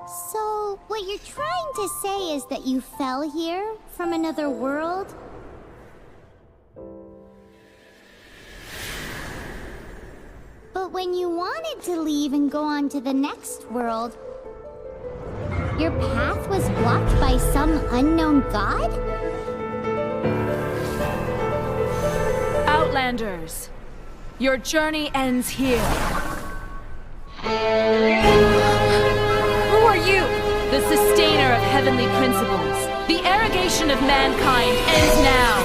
So, what you're trying to say is that you fell here from another world? But when you wanted to leave and go on to the next world, your path was blocked by some unknown god? Outlanders, your journey ends here. Who are you? The sustainer of heavenly principles. The arrogation of mankind ends now.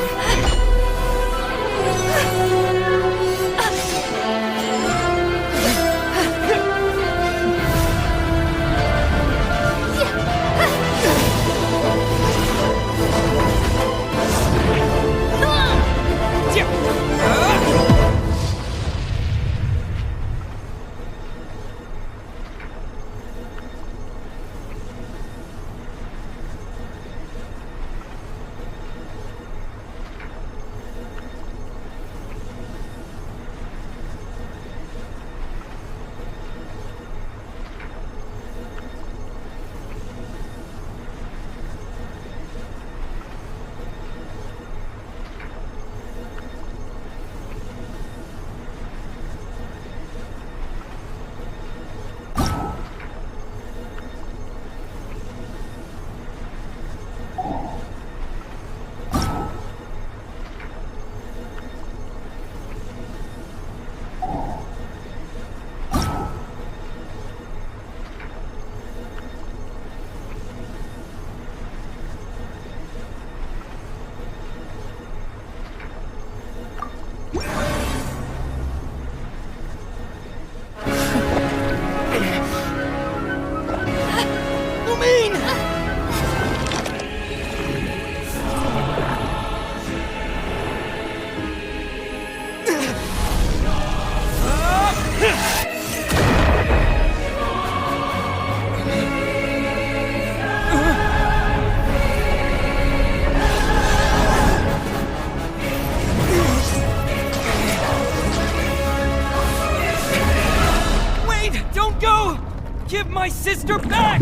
Give my sister back!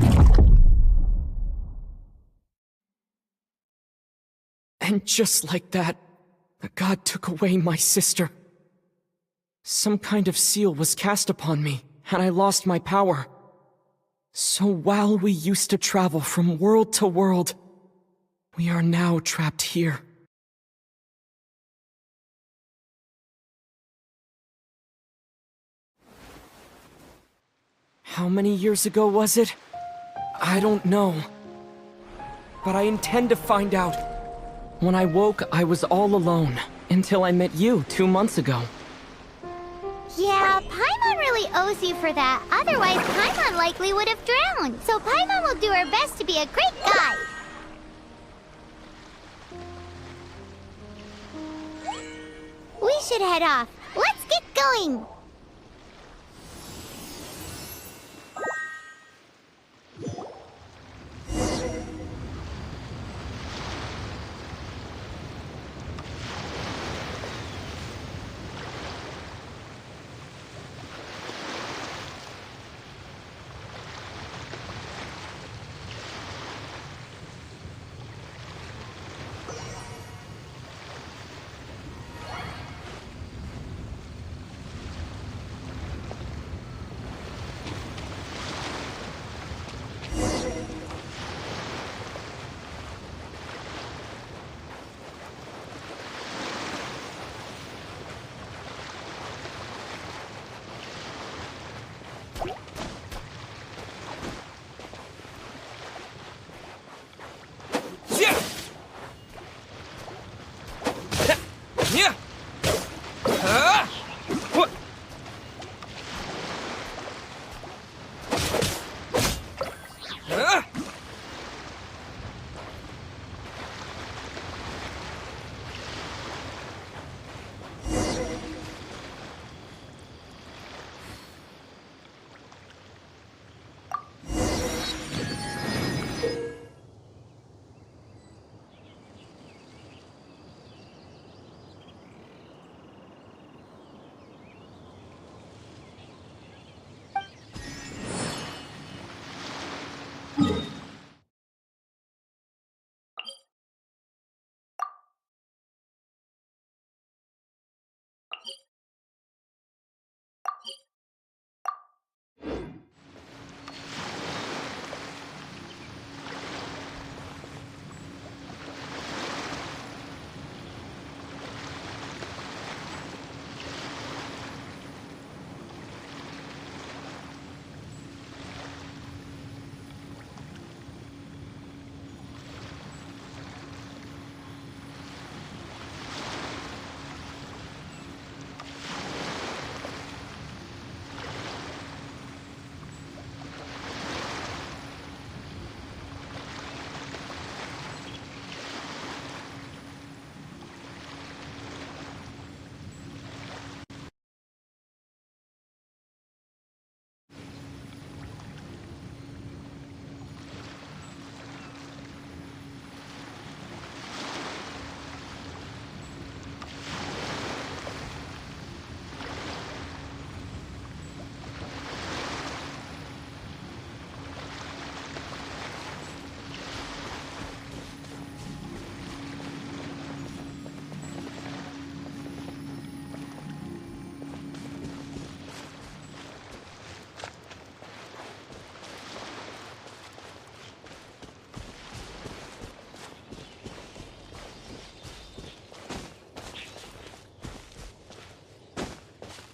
And just like that, the god took away my sister. Some kind of seal was cast upon me, and I lost my power. So while we used to travel from world to world, we are now trapped here. How many years ago was it? I don't know. But I intend to find out. When I woke, I was all alone, until I met you 2 months ago. Yeah, Paimon really owes you for that. Otherwise, Paimon likely would have drowned. So Paimon will do her best to be a great guide. We should head off. Let's get going!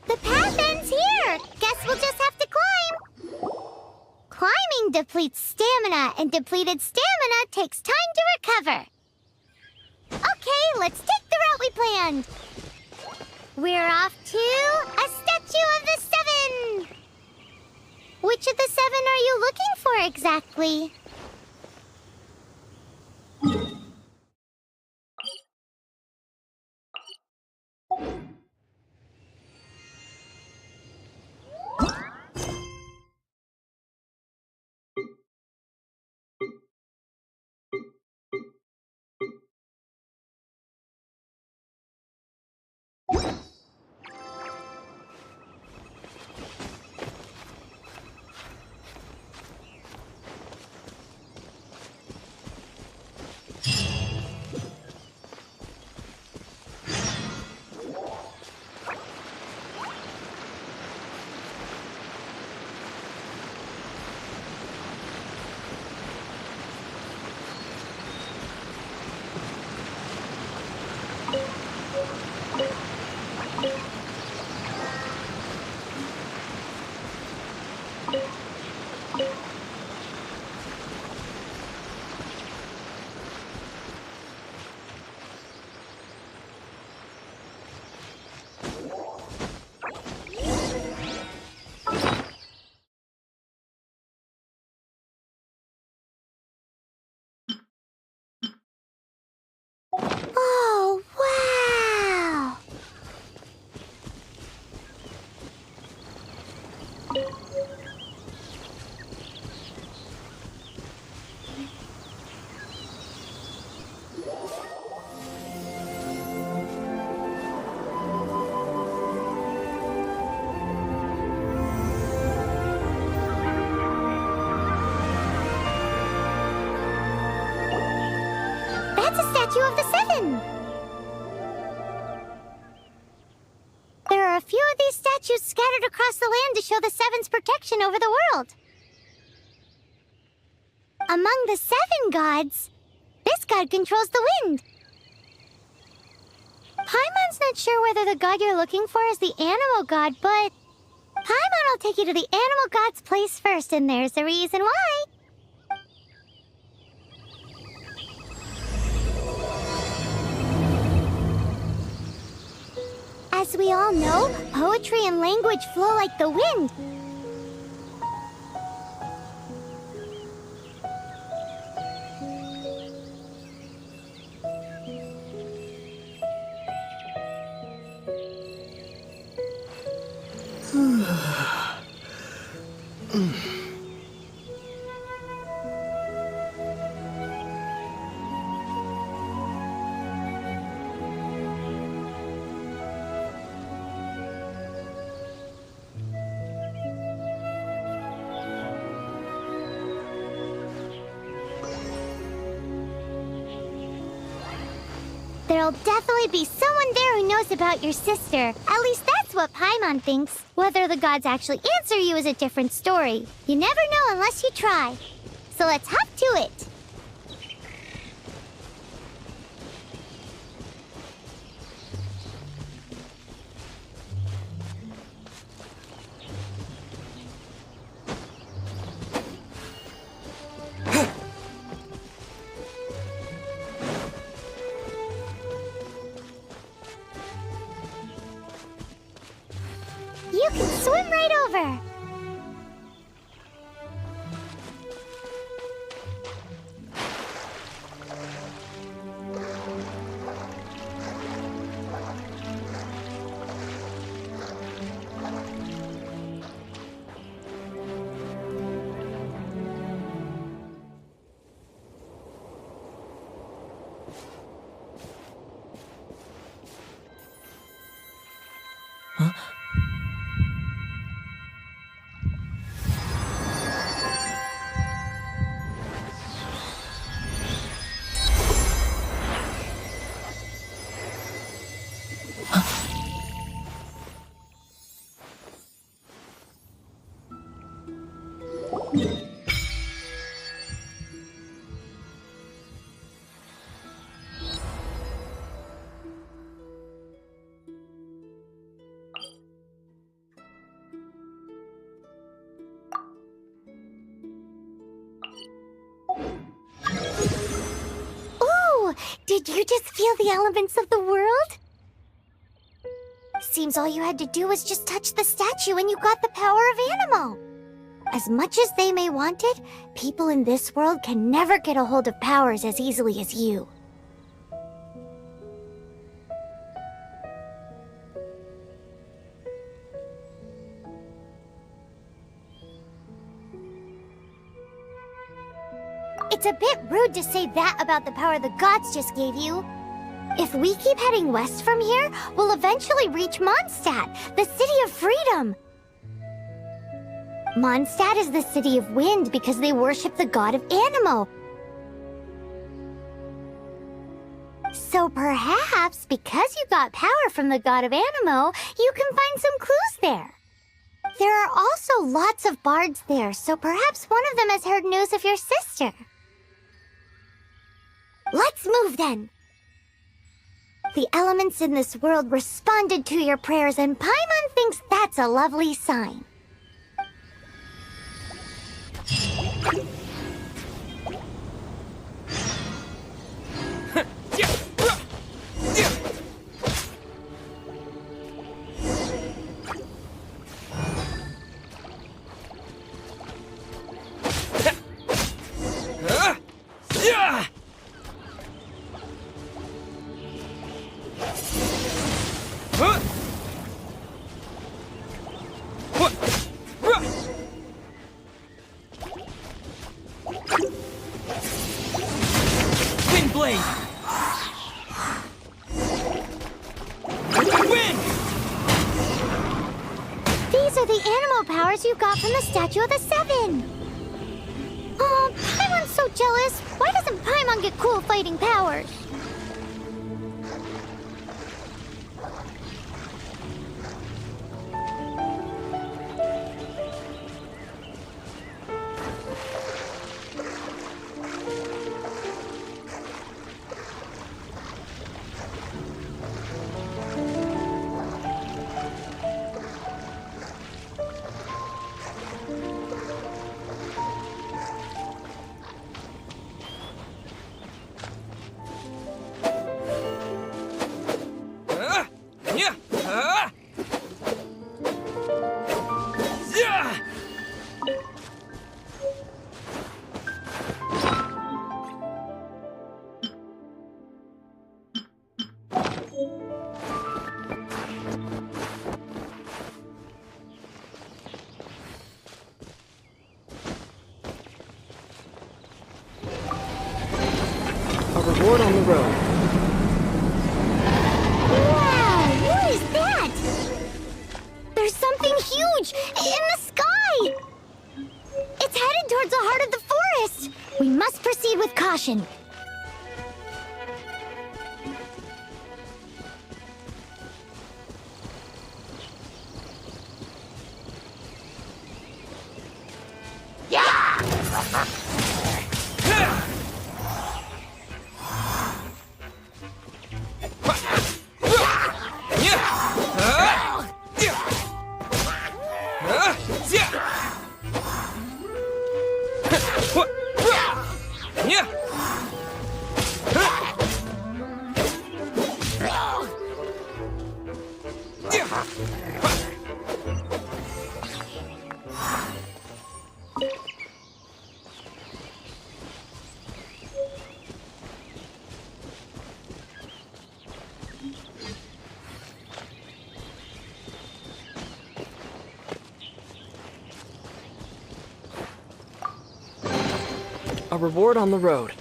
The path ends here! Guess we'll just have to climb! Climbing depletes stamina, and depleted stamina takes time to recover. Okay, let's take the route we planned. We're off to a statue of the seven! Which of the seven are you looking for exactly? Oh, wow! That's a statue of the seven! There are a few of these statues scattered across the land to show the Seven's protection over the world. Among the seven gods, this god controls the wind. Paimon's not sure whether the god you're looking for is the animal god, but Paimon will take you to the animal god's place first, and there's the reason why. As we all know, poetry and language flow like the wind. There'll definitely be someone there who knows about your sister. At least that's what Paimon thinks. Whether the gods actually answer you is a different story. You never know unless you try. So let's hop to it. You can swim right over. Did you just feel the elements of the world? Seems all you had to do was just touch the statue and you got the power of Animo. As much as they may want it, people in this world can never get a hold of powers as easily as you. It's a bit rude to say that about the power the gods just gave you. If we keep heading west from here, we'll eventually reach Mondstadt, the city of freedom. Mondstadt is the city of wind because they worship the god of Animo. So perhaps, because you got power from the god of Animo, you can find some clues there. There are also lots of bards there, so perhaps one of them has heard news of your sister. Let's move then! The elements in this world responded to your prayers, and Paimon thinks that's a lovely sign. These are the animal powers you got from the Statue of the Seven. Oh, Paimon's so jealous. Why doesn't Paimon get cool fighting powers? Reward on the road. Wow, what is that? There's something huge in the sky! It's headed towards the heart of the forest! We must proceed with caution. A reward on the road.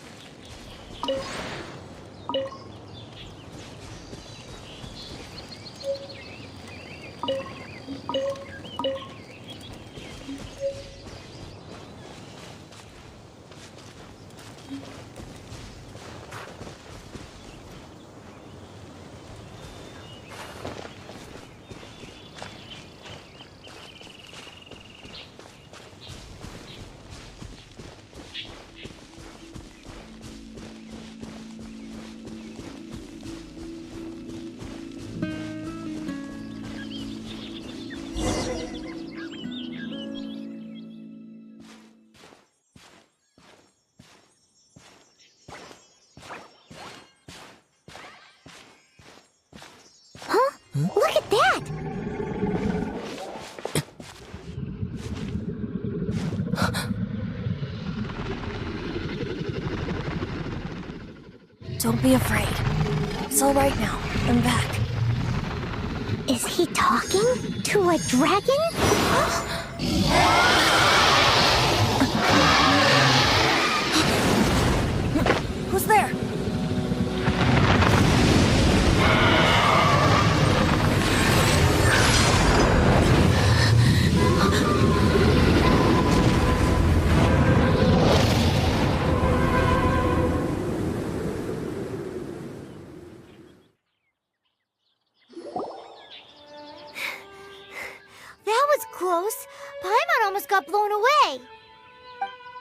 Huh? Look at that! Don't be afraid. It's all right now. I'm back. Is he talking to a dragon? Who's there? That was close. Paimon almost got blown away.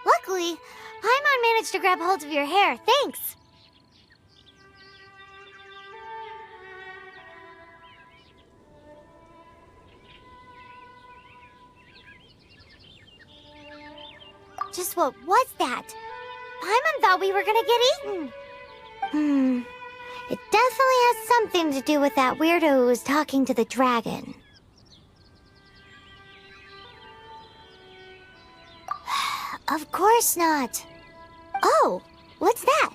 Luckily, Paimon managed to grab hold of your hair. Thanks. Just what was that? Paimon thought we were gonna get eaten. It definitely has something to do with that weirdo who was talking to the dragon. Of course not. Oh, what's that?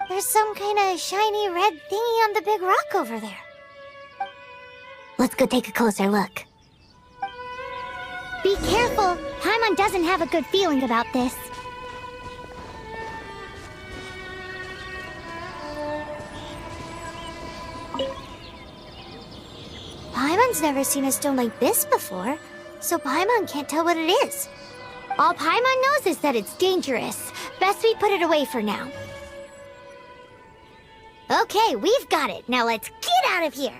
There's some kind of shiny red thingy on the big rock over there. Let's go take a closer look. Be careful. Paimon doesn't have a good feeling about this. Paimon's never seen a stone like this before, so Paimon can't tell what it is. All Paimon knows is that it's dangerous. Best we put it away for now. Okay, we've got it. Now let's get out of here.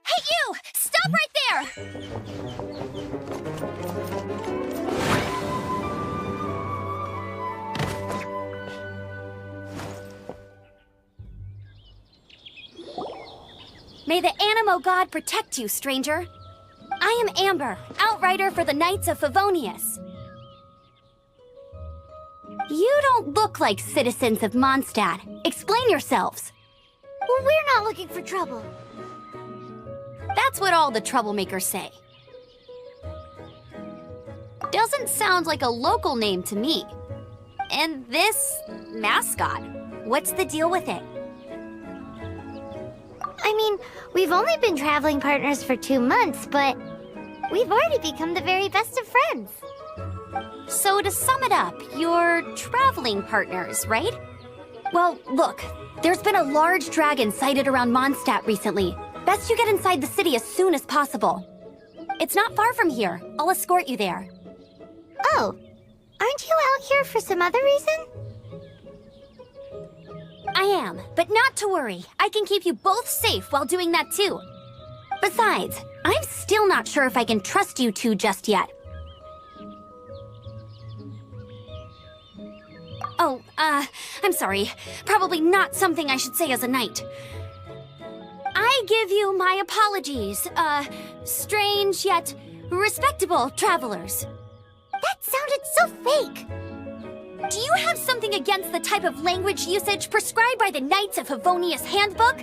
Hey, you! Stop right there! May the Animo God protect you, stranger. I am Amber, outrider for the Knights of Favonius. You don't look like citizens of Mondstadt. Explain yourselves. Well, we're not looking for trouble. That's what all the troublemakers say. Doesn't sound like a local name to me. And this mascot, what's the deal with it? I mean, we've only been traveling partners for 2 months, but we've already become the very best of friends. So to sum it up, you're traveling partners, right? Well, look, there's been a large dragon sighted around Mondstadt recently. Best you get inside the city as soon as possible. It's not far from here. I'll escort you there. Oh, aren't you out here for some other reason? I am, but not to worry. I can keep you both safe while doing that too. Besides, I'm still not sure if I can trust you two just yet. Oh, I'm sorry. Probably not something I should say as a knight. I give you my apologies, strange yet respectable travelers. That sounded so fake. Do you have something against the type of language usage prescribed by the Knights of Favonius Handbook?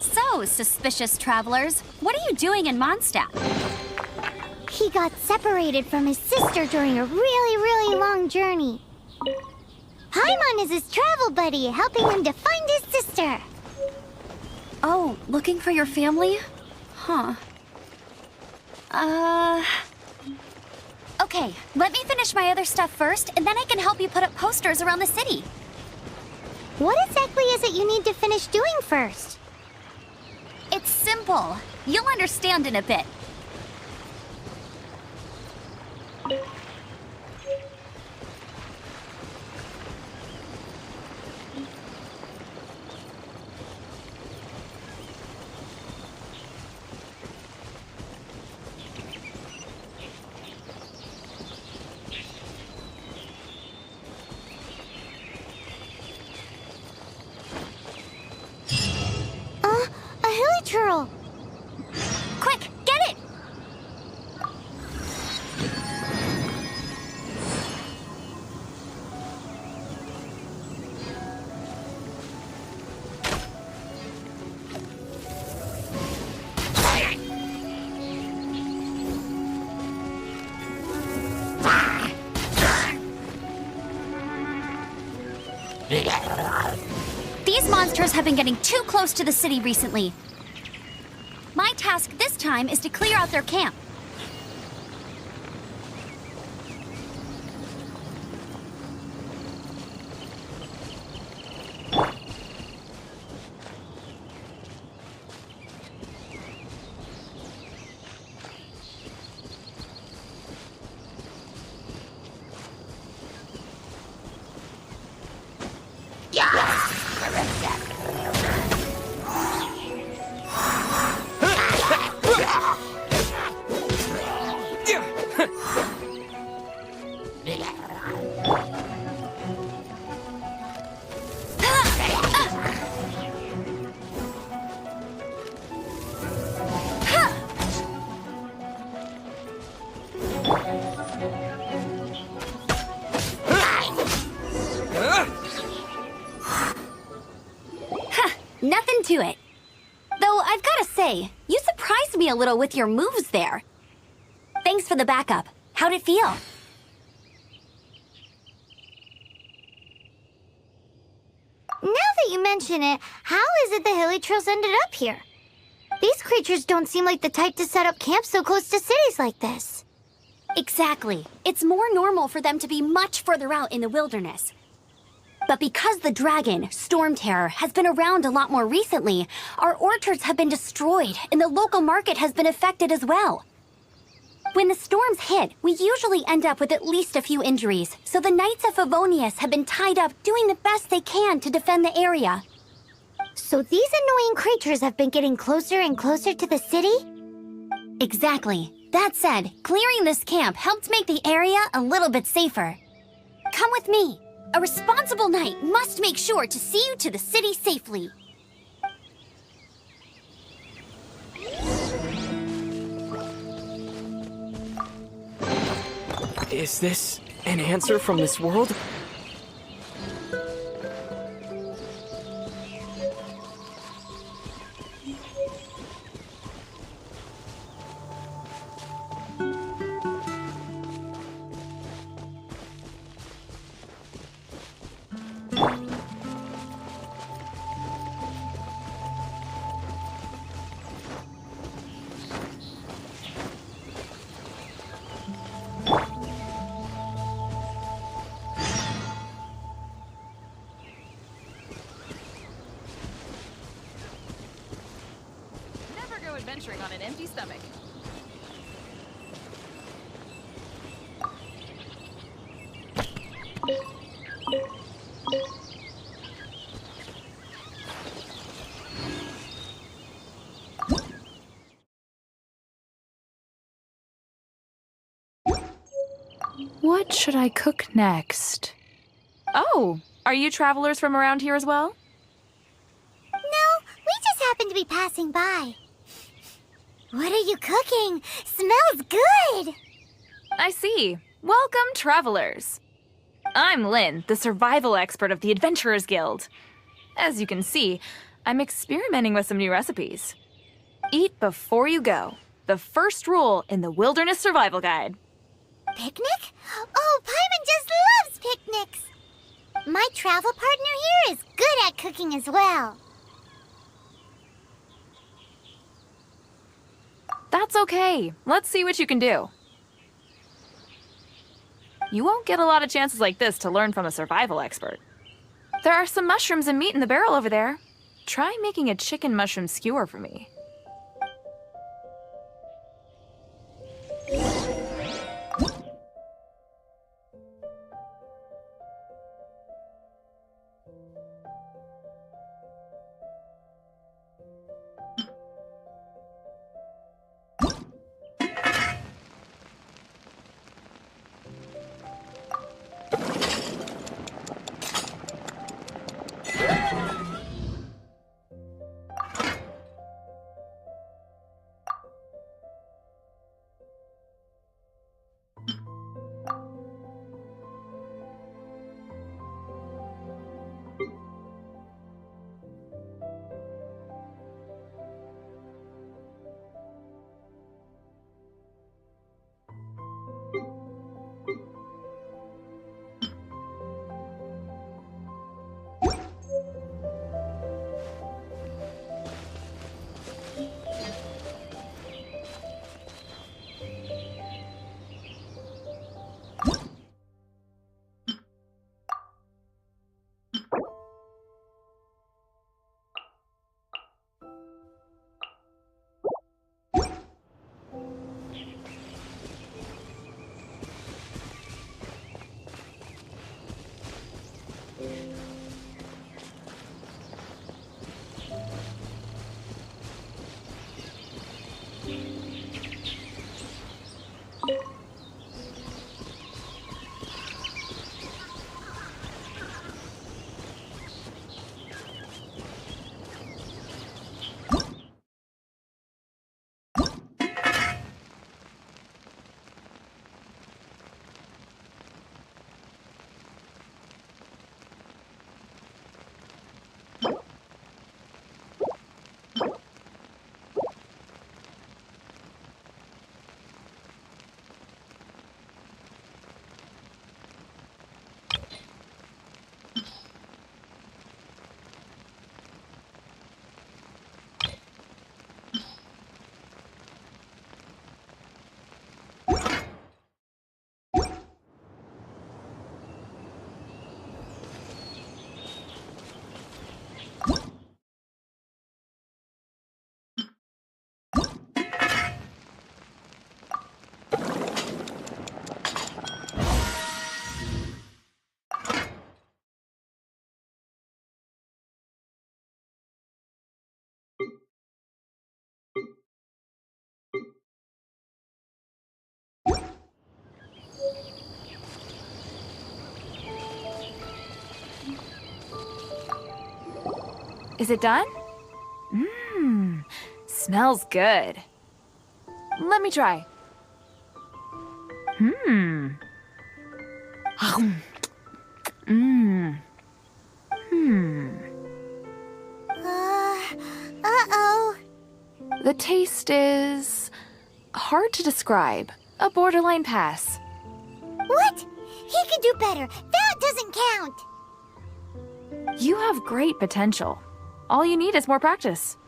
So, suspicious travelers, what are you doing in Mondstadt? He got separated from his sister during a really long journey. Paimon is his travel buddy, helping him to find his sister. Oh, looking for your family? Huh. Okay, let me finish my other stuff first, and then I can help you put up posters around the city. What exactly is it you need to finish doing first? It's simple. You'll understand in a bit. A hilichurl. Quick, get it! These monsters have been getting too close to the city recently. My task this time is to clear out their camp. Nothing to it. Though I've gotta say, you surprised me a little with your moves there. Thanks for the backup. How'd it feel? Now that you mention it, how is it the hilichurls ended up here? These creatures don't seem like the type to set up camp so close to cities like this. Exactly. It's more normal for them to be much further out in the wilderness. But because the dragon, Storm Terror, has been around a lot more recently, our orchards have been destroyed and the local market has been affected as well. When the storms hit, we usually end up with at least a few injuries, so the Knights of Favonius have been tied up doing the best they can to defend the area. So these annoying creatures have been getting closer and closer to the city? Exactly. That said, clearing this camp helped make the area a little bit safer. Come with me. A responsible knight must make sure to see you to the city safely. Is this an answer from this world? go adventuring on an empty stomach. What should I cook next? Oh, are you travelers from around here as well? No, we just happen to be passing by. What are you cooking? Smells good! I see. Welcome, travelers. I'm Lynn, the survival expert of the Adventurers Guild. As you can see, I'm experimenting with some new recipes. Eat before you go. The first rule in the Wilderness Survival Guide. Picnic? Oh, Paimon just loves picnics! My travel partner here is good at cooking as well. That's okay. Let's see what you can do. You won't get a lot of chances like this to learn from a survival expert. There are some mushrooms and meat in the barrel over there. Try making a chicken mushroom skewer for me. Is it done? Mmm, smells good. Let me try. Mmm. Mmm. Hmm. Uh-oh. The taste is hard to describe. A borderline pass. What? He can do better. That doesn't count. You have great potential. All you need is more practice.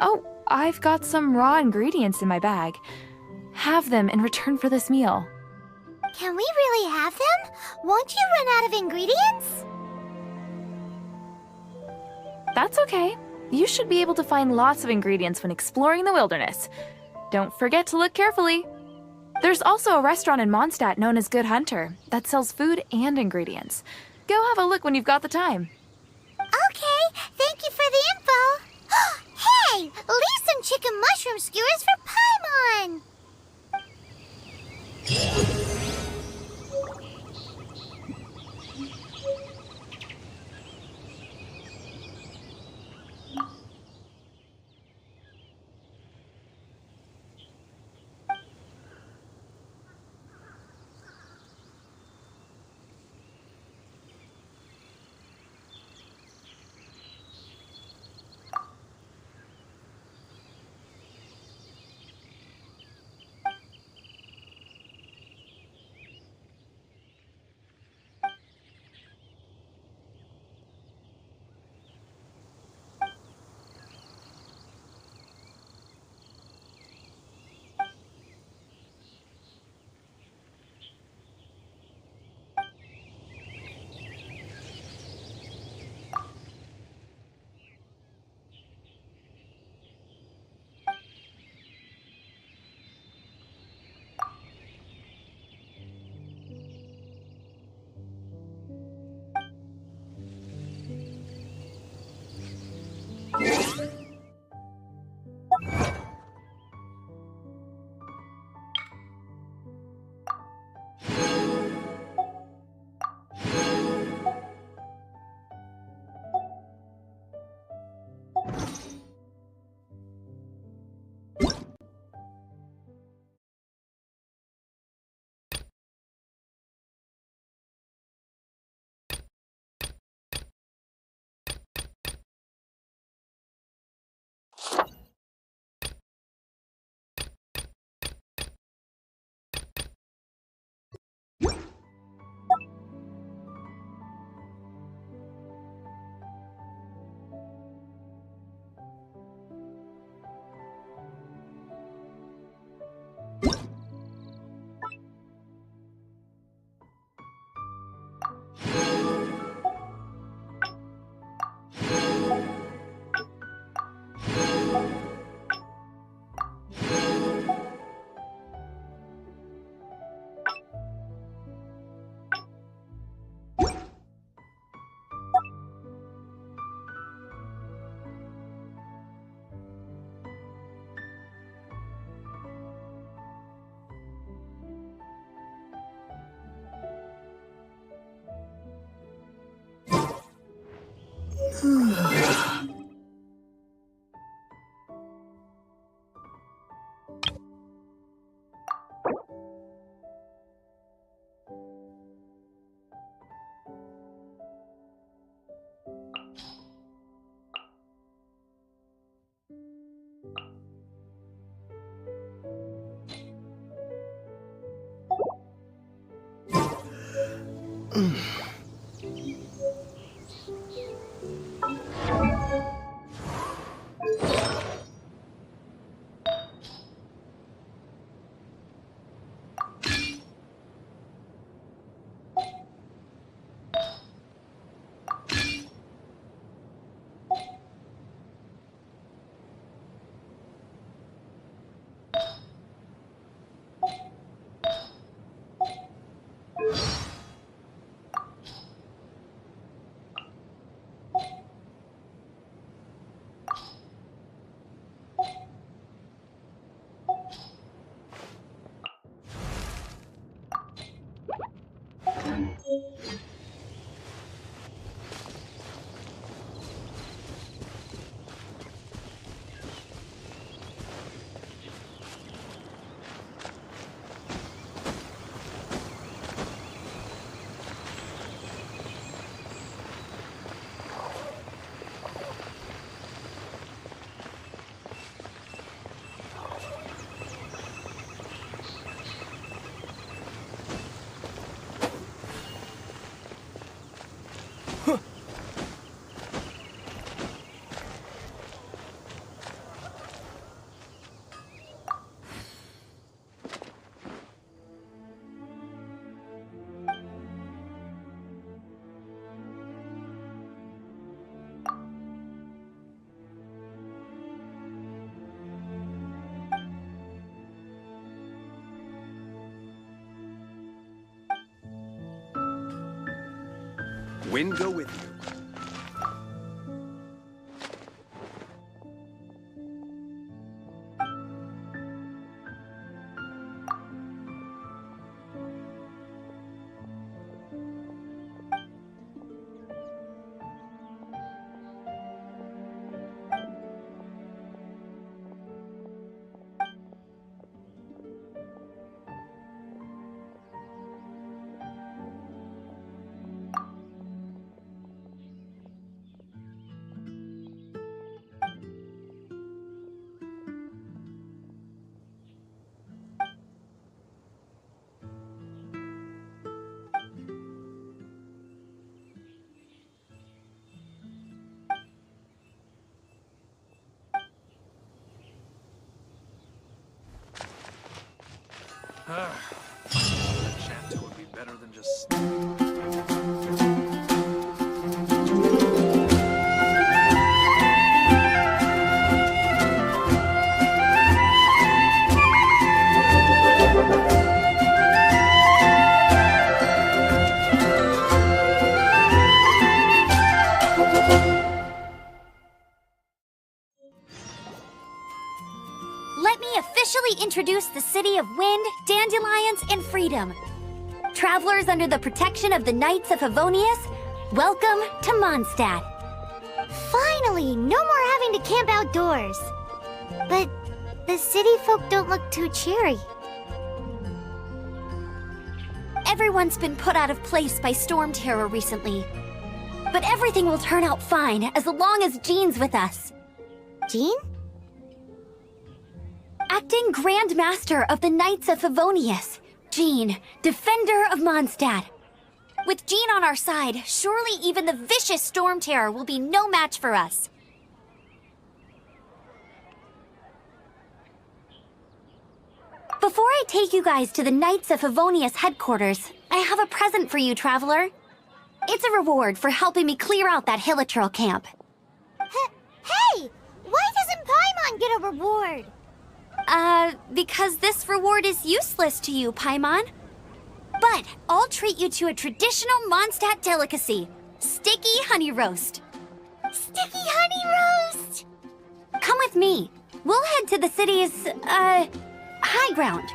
Oh, I've got some raw ingredients in my bag. Have them in return for this meal. Can we really have them? Won't you run out of ingredients? That's okay. You should be able to find lots of ingredients when exploring the wilderness. Don't forget to look carefully. There's also a restaurant in Mondstadt known as Good Hunter that sells food and ingredients. Go have a look when you've got the time. Okay, thank you for the info. Hey, leave some chicken mushroom skewers for Paimon. Wind go with you. Shanto would be better than just... Let me officially introduce the city of wind, dandelions, and freedom. Travelers under the protection of the Knights of Favonius, welcome to Mondstadt. Finally, no more having to camp outdoors. But the city folk don't look too cheery. Everyone's been put out of place by storm terror recently. But everything will turn out fine as long as Jean's with us. Jean? Acting Grand Master of the Knights of Favonius, Jean, Defender of Mondstadt. With Jean on our side, surely even the vicious storm terror will be no match for us. Before I take you guys to the Knights of Favonius headquarters, I have a present for you, Traveler. It's a reward for helping me clear out that Hilichurl camp. Hey! Why doesn't Paimon get a reward? Because this reward is useless to you, Paimon. But I'll treat you to a traditional Mondstadt delicacy, sticky honey roast. Sticky honey roast! Come with me. We'll head to the city's, high ground.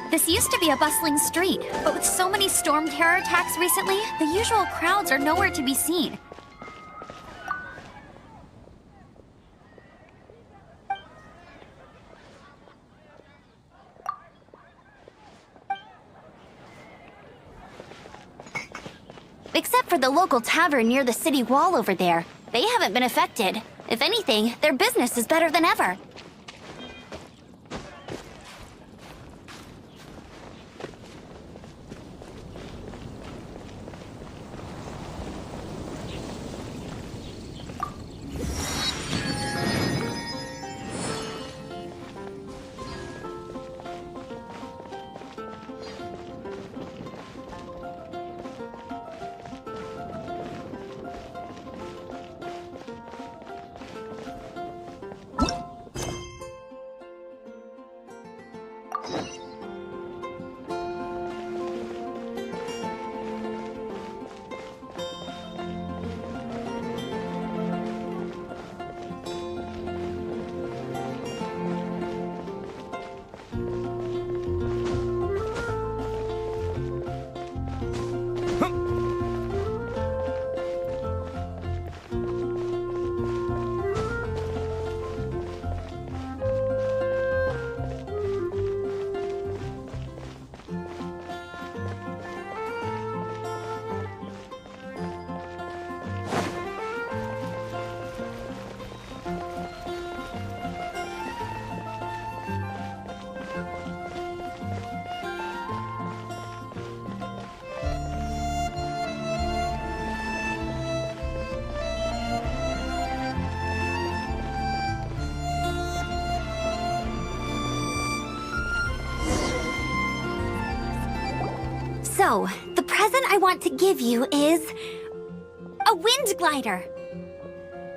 This used to be a bustling street, but with so many storm terror attacks recently, the usual crowds are nowhere to be seen. Except for the local tavern near the city wall over there. They haven't been affected. If anything, their business is better than ever. So, the present I want to give you is a wind glider.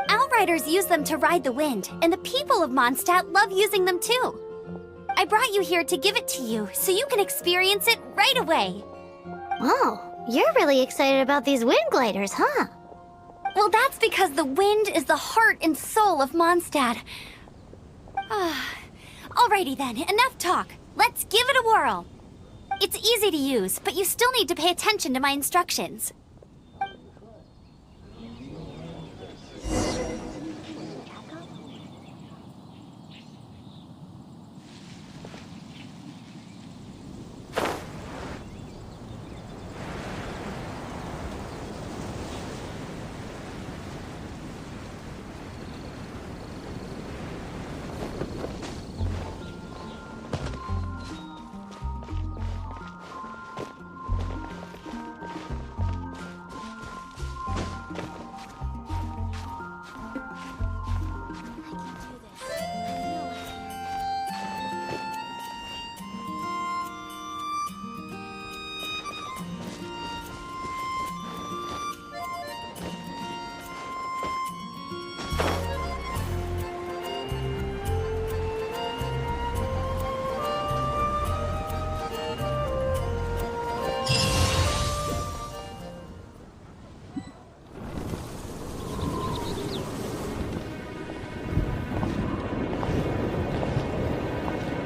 Outriders use them to ride the wind, and the people of Mondstadt love using them too. I brought you here to give it to you, so you can experience it right away. Oh, you're really excited about these wind gliders, huh? Well, that's because the wind is the heart and soul of Mondstadt. Alrighty then, enough talk. Let's give it a whirl. It's easy to use, but you still need to pay attention to my instructions.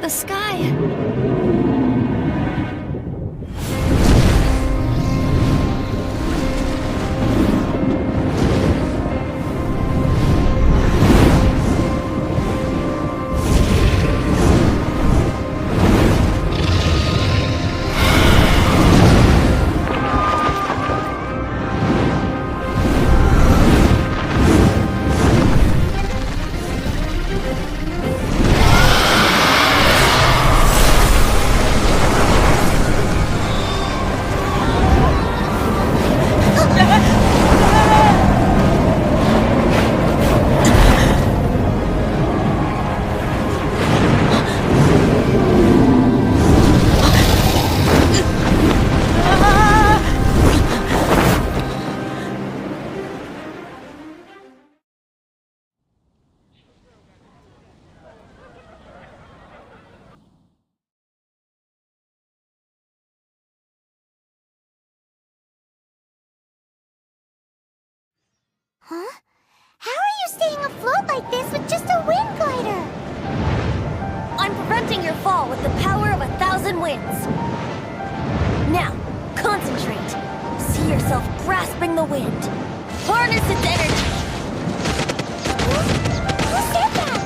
The sky. Huh? How are you staying afloat like this with just a wind glider? I'm preventing your fall with the power of 1,000 winds. Now, concentrate. See yourself grasping the wind. Harness its energy. Who said that?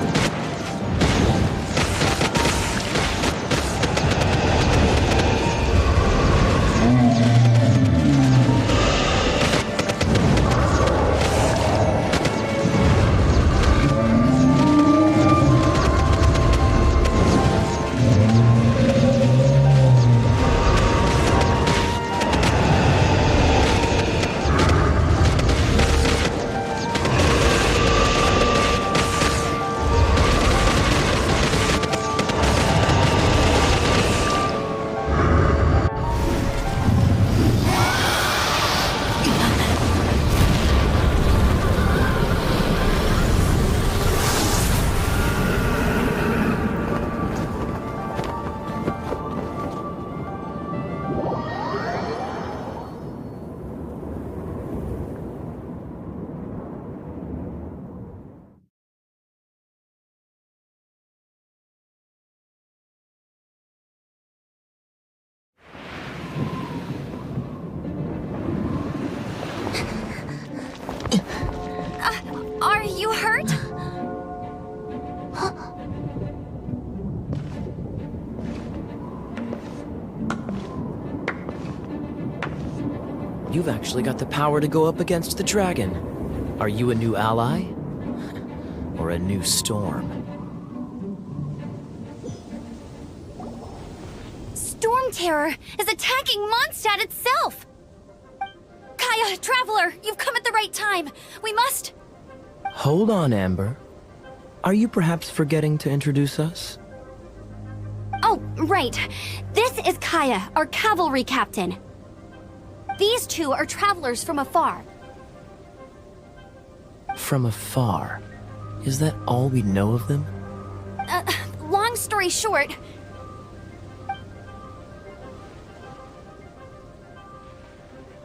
Are you hurt? You've actually got the power to go up against the dragon. Are you a new ally? Or a new storm? Storm Terror is attacking Mondstadt itself! Kaya, Traveler, you've come at the right time. We must... Hold on, Amber. Are you perhaps forgetting to introduce us? Oh, right. This is Kaya, our cavalry captain. These two are travelers from afar. From afar. Is that all we know of them? Long story short,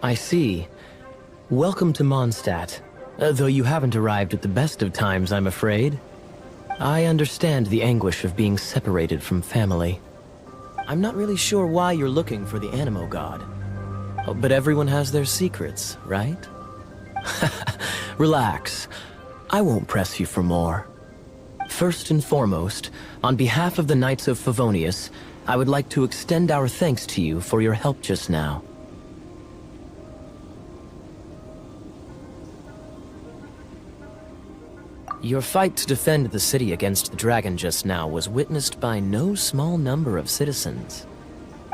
I see. Welcome to Mondstadt. Though you haven't arrived at the best of times, I'm afraid. I understand the anguish of being separated from family. I'm not really sure why you're looking for the Animo God. But everyone has their secrets, right? Relax. I won't press you for more. First and foremost, on behalf of the Knights of Favonius, I would like to extend our thanks to you for your help just now. Your fight to defend the city against the dragon just now was witnessed by no small number of citizens.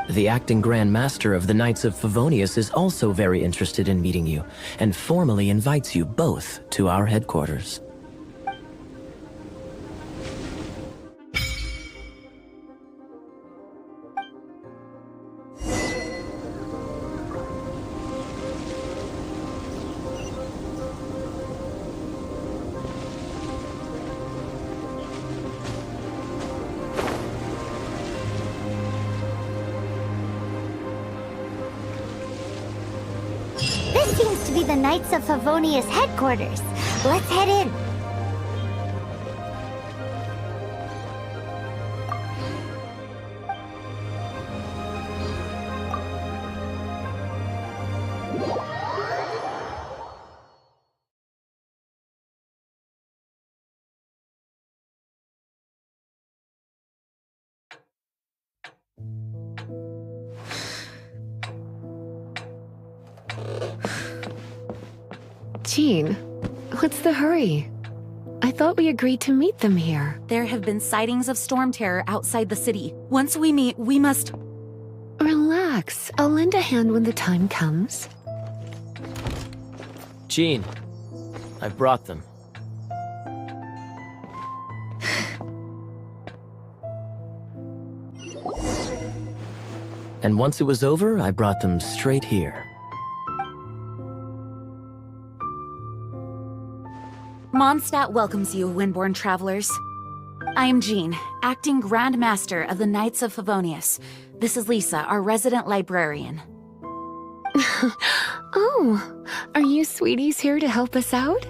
The acting Grand Master of the Knights of Favonius is also very interested in meeting you, and formally invites you both to our headquarters. This seems to be the Knights of Favonius headquarters. Let's head in. Jean, what's the hurry? I thought we agreed to meet them here. There have been sightings of storm terror outside the city. Once we meet, we must... Relax. I'll lend a hand when the time comes. Jean, I've brought them. And once it was over, I brought them straight here. Mondstadt welcomes you, Windborn travelers. I am Jean, acting Grand Master of the Knights of Favonius. This is Lisa, our resident librarian. Oh, are you sweeties here to help us out?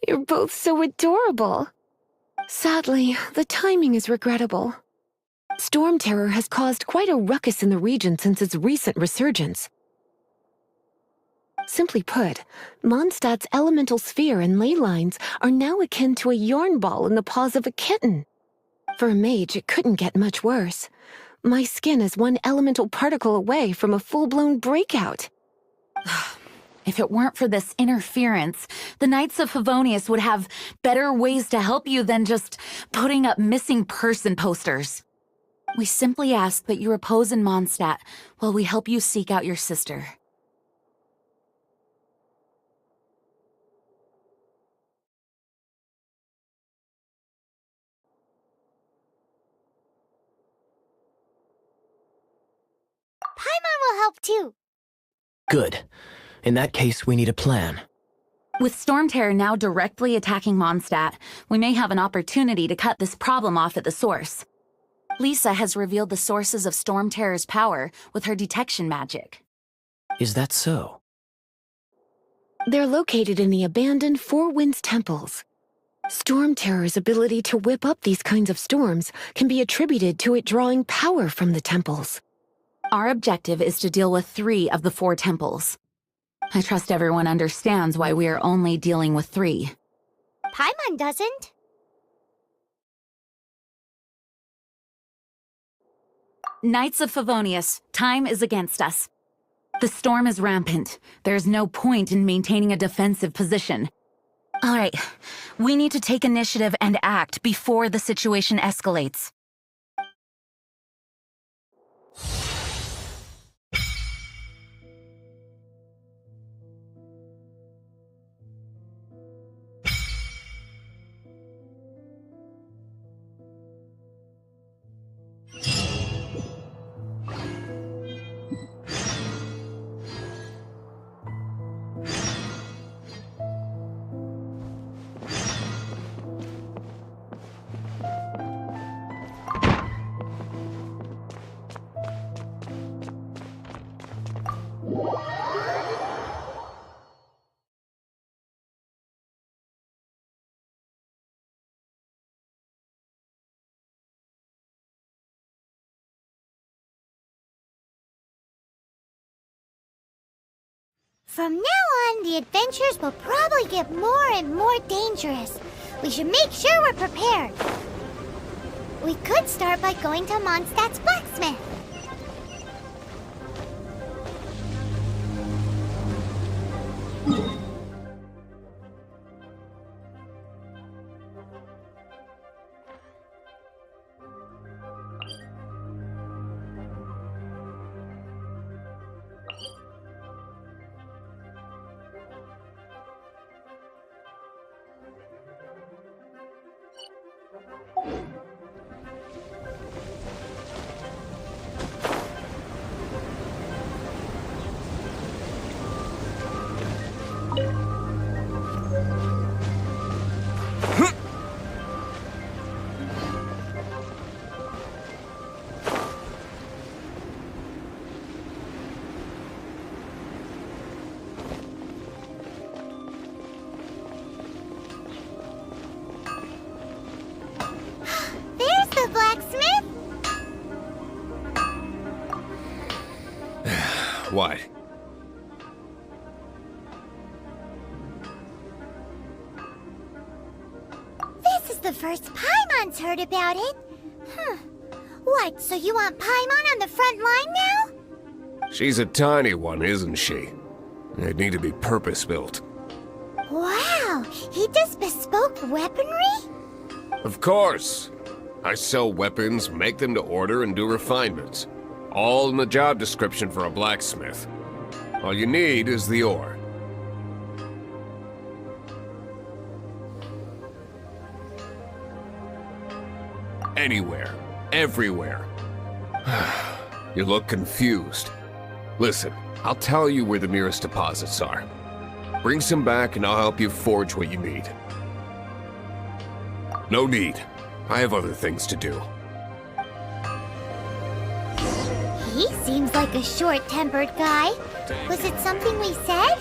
You're both so adorable. Sadly, the timing is regrettable. Storm terror has caused quite a ruckus in the region since its recent resurgence. Simply put, Mondstadt's elemental sphere and ley lines are now akin to a yarn ball in the paws of a kitten. For a mage, it couldn't get much worse. My skin is one elemental particle away from a full-blown breakout. If it weren't for this interference, the Knights of Favonius would have better ways to help you than just putting up missing person posters. We simply ask that you repose in Mondstadt while we help you seek out your sister. Paimon will help too. Good. In that case, we need a plan. With Storm Terror now directly attacking Mondstadt, we may have an opportunity to cut this problem off at the source. Lisa has revealed the sources of Storm Terror's power with her detection magic. Is that so? They're located in the abandoned Four Winds temples. Storm Terror's ability to whip up these kinds of storms can be attributed to it drawing power from the temples. Our objective is to deal with 3 of the 4 temples. I trust everyone understands why we are only dealing with 3. Paimon doesn't. Knights of Favonius, time is against us. The storm is rampant. There's no point in maintaining a defensive position. All right, we need to take initiative and act before the situation escalates. From now on, the adventures will probably get more and more dangerous. We should make sure we're prepared. We could start by going to Mondstadt's blacksmith. There's the blacksmith. What? This is the first Paimon's heard about it. What, so you want Paimon on the front line now? She's a tiny one, isn't she? They'd need to be purpose-built. Wow, he does bespoke weaponry? Of course. I sell weapons, make them to order, and do refinements. All in the job description for a blacksmith. All you need is the ore. Anywhere. Everywhere. You look confused. Listen, I'll tell you where the nearest deposits are. Bring some back and I'll help you forge what you need. No need. I have other things to do. He seems like a short-tempered guy. Was it something we said?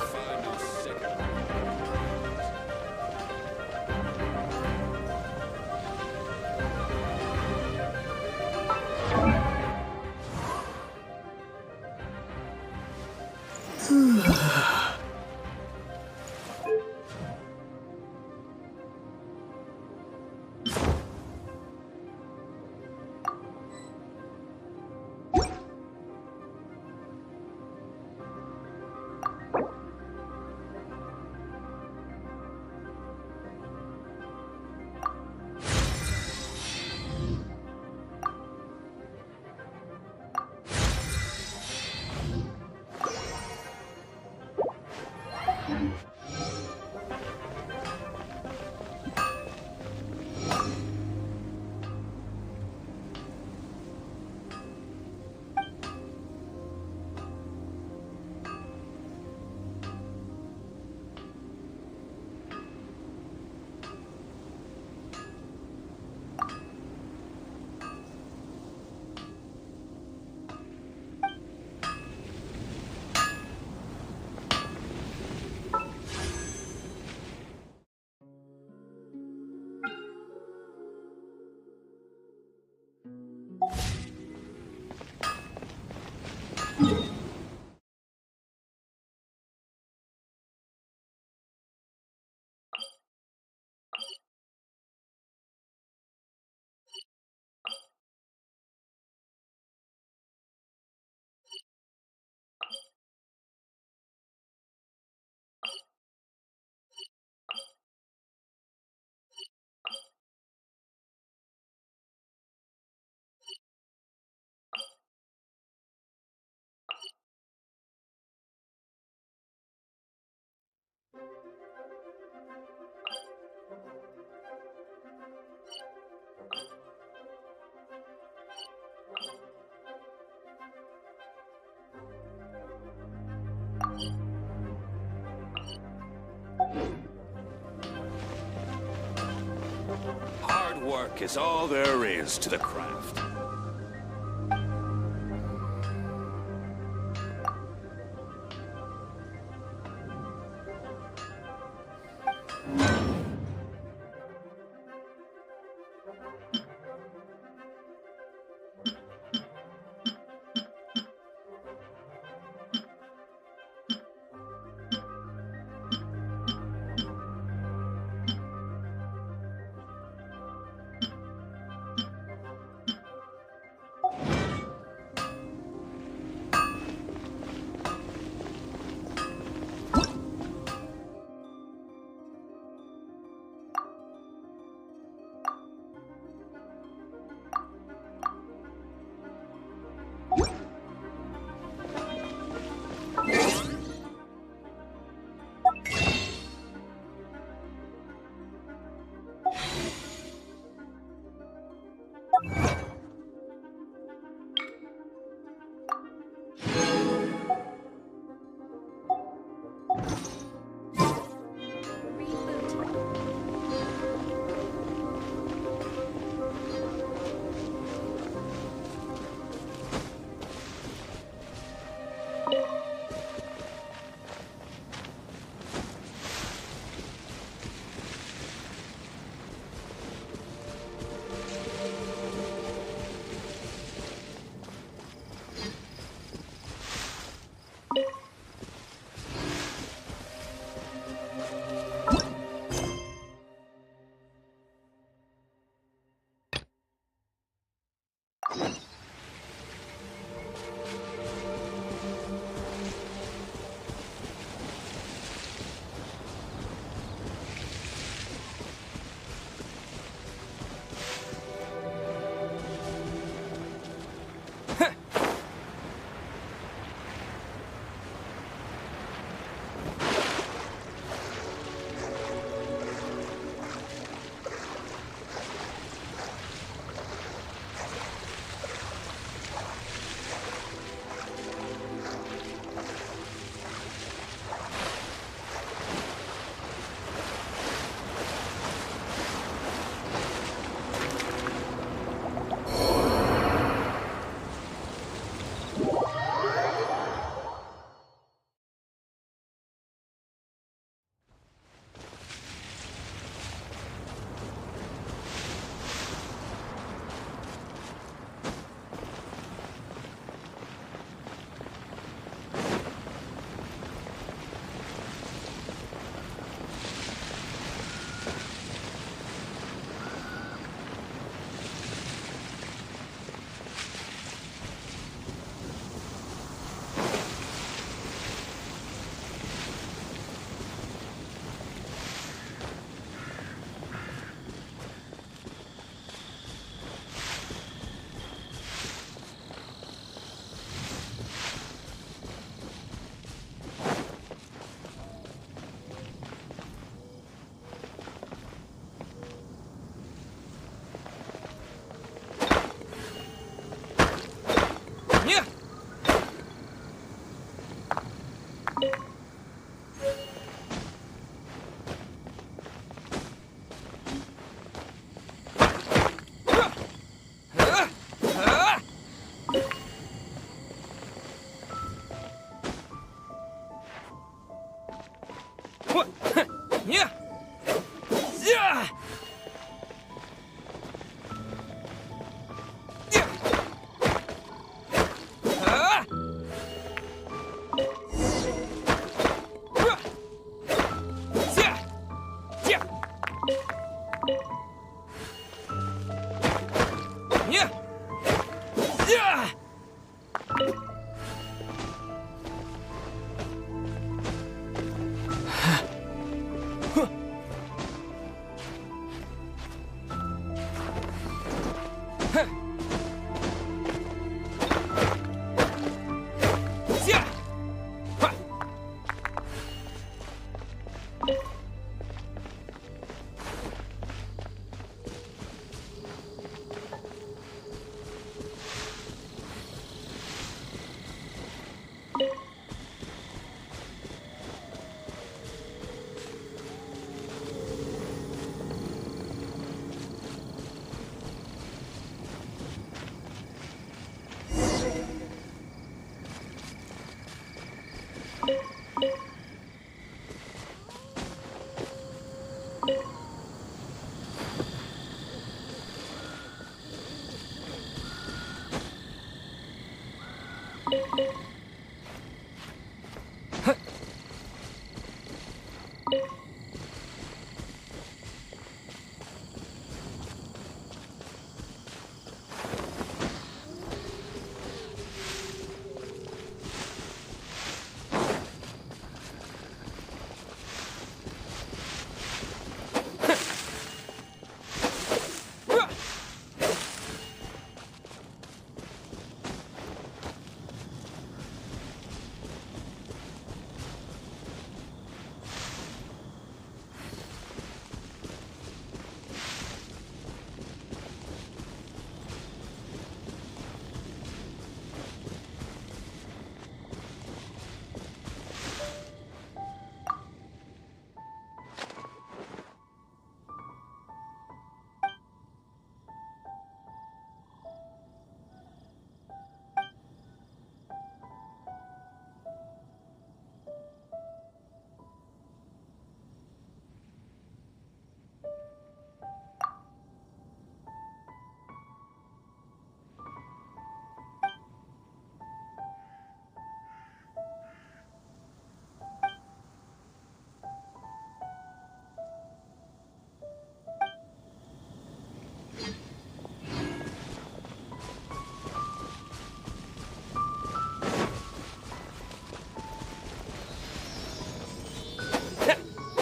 Hard work is all there is to the craft.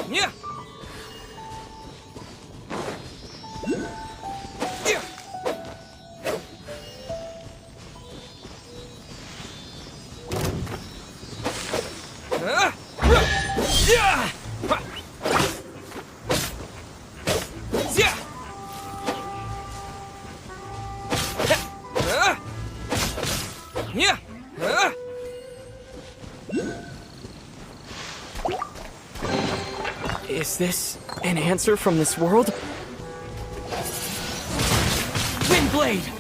Yeah. Is this an answer from this world? Windblade!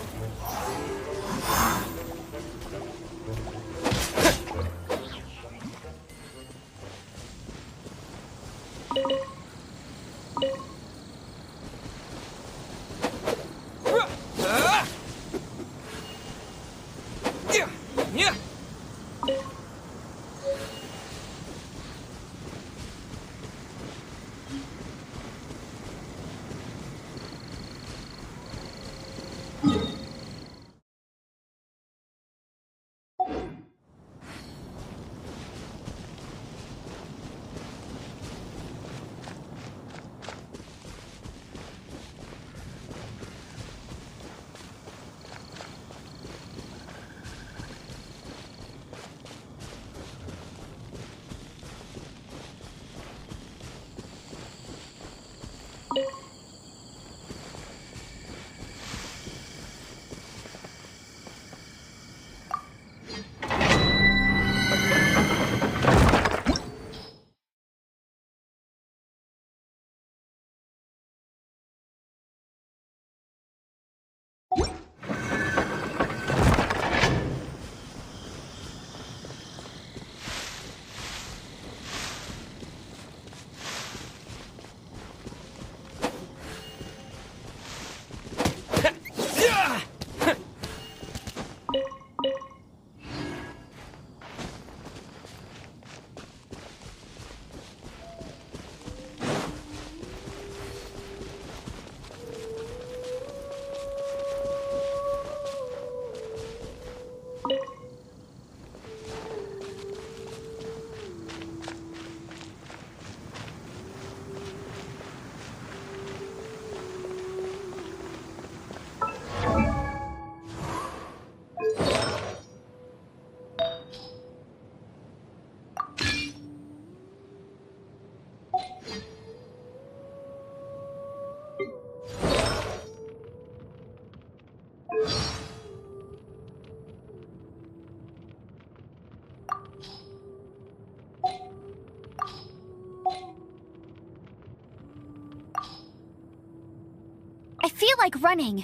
I feel like running.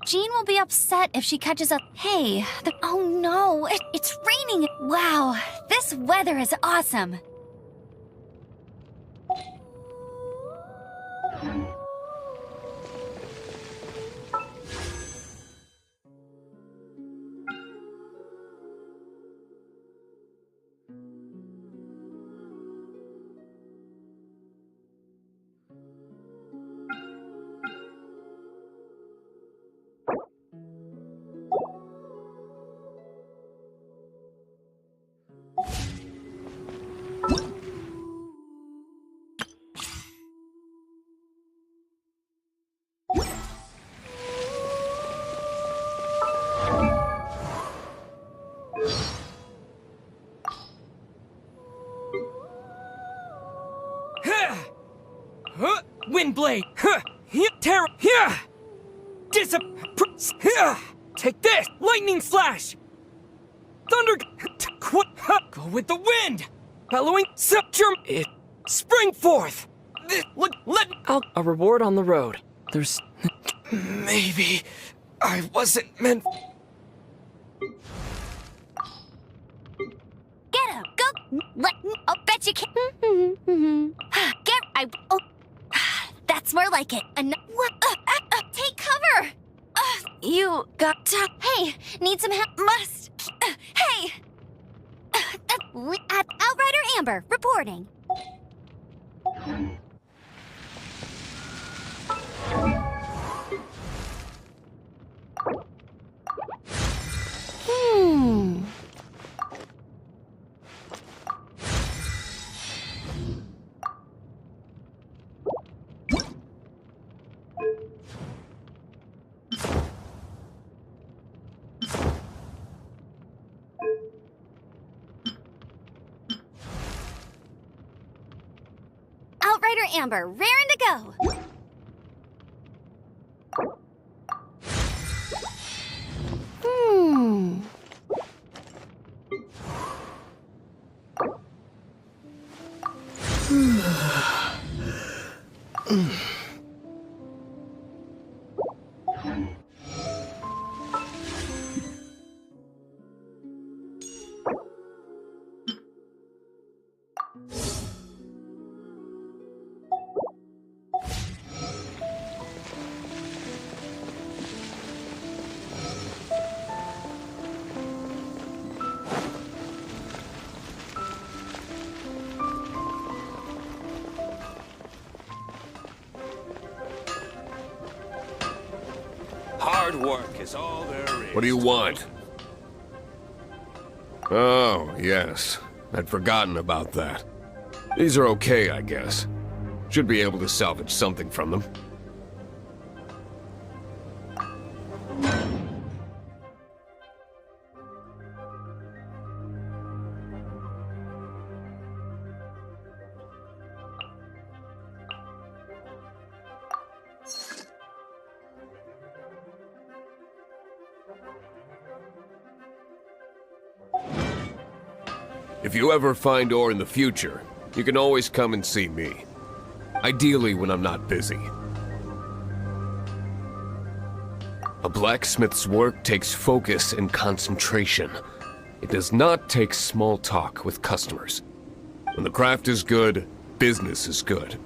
Jean will be upset if she catches up. Hey, oh no, it's raining. Wow, this weather is awesome. blade! Huh! Terror! Yeah! Take this! Lightning slash! Thunder! Go with the wind! Bellowing it spring forth! A reward on the road. There's... Maybe... I wasn't meant... Get up! Go! I'll bet you can. Get... Oh... That's more like it. What? Take cover! You got to... Hey, need some help? Must... Hey! Outrider Amber, reporting. Outrider Amber, raring to go. Hard work is all there is. What do you want? Oh, yes. I'd forgotten about that. These are okay, I guess. Should be able to salvage something from them. If you ever find ore in the future, you can always come and see me. Ideally when I'm not busy. A blacksmith's work takes focus and concentration. It does not take small talk with customers. When the craft is good, business is good.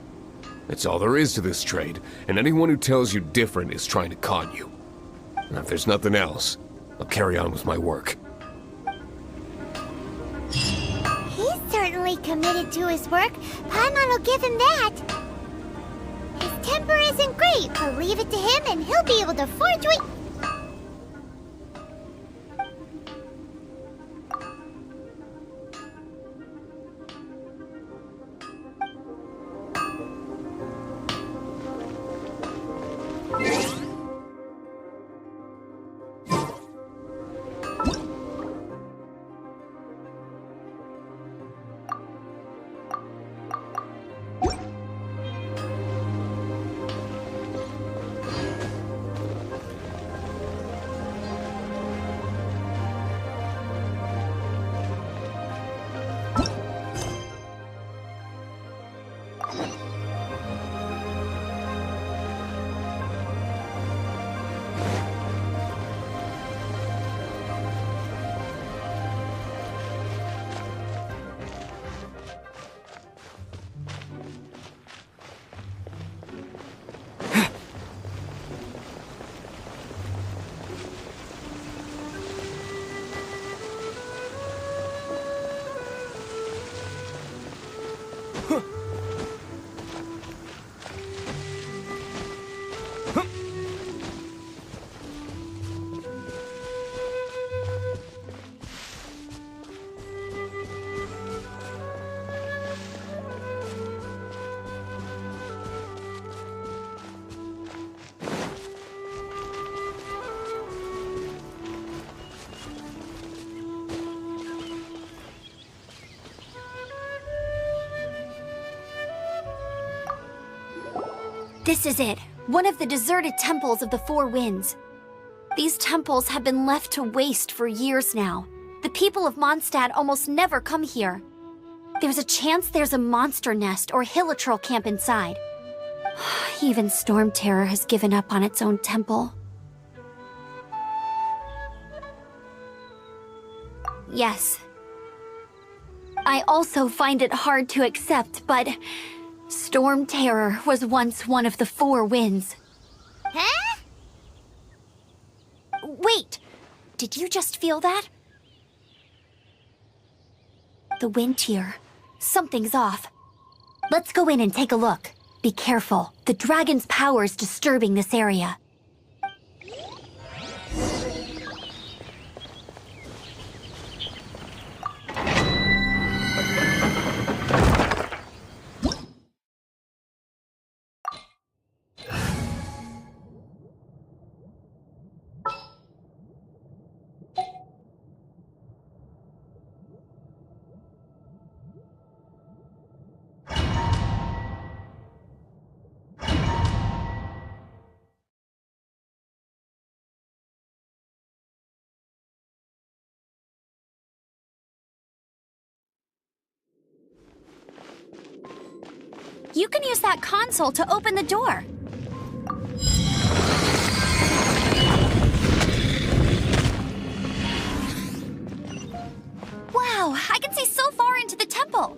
That's all there is to this trade, and anyone who tells you different is trying to con you. And if there's nothing else, I'll carry on with my work. He's certainly committed to his work. Paimon will give him that. His temper isn't great, but leave it to him and he'll be able to forge what... This is it. One of the deserted temples of the Four Winds. These temples have been left to waste for years now. The people of Mondstadt almost never come here. There's a chance there's a monster nest or hilitrol camp inside. Even Storm Terror has given up on its own temple. Yes. I also find it hard to accept, but Storm Terror was once one of the Four Winds. Huh? Wait! Did you just feel that? The wind here. Something's off. Let's go in and take a look. Be careful. The dragon's power is disturbing this area. You can use that console to open the door. Wow, I can see so far into the temple.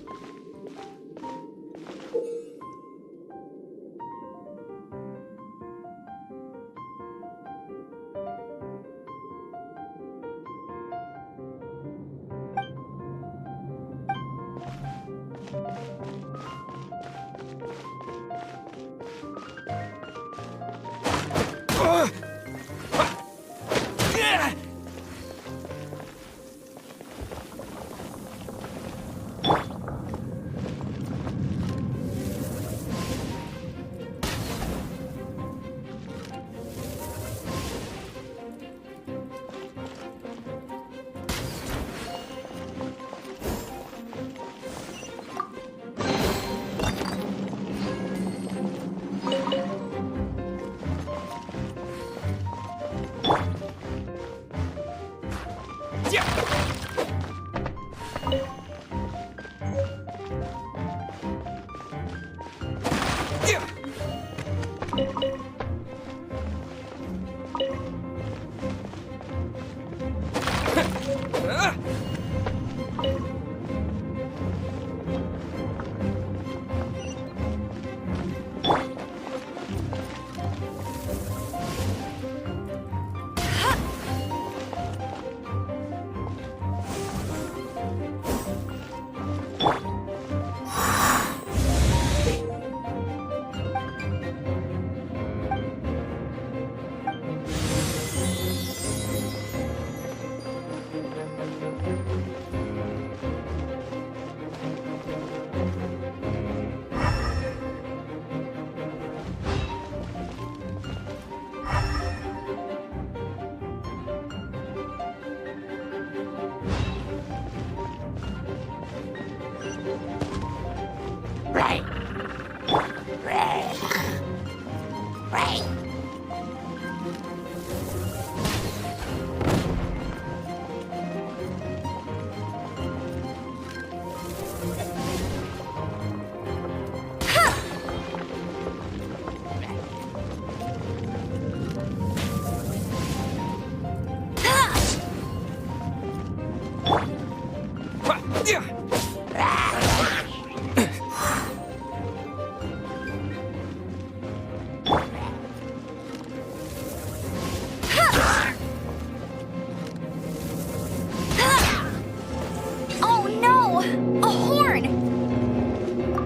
Oh no! A horn!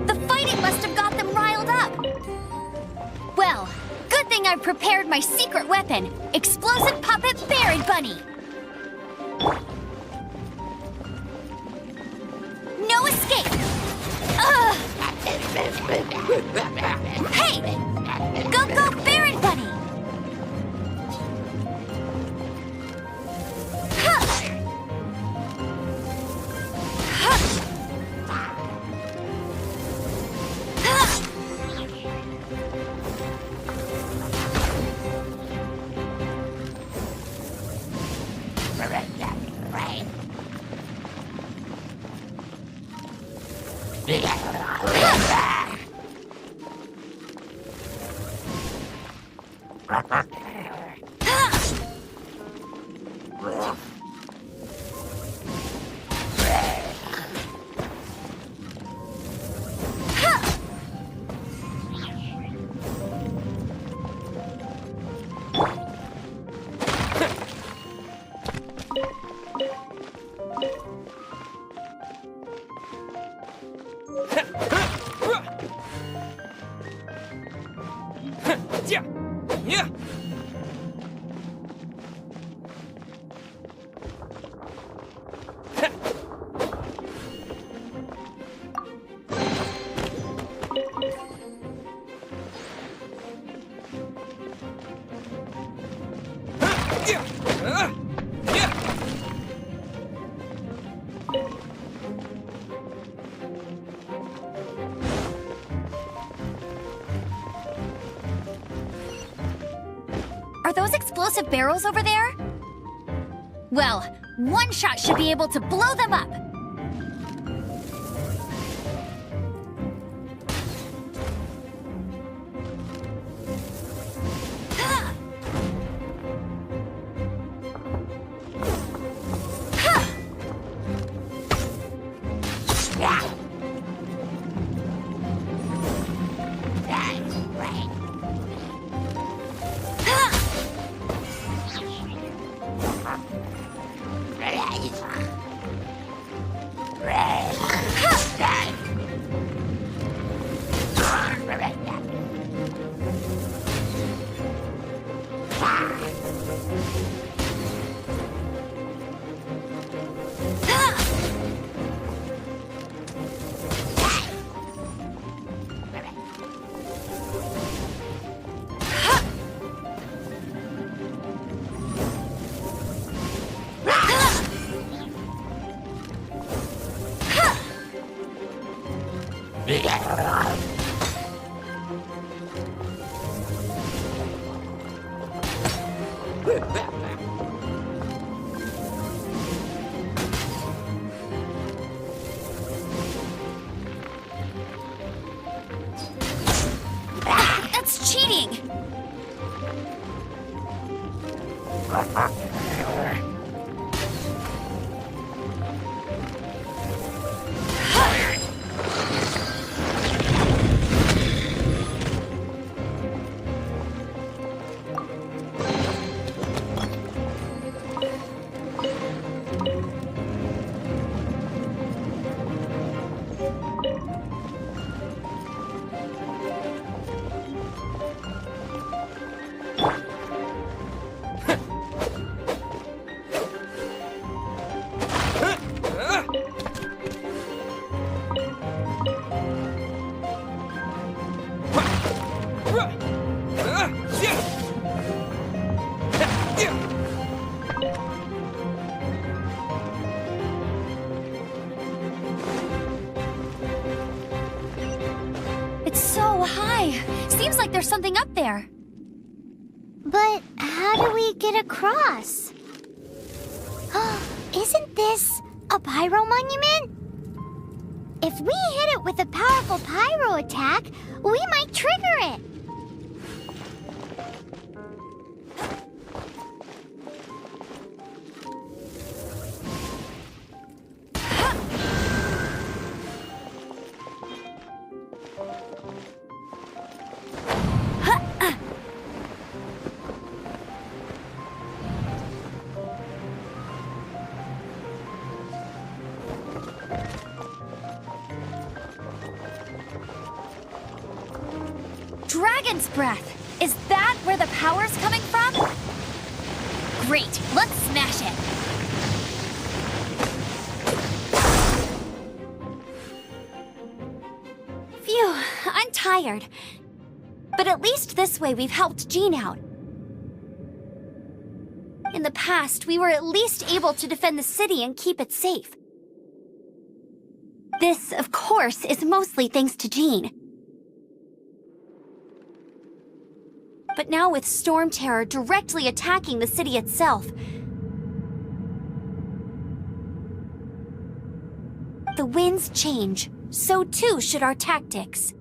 The fighting must have got them riled up. Well, good thing I've prepared my secret weapon, explosive puppet Berry Bunny. No escape! Ugh! Hey! Go, Berry Bunny! Are those explosive barrels over there? Well, one shot should be able to blow them up. That's cheating! It's so high. Seems like there's something up there. But how do we get across? Isn't this a pyro monument? If we hit it with a powerful pyro attack, we might trigger it. Dragon's breath! Is that where the power's coming from? Great, let's smash it! Phew, I'm tired. But at least this way we've helped Jean out. In the past, we were at least able to defend the city and keep it safe. This, of course, is mostly thanks to Jean. But now with Storm Terror directly attacking the city itself, the winds change, so too should our tactics.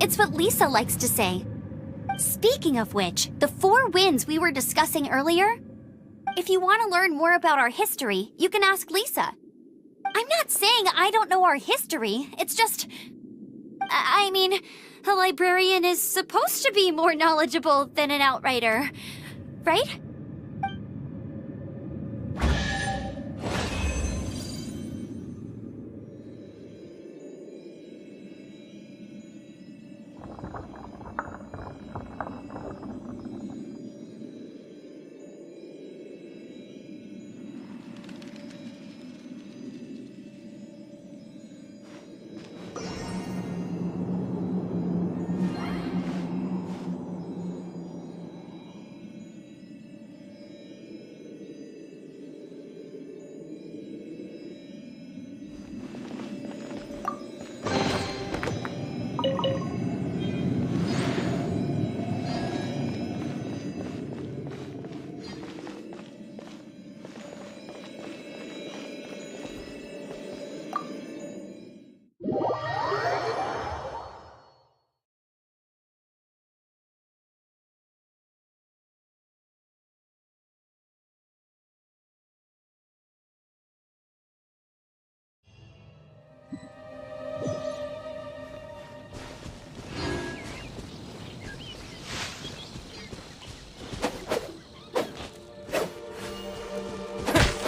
It's what Lisa likes to say. Speaking of which, the 4 winds we were discussing earlier, if you want to learn more about our history, you can ask Lisa. I'm not saying I don't know our history, it's just... I mean, a librarian is supposed to be more knowledgeable than an outrider, right?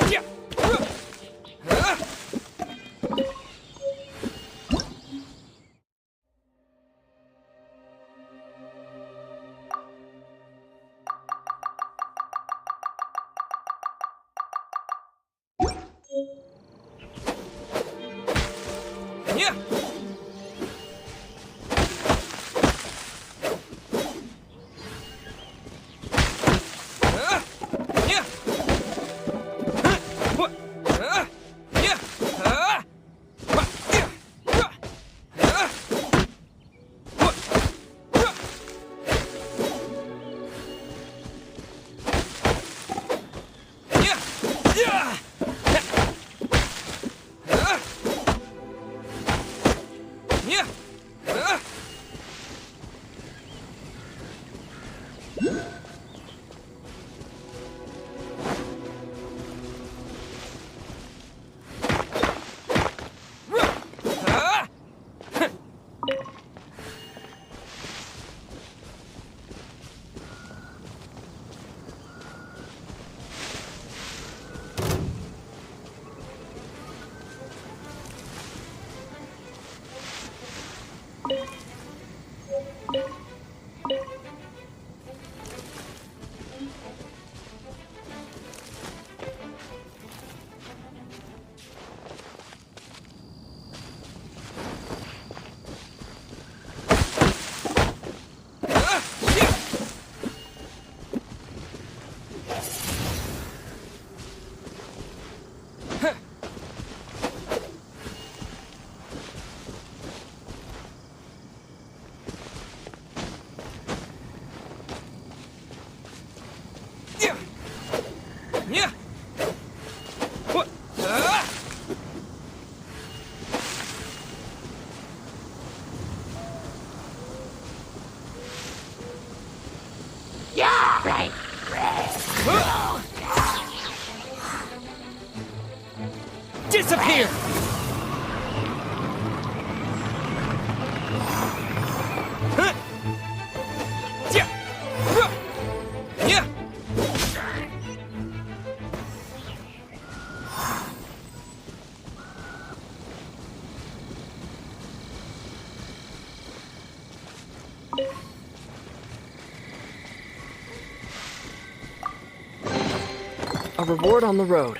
Yeah! Yeah! Disappear! A reward on the road.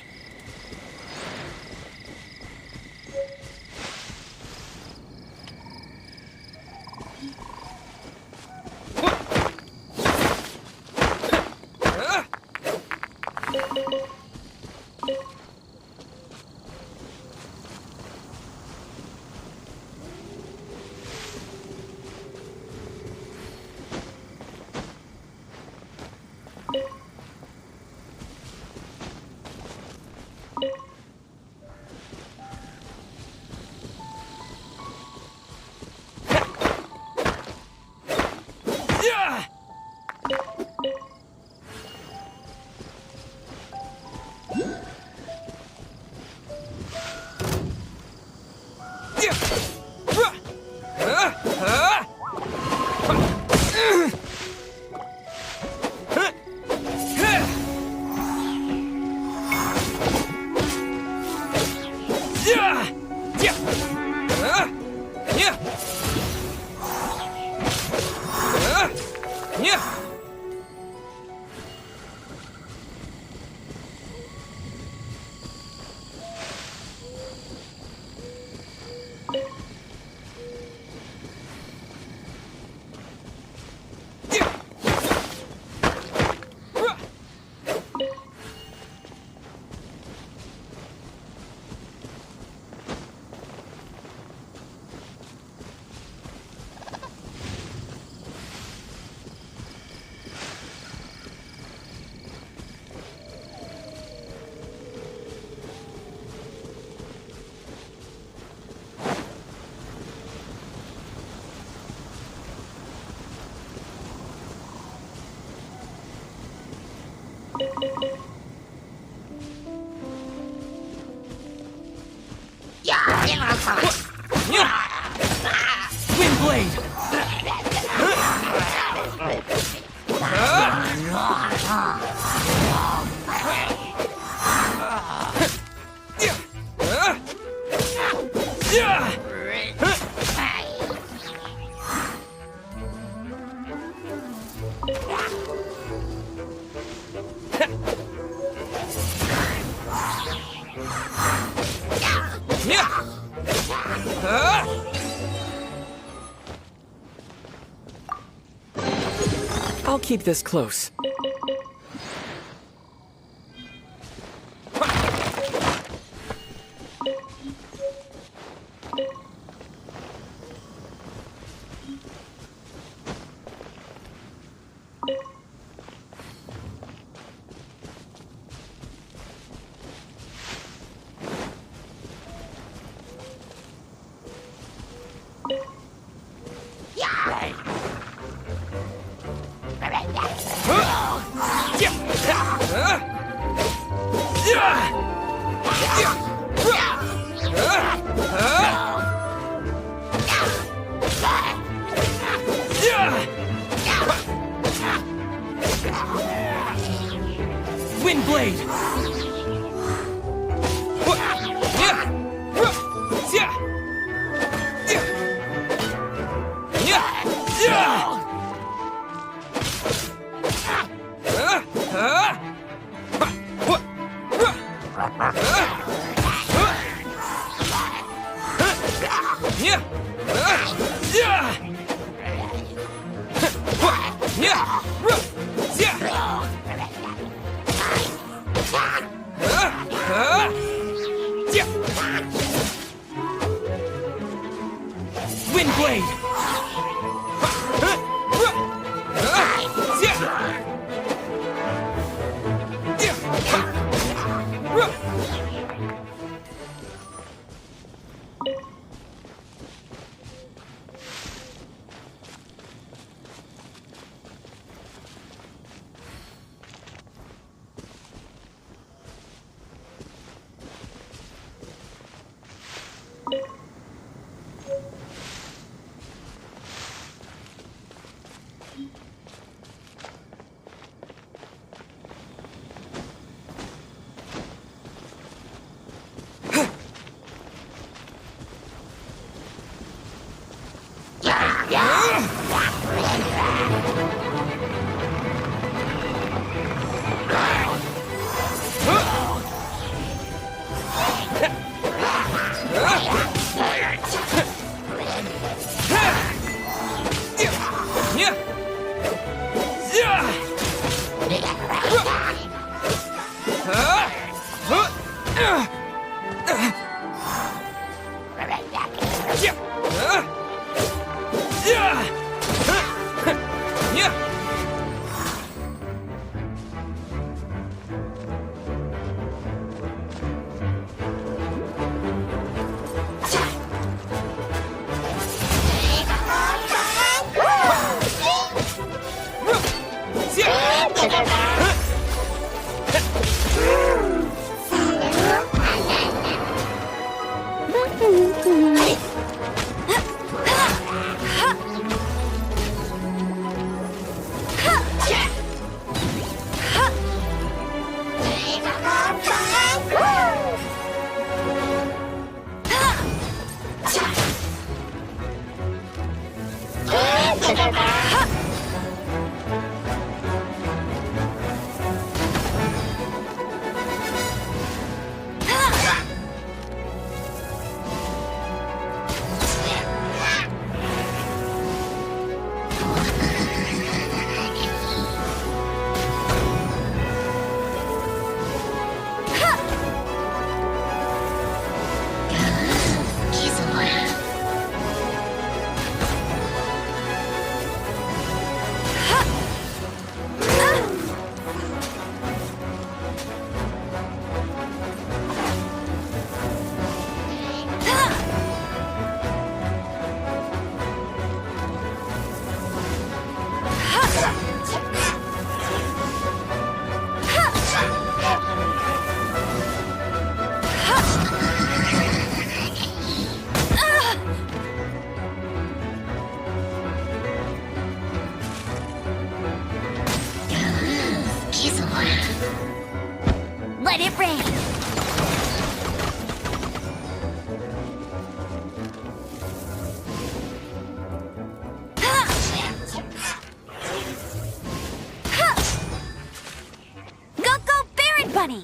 Windblade! I'll keep this close. Windblade! Windblade! Let it rain! Go, Baron Bunny!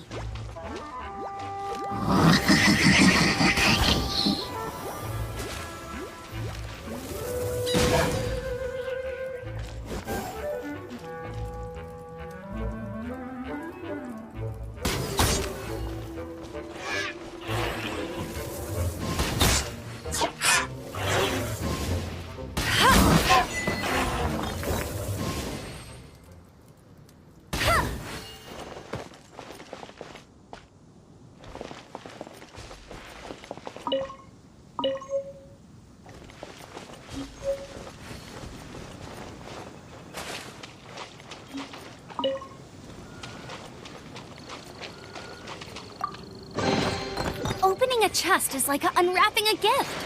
Opening a chest is like unwrapping a gift.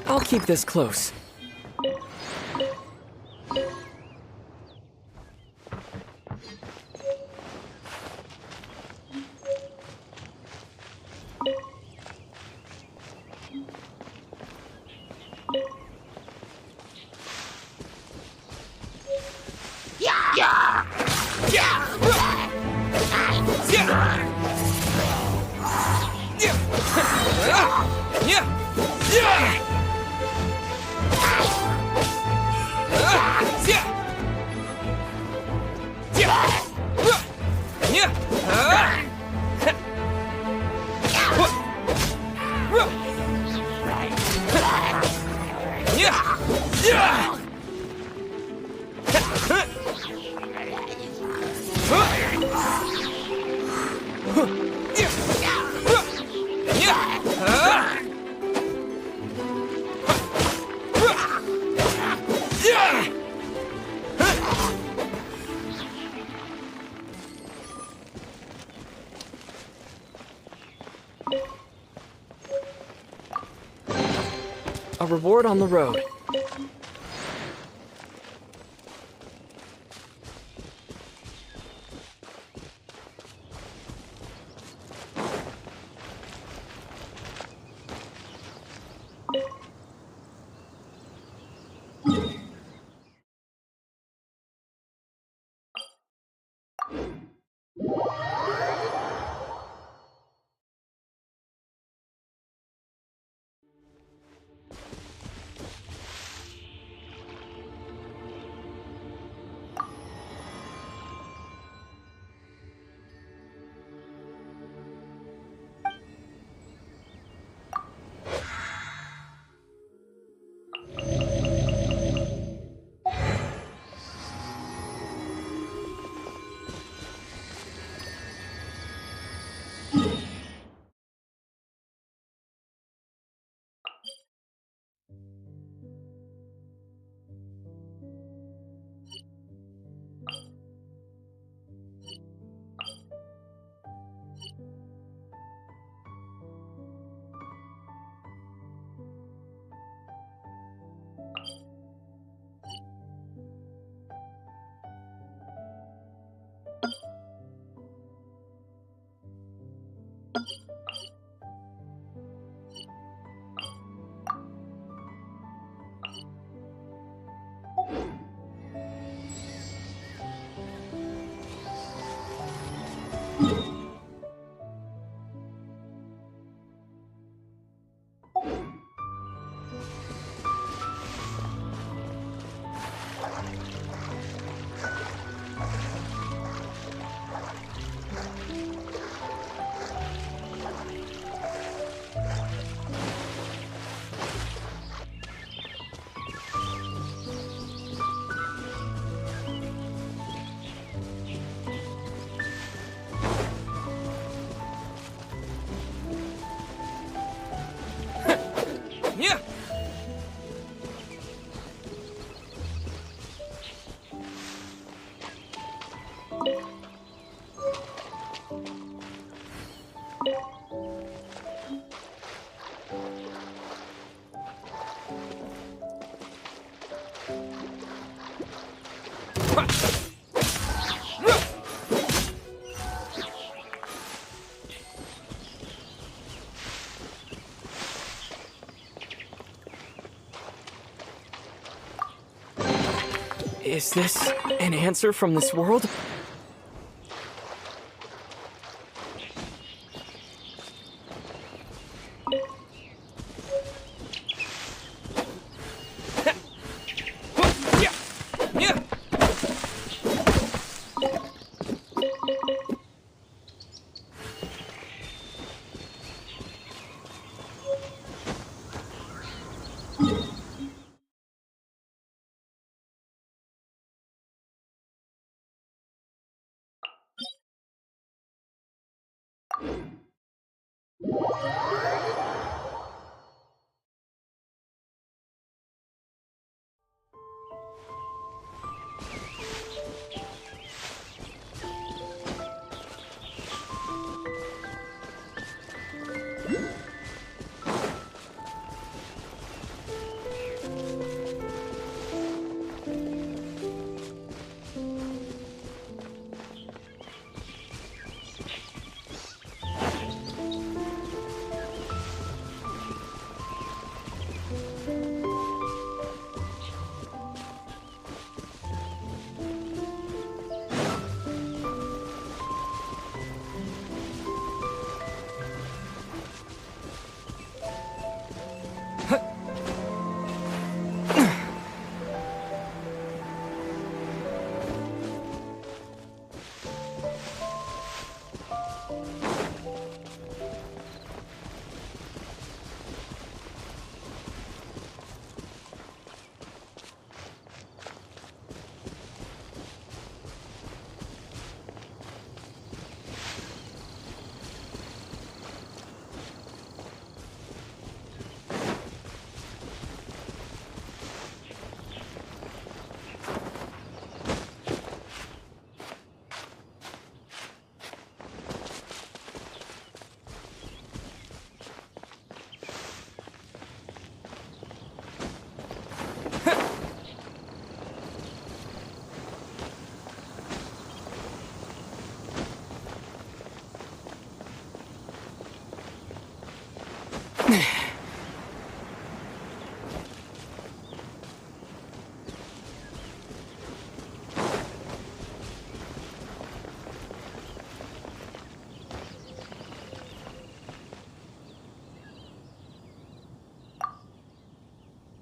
I'll keep this close. A reward on the road. Is this an answer from this world?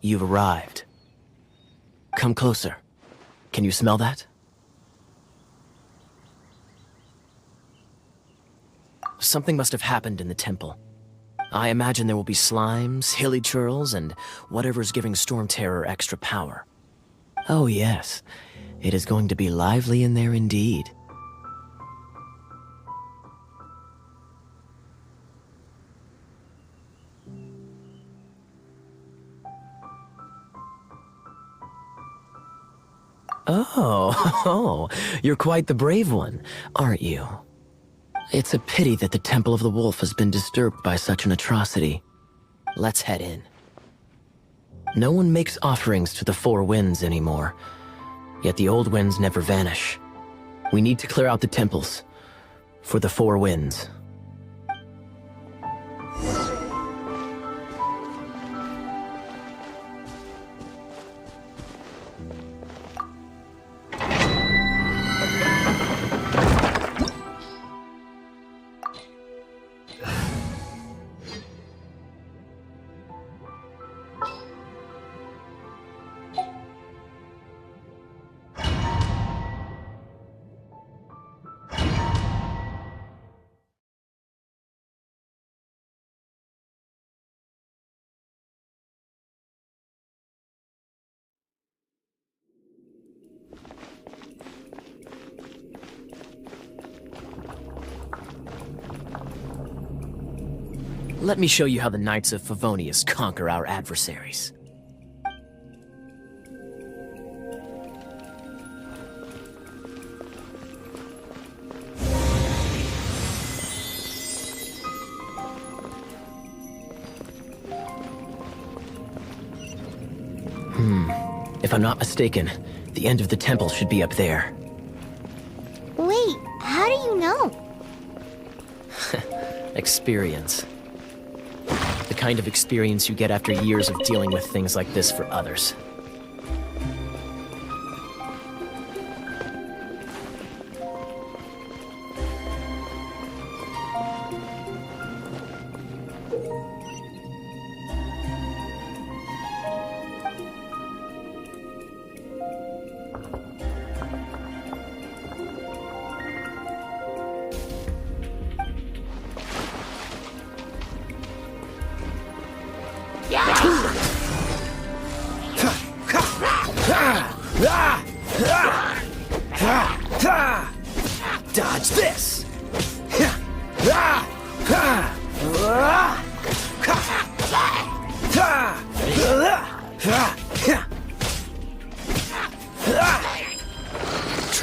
You've arrived. Come closer. Can you smell that? Something must have happened in the temple. I imagine there will be slimes, hilly churls, and whatever's giving Storm Terror extra power. Oh yes, it is going to be lively in there indeed. Oh, you're quite the brave one, aren't you? It's a pity that the Temple of the Wolf has been disturbed by such an atrocity. Let's head in. No one makes offerings to the Four Winds anymore, yet the old winds never vanish. We need to clear out the temples for the Four Winds. Let me show you how the Knights of Favonius conquer our adversaries. If I'm not mistaken, the end of the temple should be up there. Wait, how do you know? Experience. The kind of experience you get after years of dealing with things like this for others.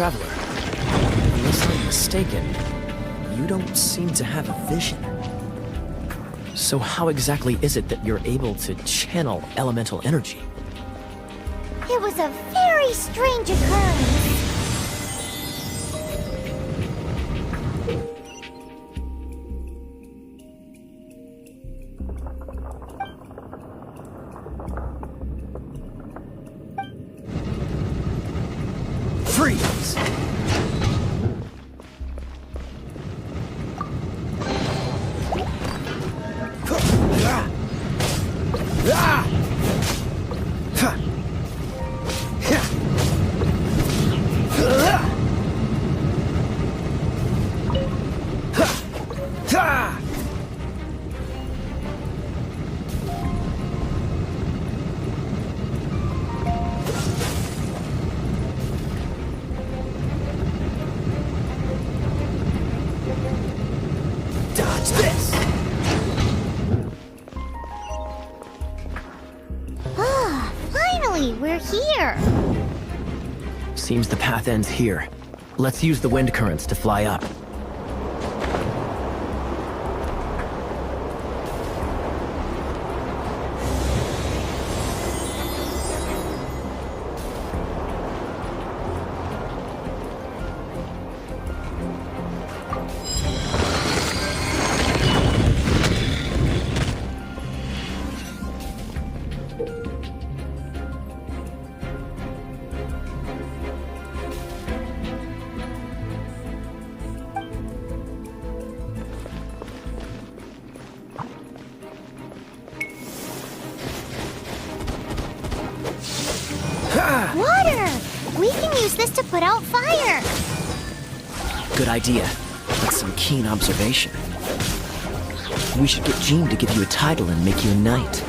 Traveler, unless I'm mistaken, you don't seem to have a vision. So how exactly is it that you're able to channel elemental energy? It was a very strange occurrence. Freeze! Dodge this! Ah, finally, we're here. Seems the path ends here. Let's use the wind currents to fly up. Water! We can use this to put out fire. Good idea. That's some keen observation. We should get Jean to give you a title and make you a knight.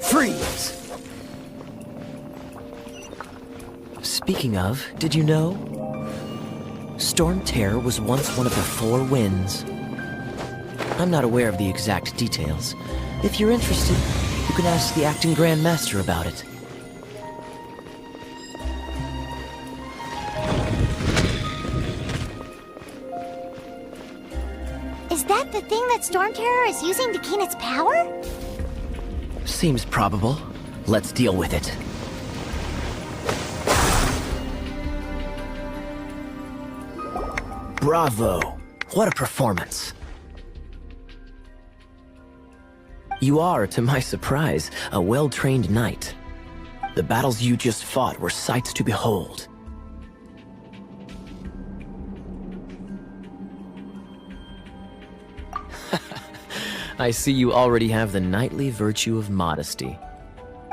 Freeze! Speaking of, did you know? Storm Terror was once one of the 4 winds. I'm not aware of the exact details. If you're interested, you can ask the acting Grand Master about it. Is that the thing that Storm Terror is using to gain its power? Seems probable. Let's deal with it. Bravo! What a performance! You are, to my surprise, a well-trained knight. The battles you just fought were sights to behold. I see you already have the knightly virtue of modesty.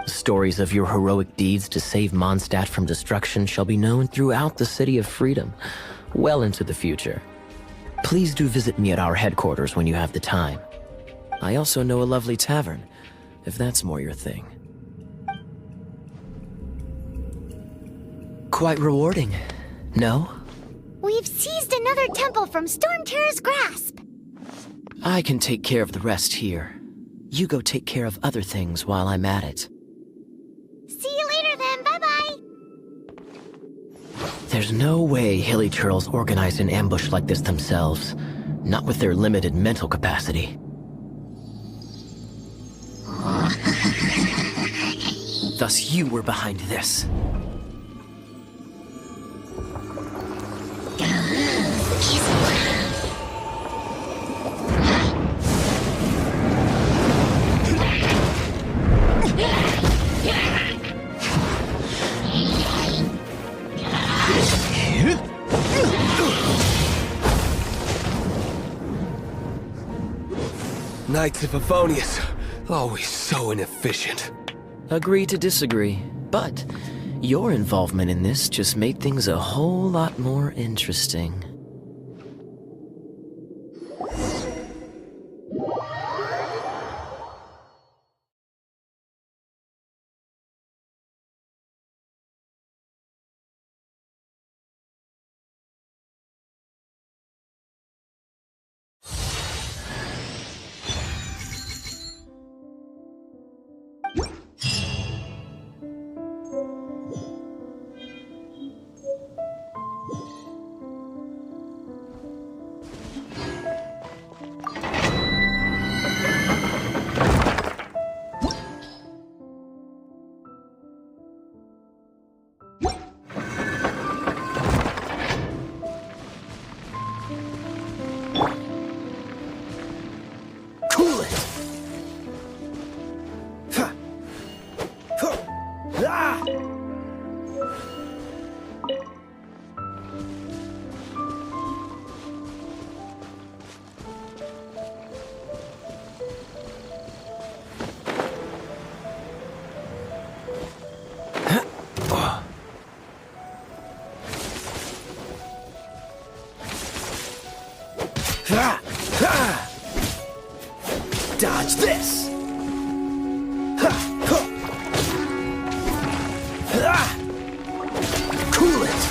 Stories of your heroic deeds to save Mondstadt from destruction shall be known throughout the City of Freedom, well into the future. Please do visit me at our headquarters when you have the time. I also know a lovely tavern, if that's more your thing. Quite rewarding, no? We've seized another temple from Storm Terror's grasp. I can take care of the rest here. You go take care of other things while I'm at it. See you later then, bye-bye. There's no way Hilly Turtles organized an ambush like this themselves. Not with their limited mental capacity. Thus you were behind this. Knights of Favonius, always so inefficient. Agree to disagree, but your involvement in this just made things a whole lot more interesting. Dodge this! Cool it!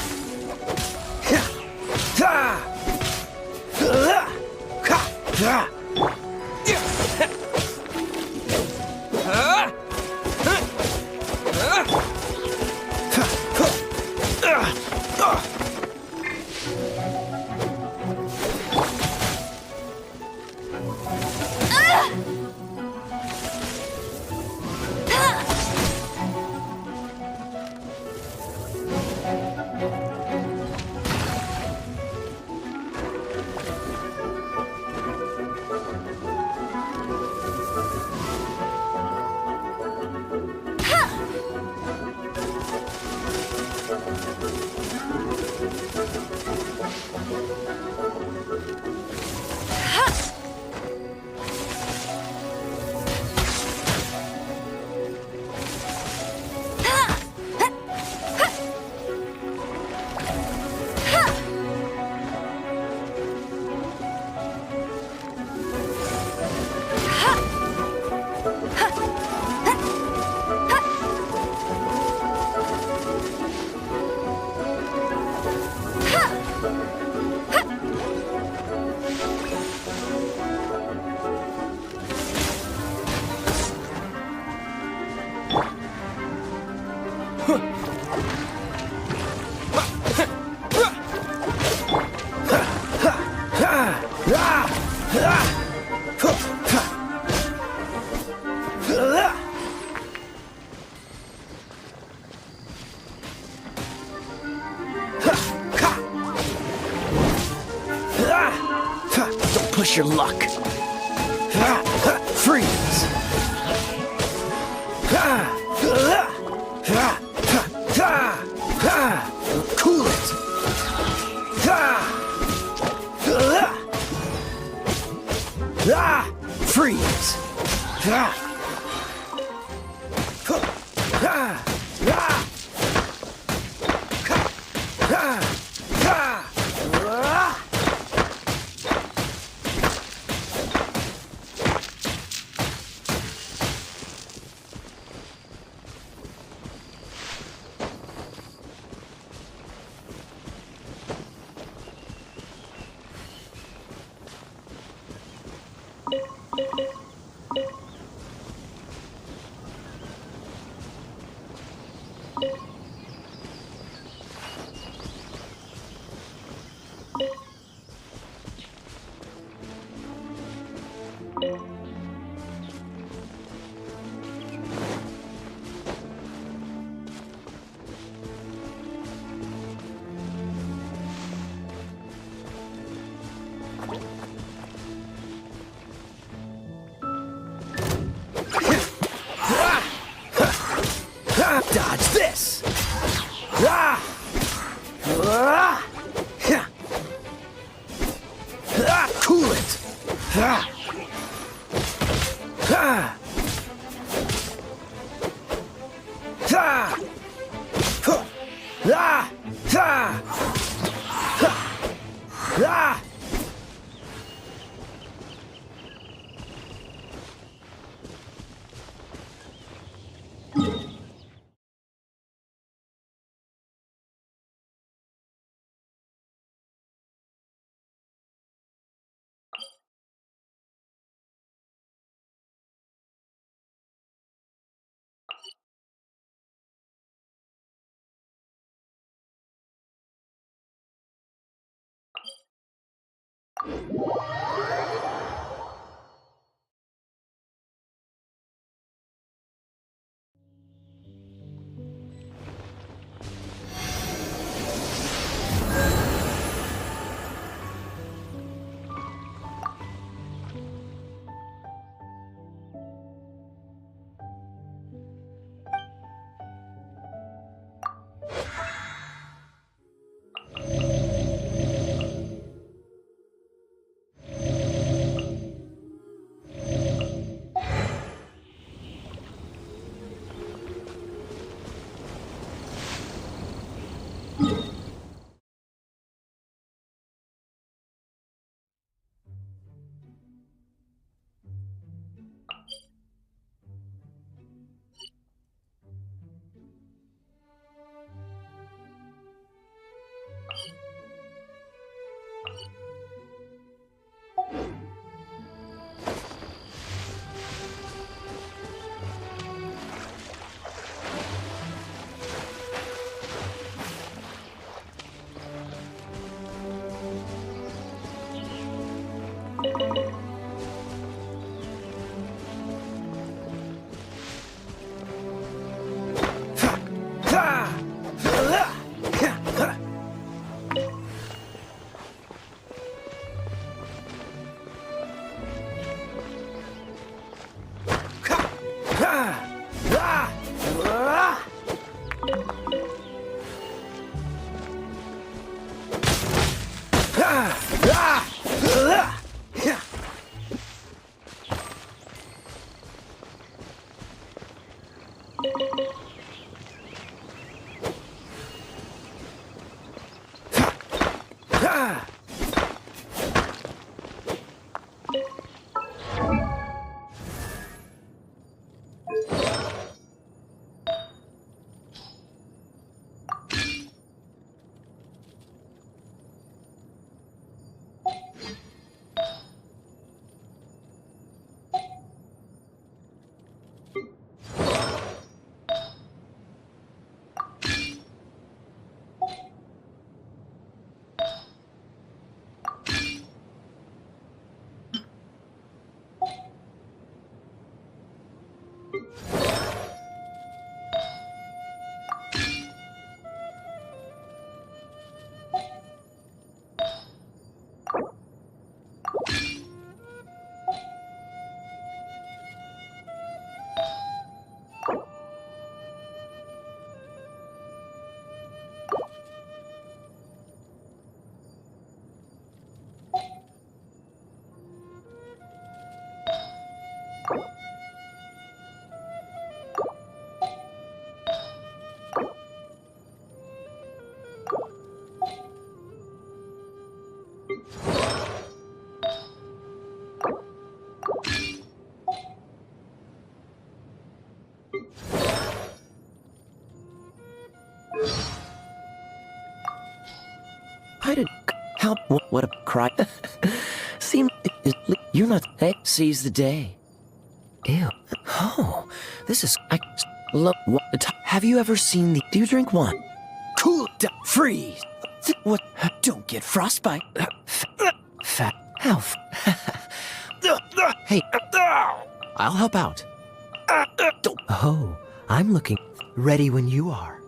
Don't push your luck. Freeze! Cool it! Freeze! Dodge this! Cool it! Ha! Ha! Huh! Ah! Ha! Ha! Ah! I did help. What a cry. Seem you're not. Hey, seize the day. Ew. Oh, this is. I love. What? Have you ever seen the? Do you drink one? Cool down. Freeze. What? Don't get frostbite. Fat. Health. Hey, I'll help out. Oh, I'm looking. Ready when you are.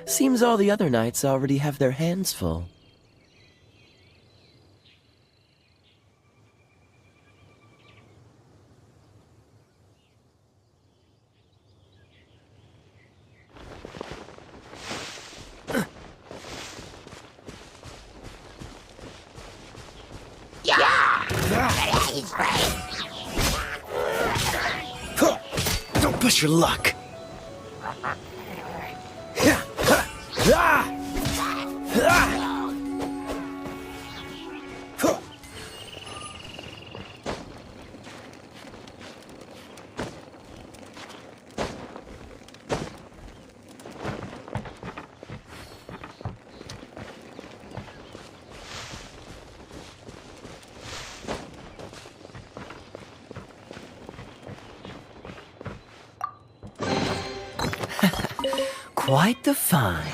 Seems all the other knights already have their hands full. Don't push your luck. Quite the find.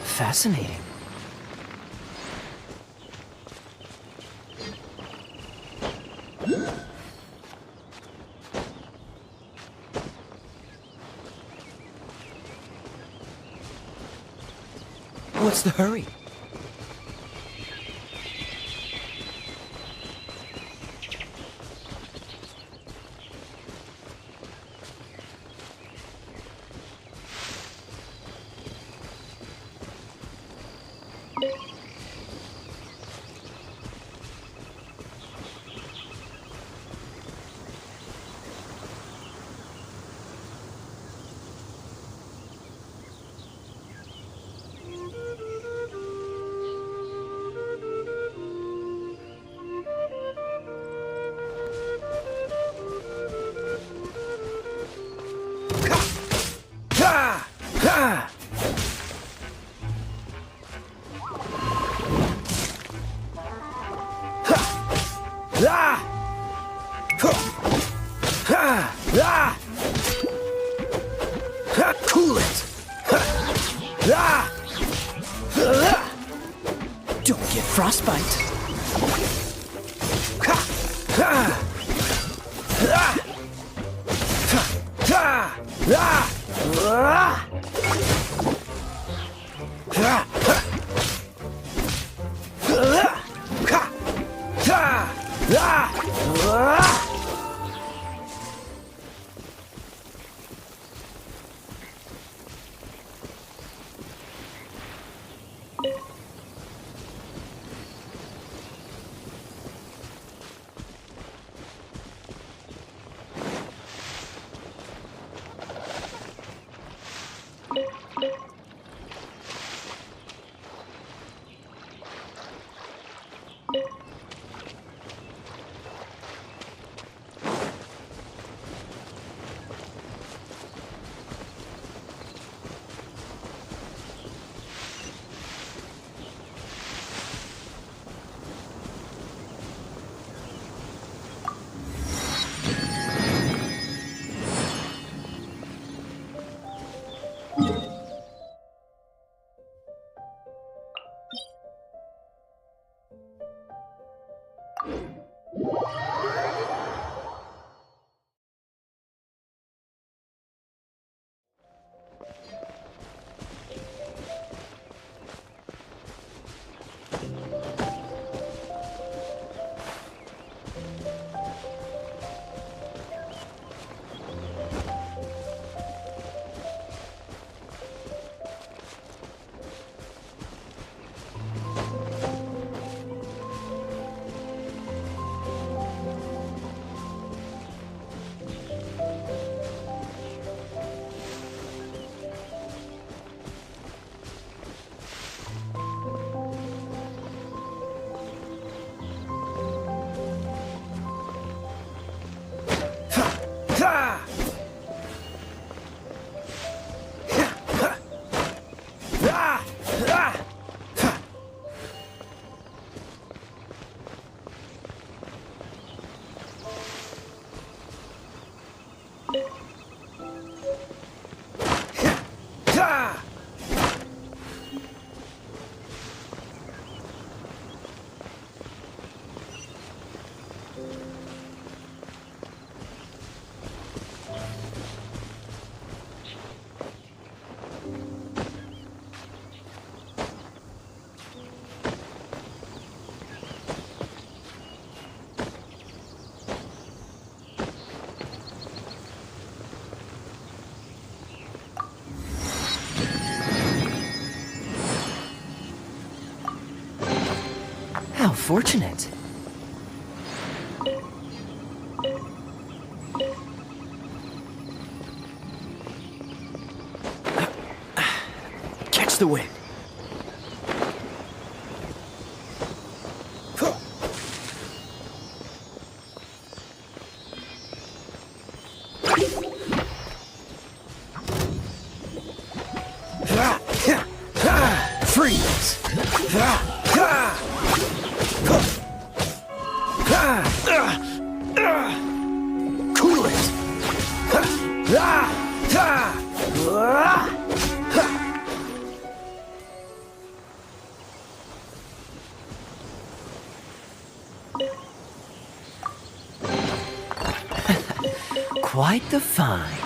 Fascinating. What's the hurry? Cool it! Don't get frostbite. How fortunate. Catch the wind. Freeze! Quite the find.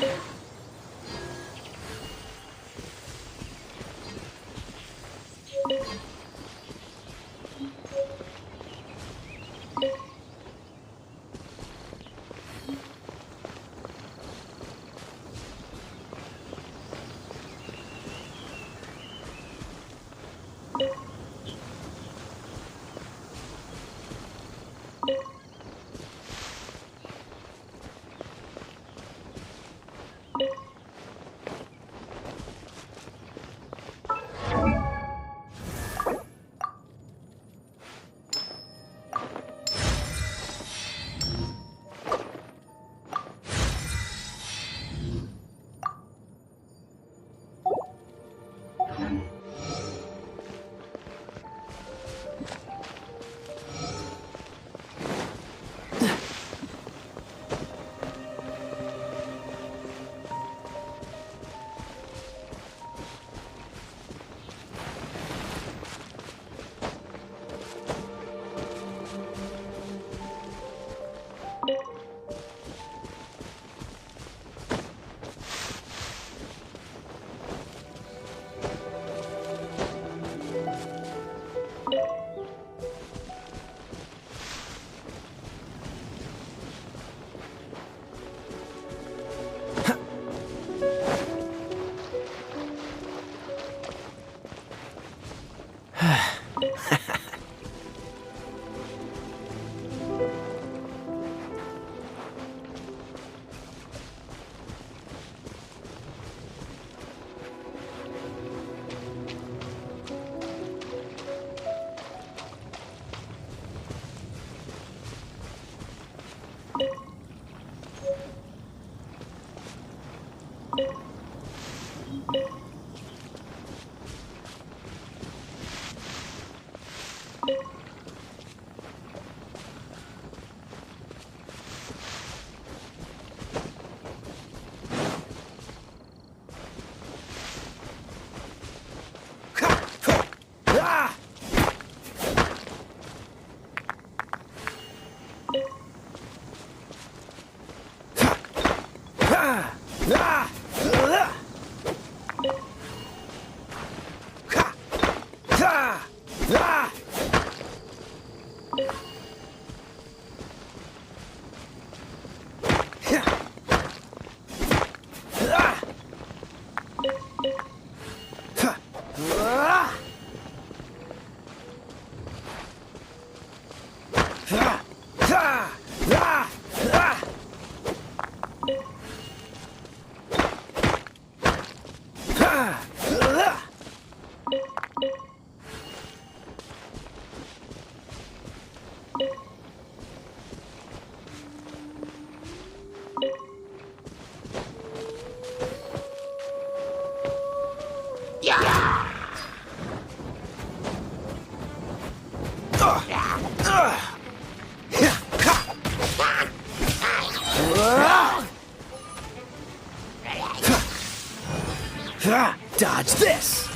Dodge this!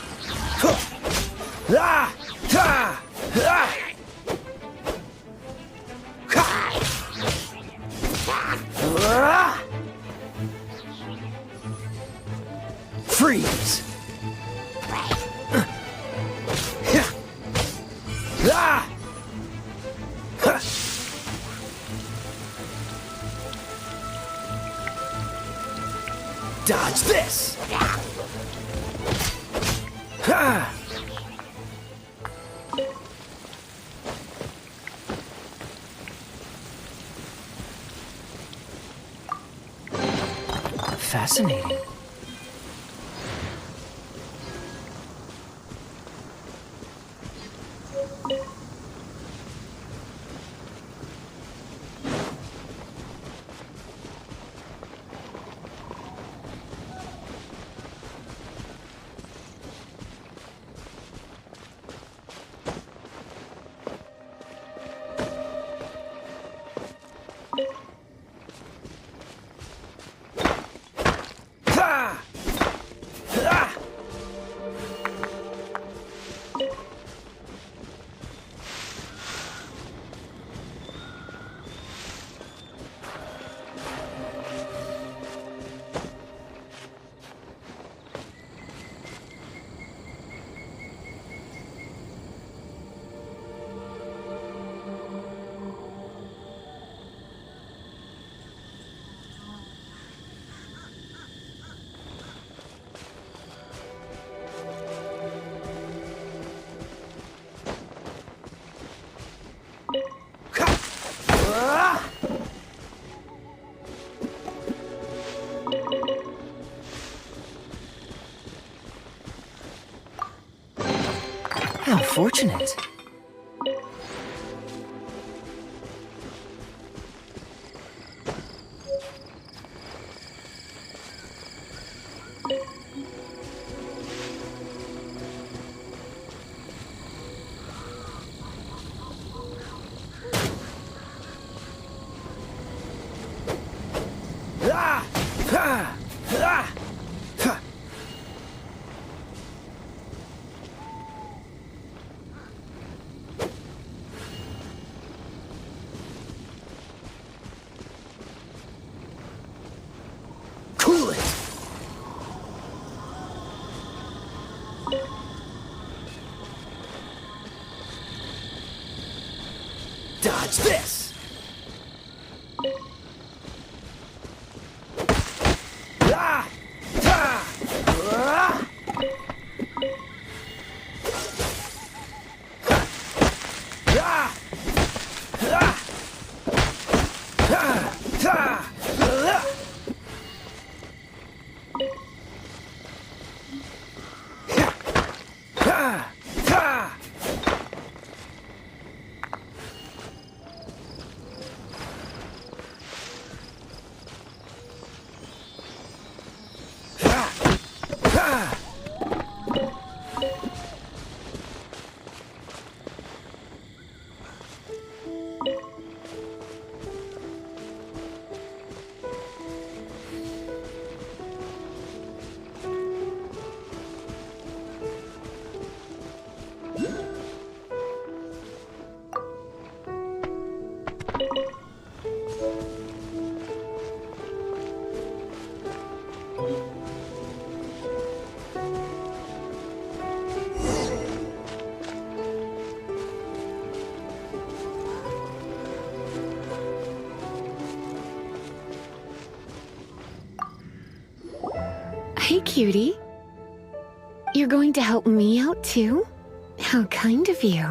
Freeze! Dodge this! Fascinating. How fortunate. Cool it! Dodge this! Ah! Ah! Ah! Ah! Ah! Ah! Ah! Hey, cutie. You're going to help me out, too? How kind of you.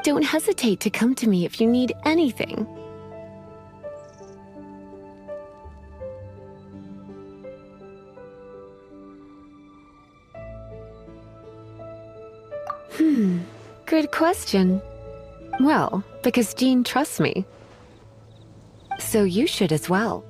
Don't hesitate to come to me if you need anything. Good question. Well, because Jean trusts me. So you should as well.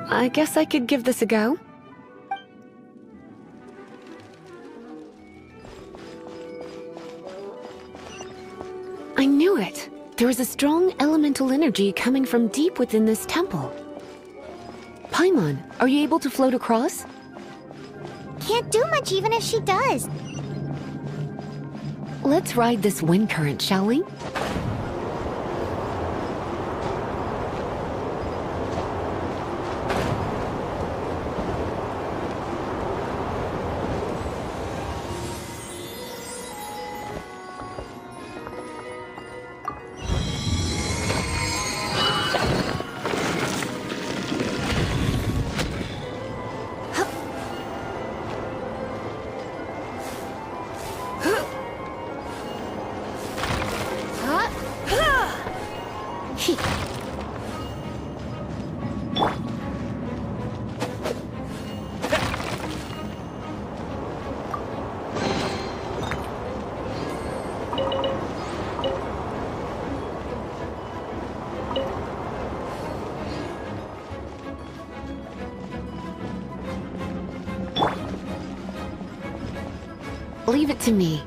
I guess I could give this a go. I knew it! There is a strong elemental energy coming from deep within this temple. Paimon, are you able to float across? Can't do much even if she does. Let's ride this wind current, shall we? Leave it to me.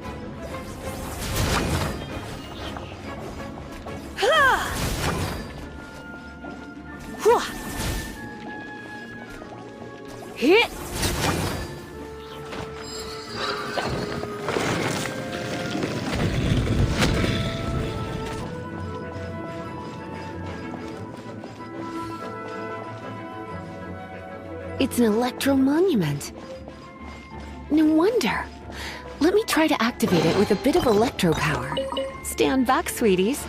It's an electro monument. No wonder. Let me try to activate it with a bit of electro power. Stand back, sweeties.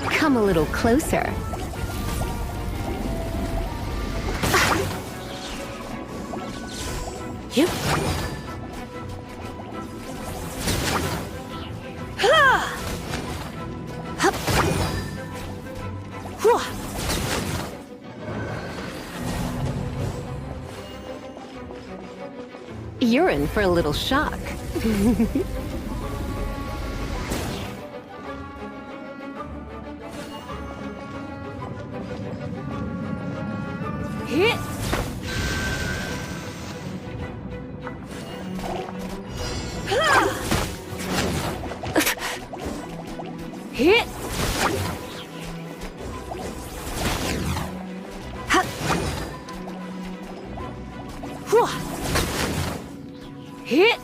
Come a little closer. Yep. You're in for a little shock. Hit! Hit! Hit!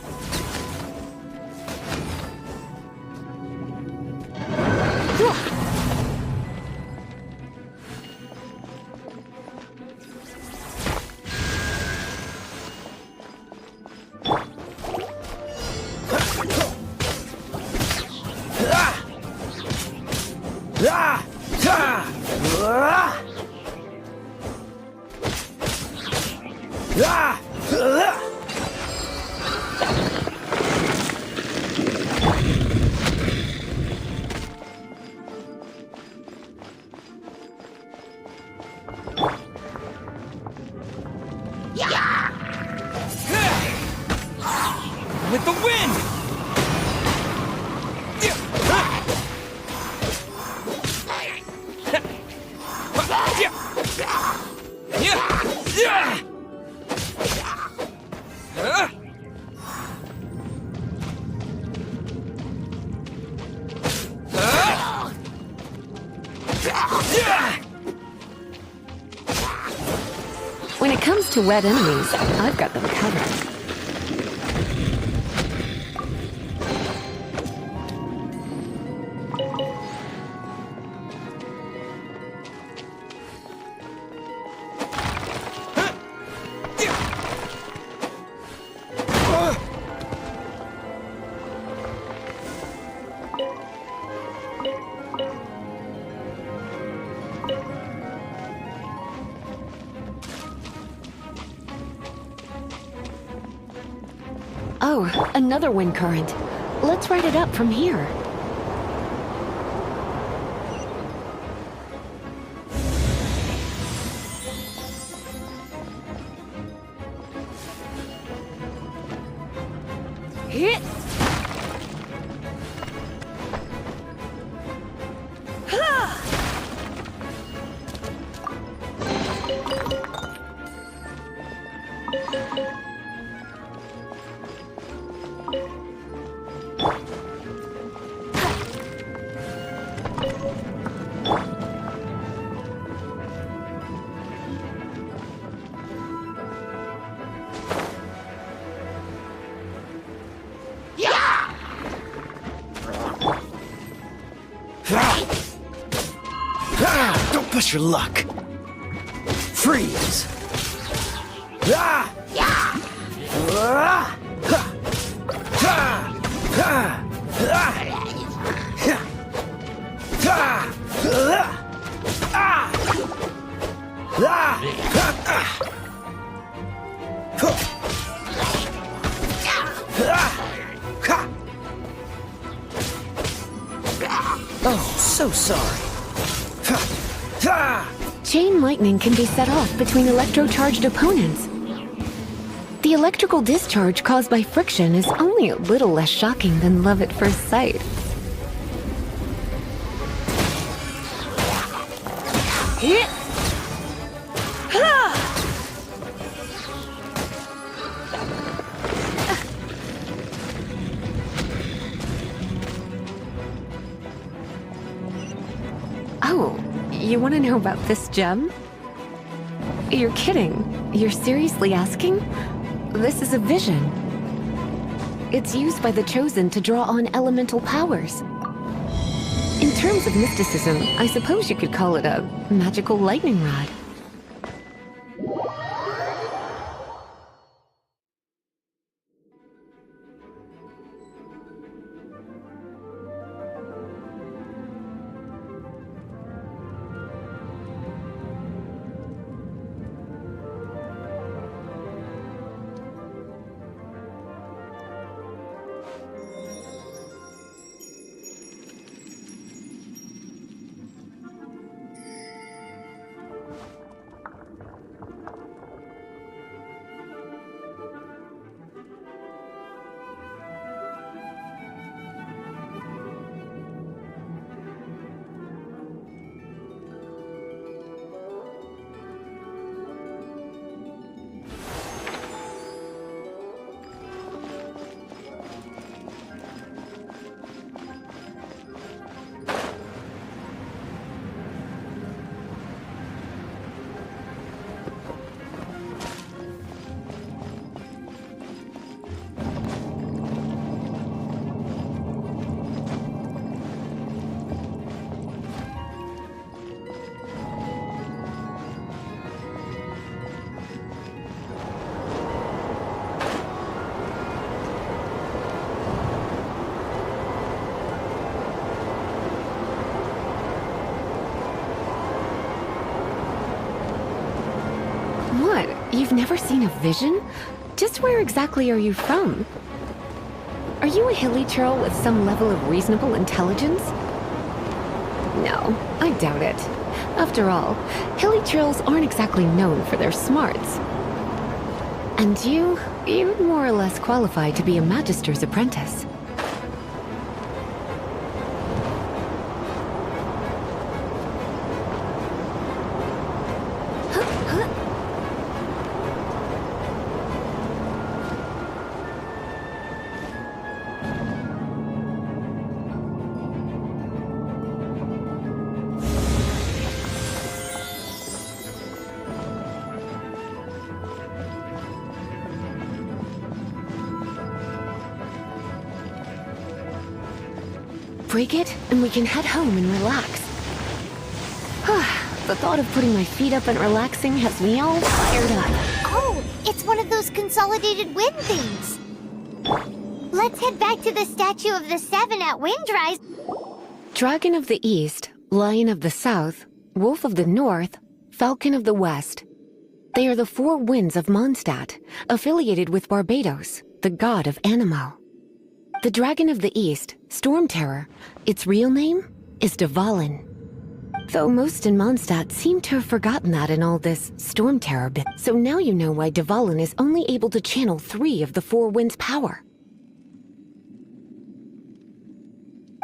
With the wind! When it comes to wet enemies, I've got them covered. Oh, another wind current. Let's ride it up from here. Hit! Don't push your luck. Freeze. Oh, so sorry. Chain lightning can be set off between electro-charged opponents. The electrical discharge caused by friction is only a little less shocking than love at first sight. Hit! Oh, you want to know about this gem? You're kidding. You're seriously asking? This is a vision. It's used by the Chosen to draw on elemental powers. In terms of mysticism, I suppose you could call it a magical lightning rod. What? You've never seen a vision? Just where exactly are you from? Are you a hilly churl with some level of reasonable intelligence? No, I doubt it. After all, hilly churls aren't exactly known for their smarts. And you're more or less qualified to be a magister's apprentice. Break it, and we can head home and relax. The thought of putting my feet up and relaxing has me all fired up. Oh, it's one of those consolidated wind things. Let's head back to the statue of the Seven at Windrise. Dragon of the East, Lion of the South, Wolf of the North, Falcon of the West. They are the four winds of Mondstadt, affiliated with Barbados, the god of Anemo. The Dragon of the East, Storm Terror, its real name is Dvalin. Though most in Mondstadt seem to have forgotten that in all this Storm Terror bit. So now you know why Dvalin is only able to channel 3 of the four winds' power.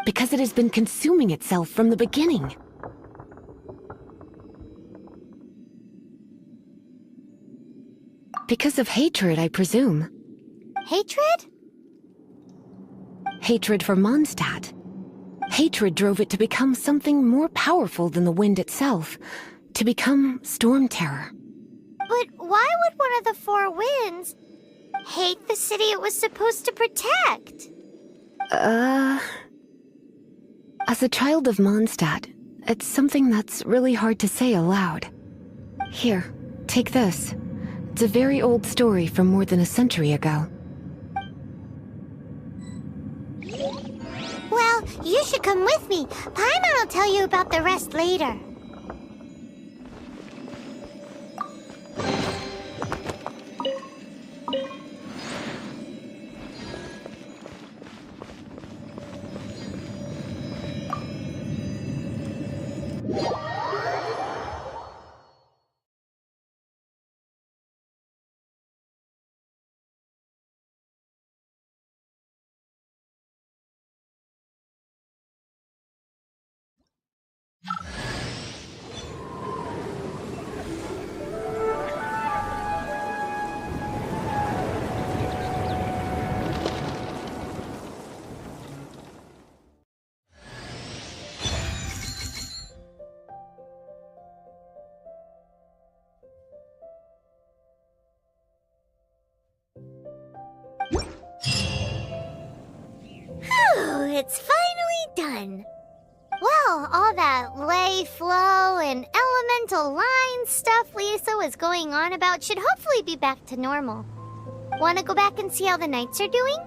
Because it has been consuming itself from the beginning. Because of hatred, I presume. Hatred? Hatred for Mondstadt. Hatred drove it to become something more powerful than the wind itself, to become Storm Terror. But why would one of the four winds hate the city it was supposed to protect? As a child of Mondstadt, it's something that's really hard to say aloud. Here, take this. It's a very old story from more than a century ago. Well, you should come with me. Paimon will tell you about the rest later. it's finally done. Well, all that lay, flow, and elemental line stuff Lisa was going on about should hopefully be back to normal. Wanna go back and see how the knights are doing?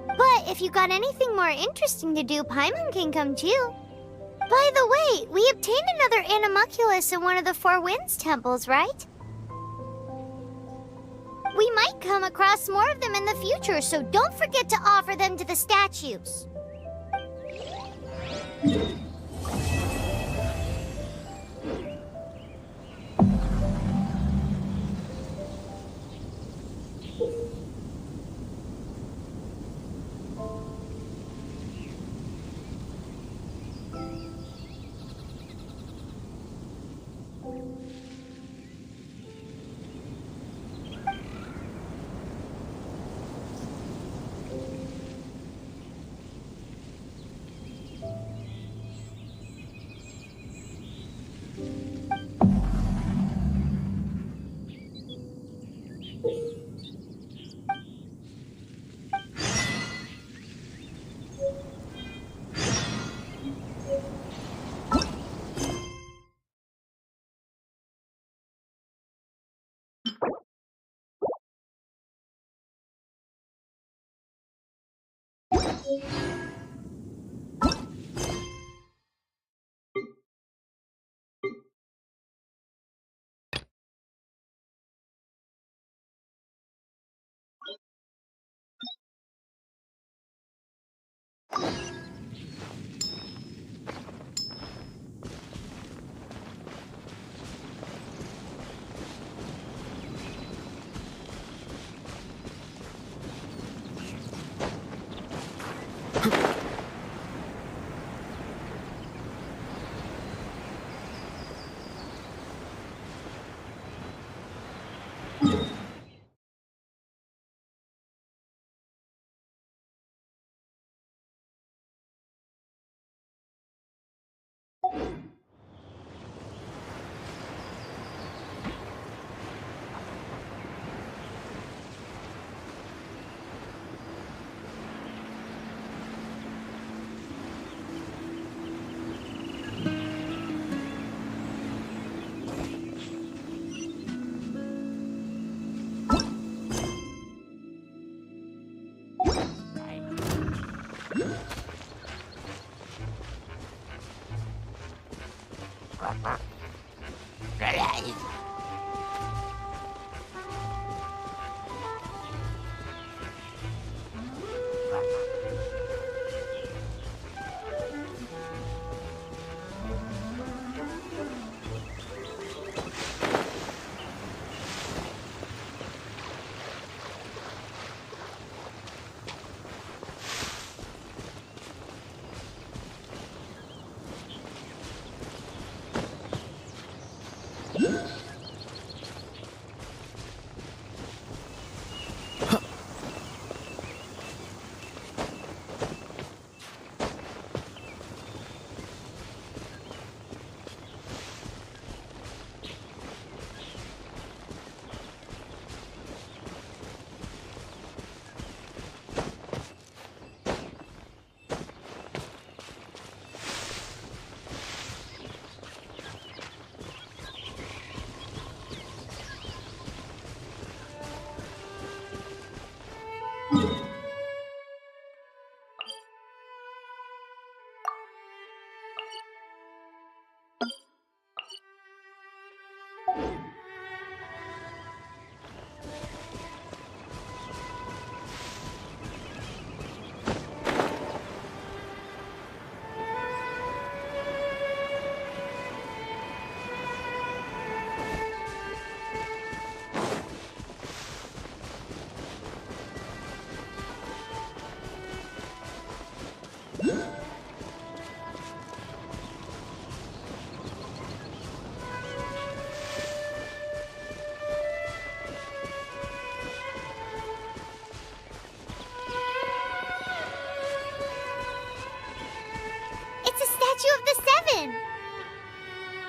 But if you got anything more interesting to do, Paimon can come too. By the way, we obtained another animalculus in one of the Four Winds temples, right? We might come across more of them in the future, so don't forget to offer them to the statues.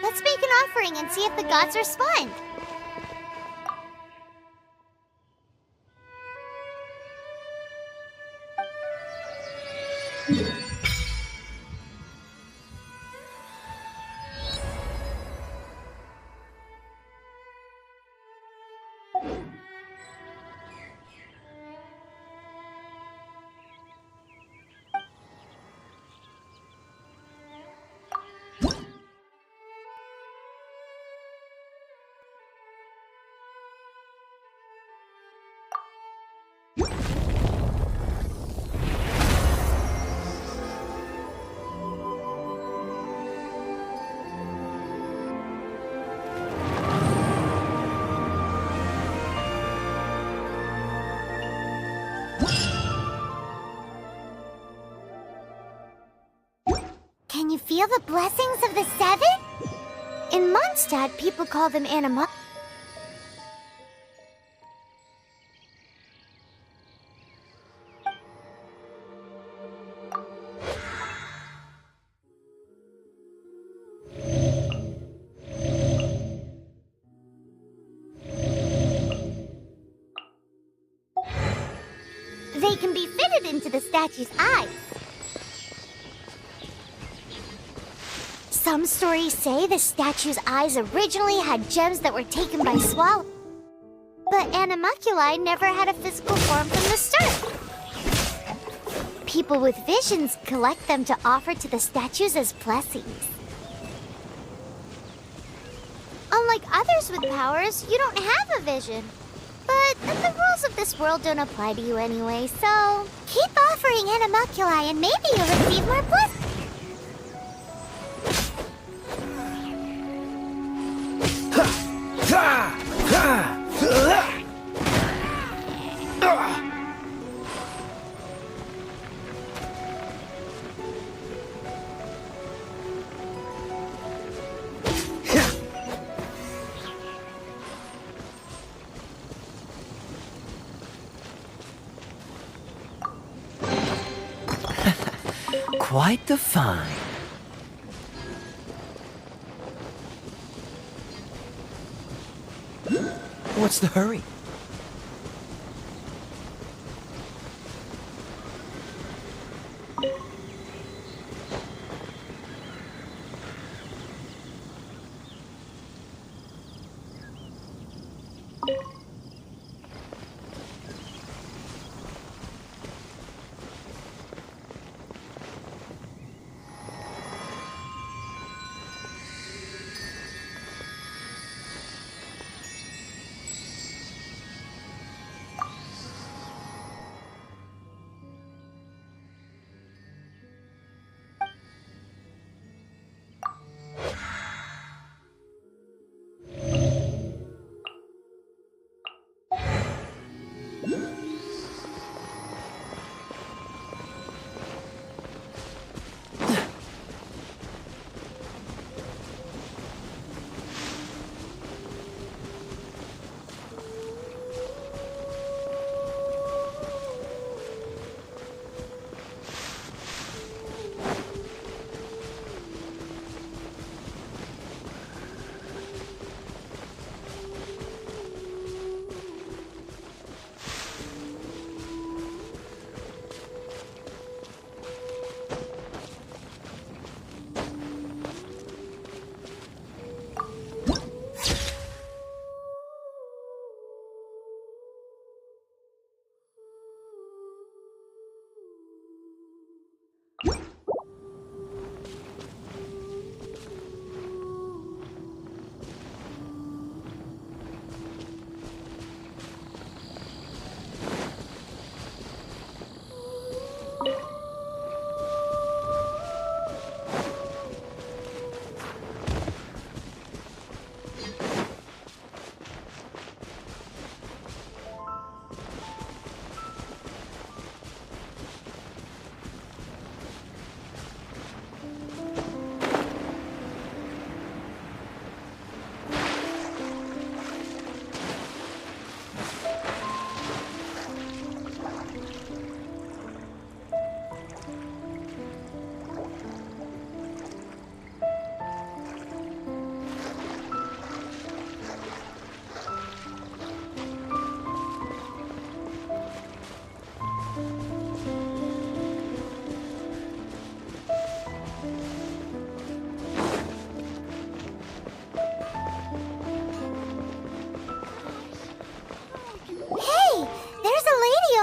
Let's make an offering and see if the gods respond. Can you feel the blessings of the seven? In Mondstadt, people call them anima. They can be fitted into the statue's eyes. Some stories say the statue's eyes originally had gems that were taken by swallow. But animalculi never had a physical form from the start. People with visions collect them to offer to the statues as blessings. Unlike others with powers, you don't have a vision. But the rules of this world don't apply to you anyway, so keep offering animalculi and maybe you'll receive more blessings. Quite the find. What's the hurry?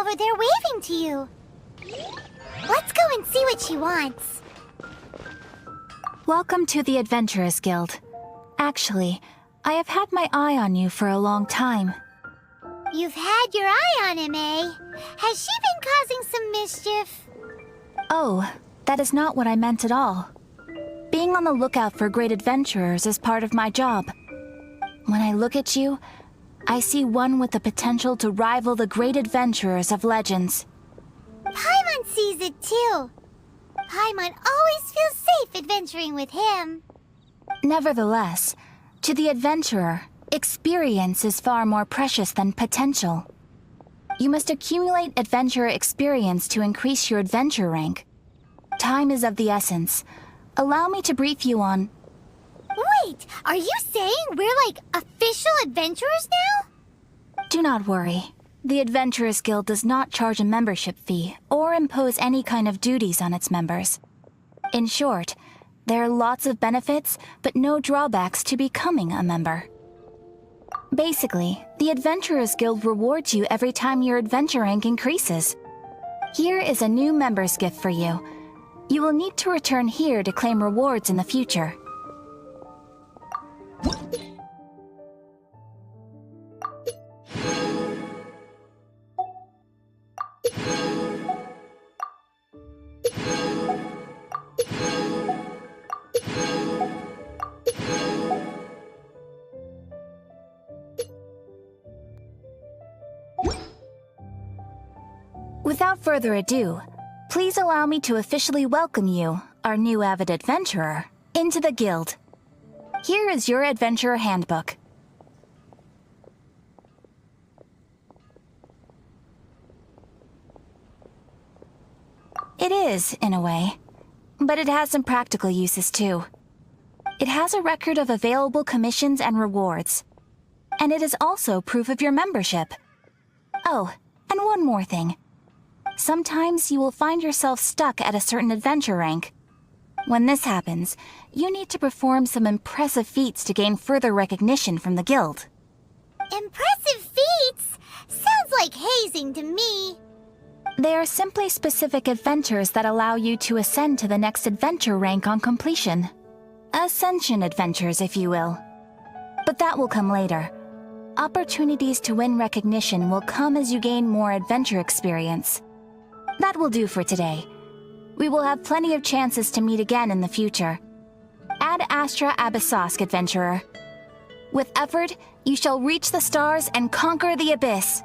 over there waving to you. Let's go and see what she wants. Welcome to the Adventurers Guild. Actually, I have had my eye on you for a long time. You've had your eye on him, eh? Has she been causing some mischief? Oh, that is not what I meant at all. Being on the lookout for great adventurers is part of my job. When I look at you, I see one with the potential to rival the great adventurers of legends. Paimon sees it too. Paimon always feels safe adventuring with him. Nevertheless, to the adventurer, experience is far more precious than potential. You must accumulate adventurer experience to increase your adventure rank. Time is of the essence. Allow me to brief you on... Wait, are you saying we're like official adventurers now? Do not worry. The Adventurers Guild does not charge a membership fee or impose any kind of duties on its members. In short, there are lots of benefits, but no drawbacks to becoming a member. Basically, the Adventurers Guild rewards you every time your adventure rank increases. Here is a new member's gift for you. You will need to return here to claim rewards in the future. Without further ado, please allow me to officially welcome you, our new avid adventurer, into the guild. Here is your adventurer handbook. It is, in a way, but it has some practical uses too. It has a record of available commissions and rewards, and it is also proof of your membership. Oh, and one more thing. Sometimes you will find yourself stuck at a certain adventure rank. When this happens, you need to perform some impressive feats to gain further recognition from the guild. Impressive feats? Sounds like hazing to me. They are simply specific adventures that allow you to ascend to the next adventure rank on completion. Ascension adventures, if you will. But that will come later. Opportunities to win recognition will come as you gain more adventure experience. That will do for today. We will have plenty of chances to meet again in the future. Ad Astra Abyssosk, adventurer. With effort, you shall reach the stars and conquer the abyss.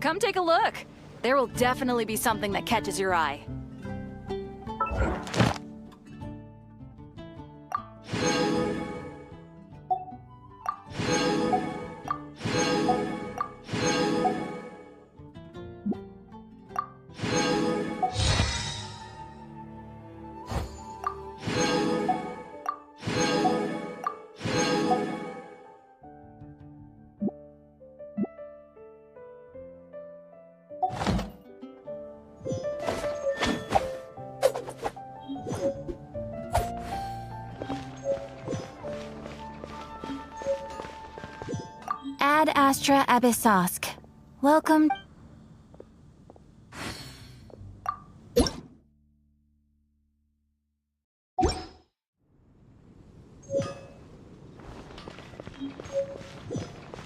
Come take a look. There will definitely be something that catches your eye. Ad Astra Abyssosk. Welcome.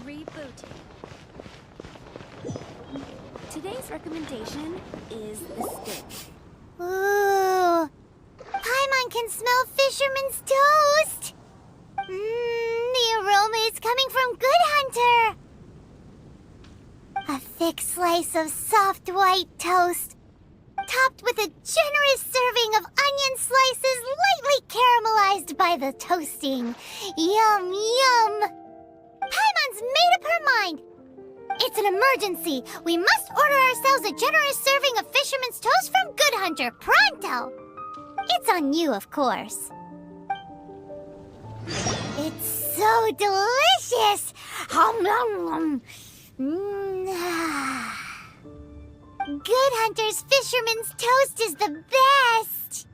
Rebooting. Today's recommendation is the stick. Ooh, can smell fisherman's toast. The aroma is coming from Good Hunter. A thick slice of soft white toast, topped with a generous serving of onion slices lightly caramelized by the toasting. Yum, yum. Paimon's made up her mind. It's an emergency. We must order ourselves a generous serving of fisherman's toast from Good Hunter, pronto. It's on you, of course. It's so delicious. Hum, hum, hum. Good Hunter's fisherman's toast is the best.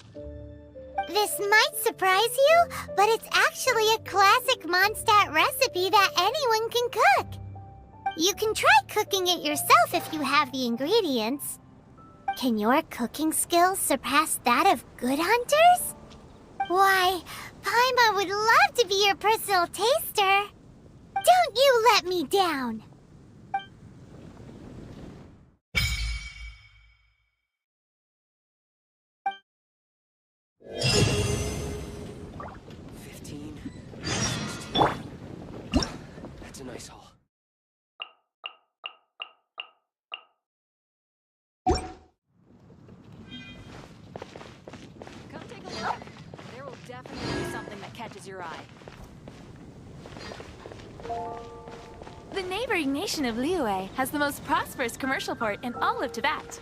This might surprise you, but it's actually a classic Mondstadt recipe that anyone can cook. You can try cooking it yourself if you have the ingredients. Can your cooking skills surpass that of Good Hunter's? Why, Paimon would love to be your personal taster. Don't you let me down. That's a nice haul. Come take a look. There will definitely be something that catches your eye. The neighboring nation of Liyue has the most prosperous commercial port in all of Tibet.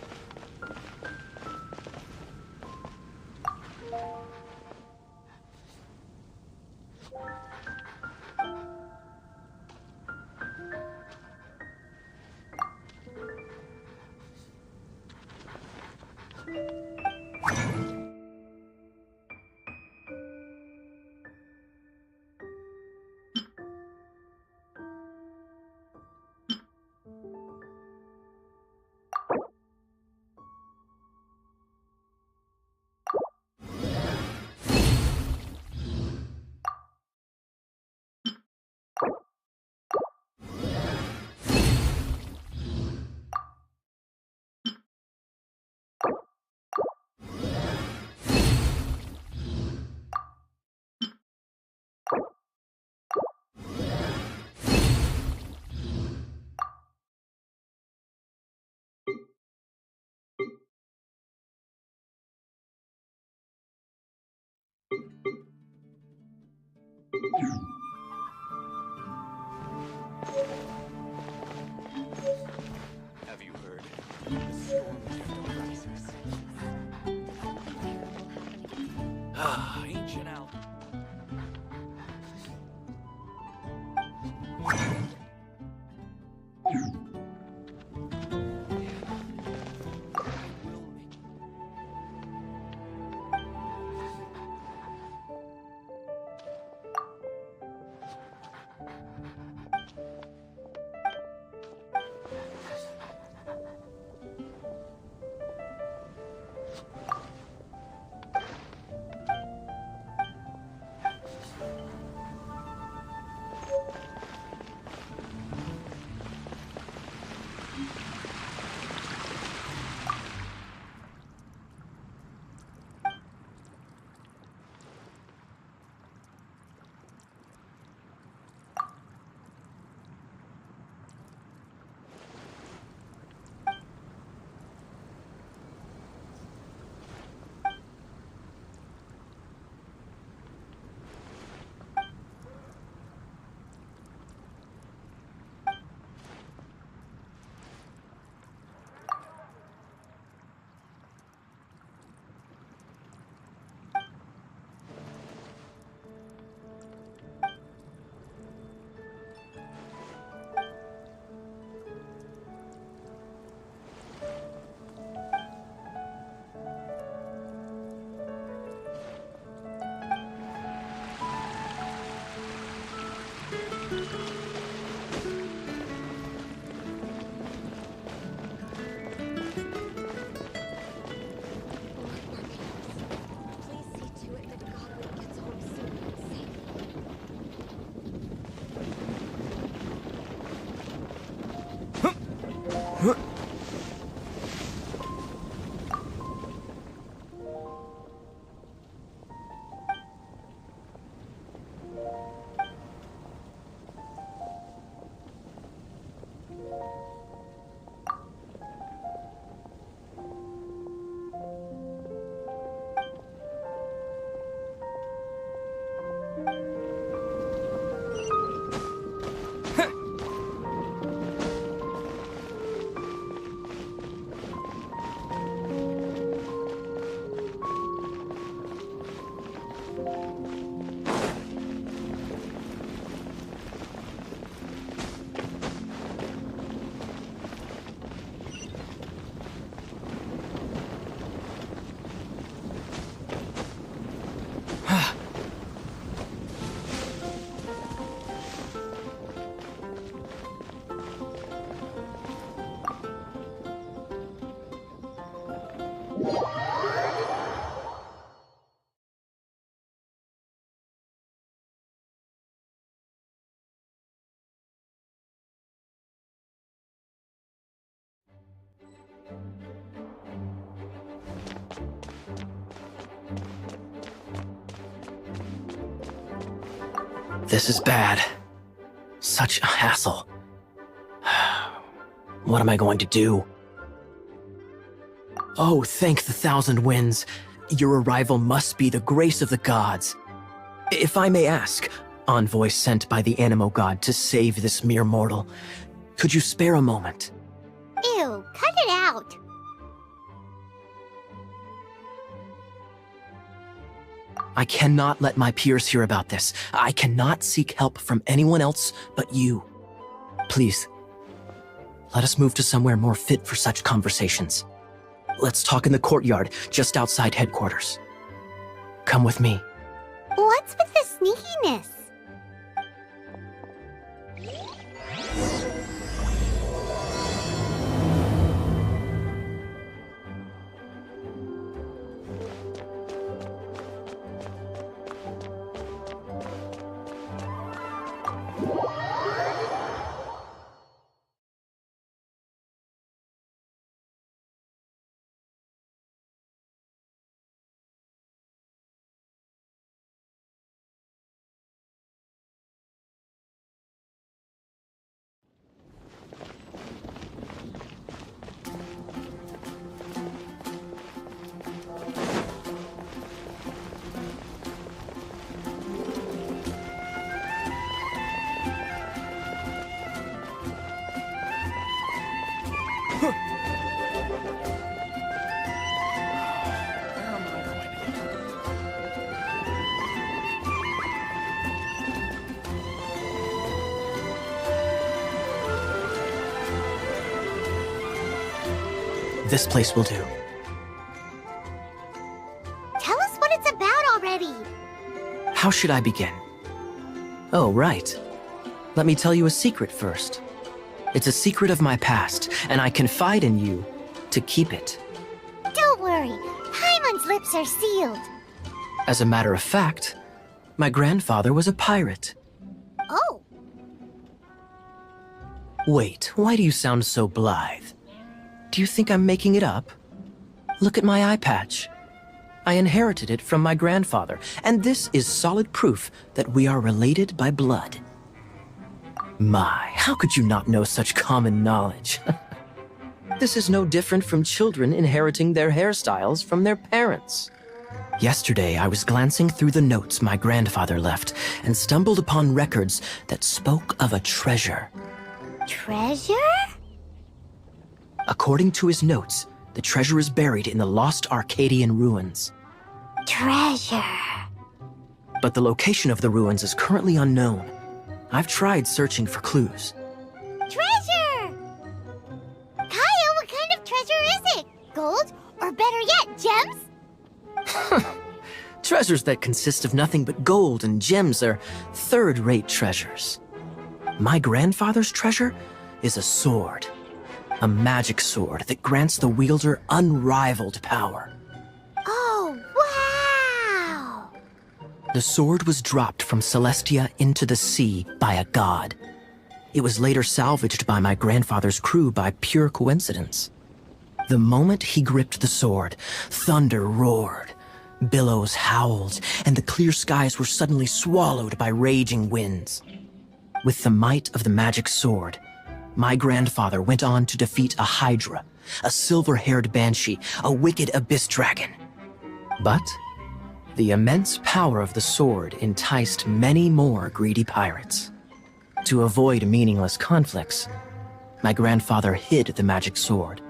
Have you heard? The storm is ancient out. This is bad. Such a hassle. What am I going to do? Oh, thank the thousand winds. Your arrival must be the grace of the gods. If I may ask, envoy sent by the Animo god to save this mere mortal, could you spare a moment? Ew, cut it out. I cannot let my peers hear about this. I cannot seek help from anyone else but you. Please, let us move to somewhere more fit for such conversations. Let's talk in the courtyard, just outside headquarters. Come with me. What's with the sneakiness? This place will do. Tell us what it's about already. How should I begin? Oh, right. Let me tell you a secret first. It's a secret of my past, and I confide in you to keep it. Don't worry, Paimon's lips are sealed. As a matter of fact, my grandfather was a pirate. Oh, Wait, why do you sound so blithe? Do you think I'm making it up? Look at my eye patch. I inherited it from my grandfather, and this is solid proof that we are related by blood. My, how could you not know such common knowledge? This is no different from children inheriting their hairstyles from their parents. Yesterday, I was glancing through the notes my grandfather left and stumbled upon records that spoke of a treasure. treasure? According to his notes, the treasure is buried in the lost Arcadian ruins. Treasure. But the location of the ruins is currently unknown. I've tried searching for clues. Treasure! Kaya, what kind of treasure is it? Gold? Or better yet, gems? Treasures that consist of nothing but gold and gems are third-rate treasures. My grandfather's treasure is a sword. A magic sword that grants the wielder unrivaled power. Oh, wow! The sword was dropped from Celestia into the sea by a god. It was later salvaged by my grandfather's crew by pure coincidence. The moment he gripped the sword, thunder roared, billows howled, and the clear skies were suddenly swallowed by raging winds. With the might of the magic sword, my grandfather went on to defeat a hydra, a silver-haired banshee, a wicked abyss dragon. But the immense power of the sword enticed many more greedy pirates. To avoid meaningless conflicts, my grandfather hid the magic sword.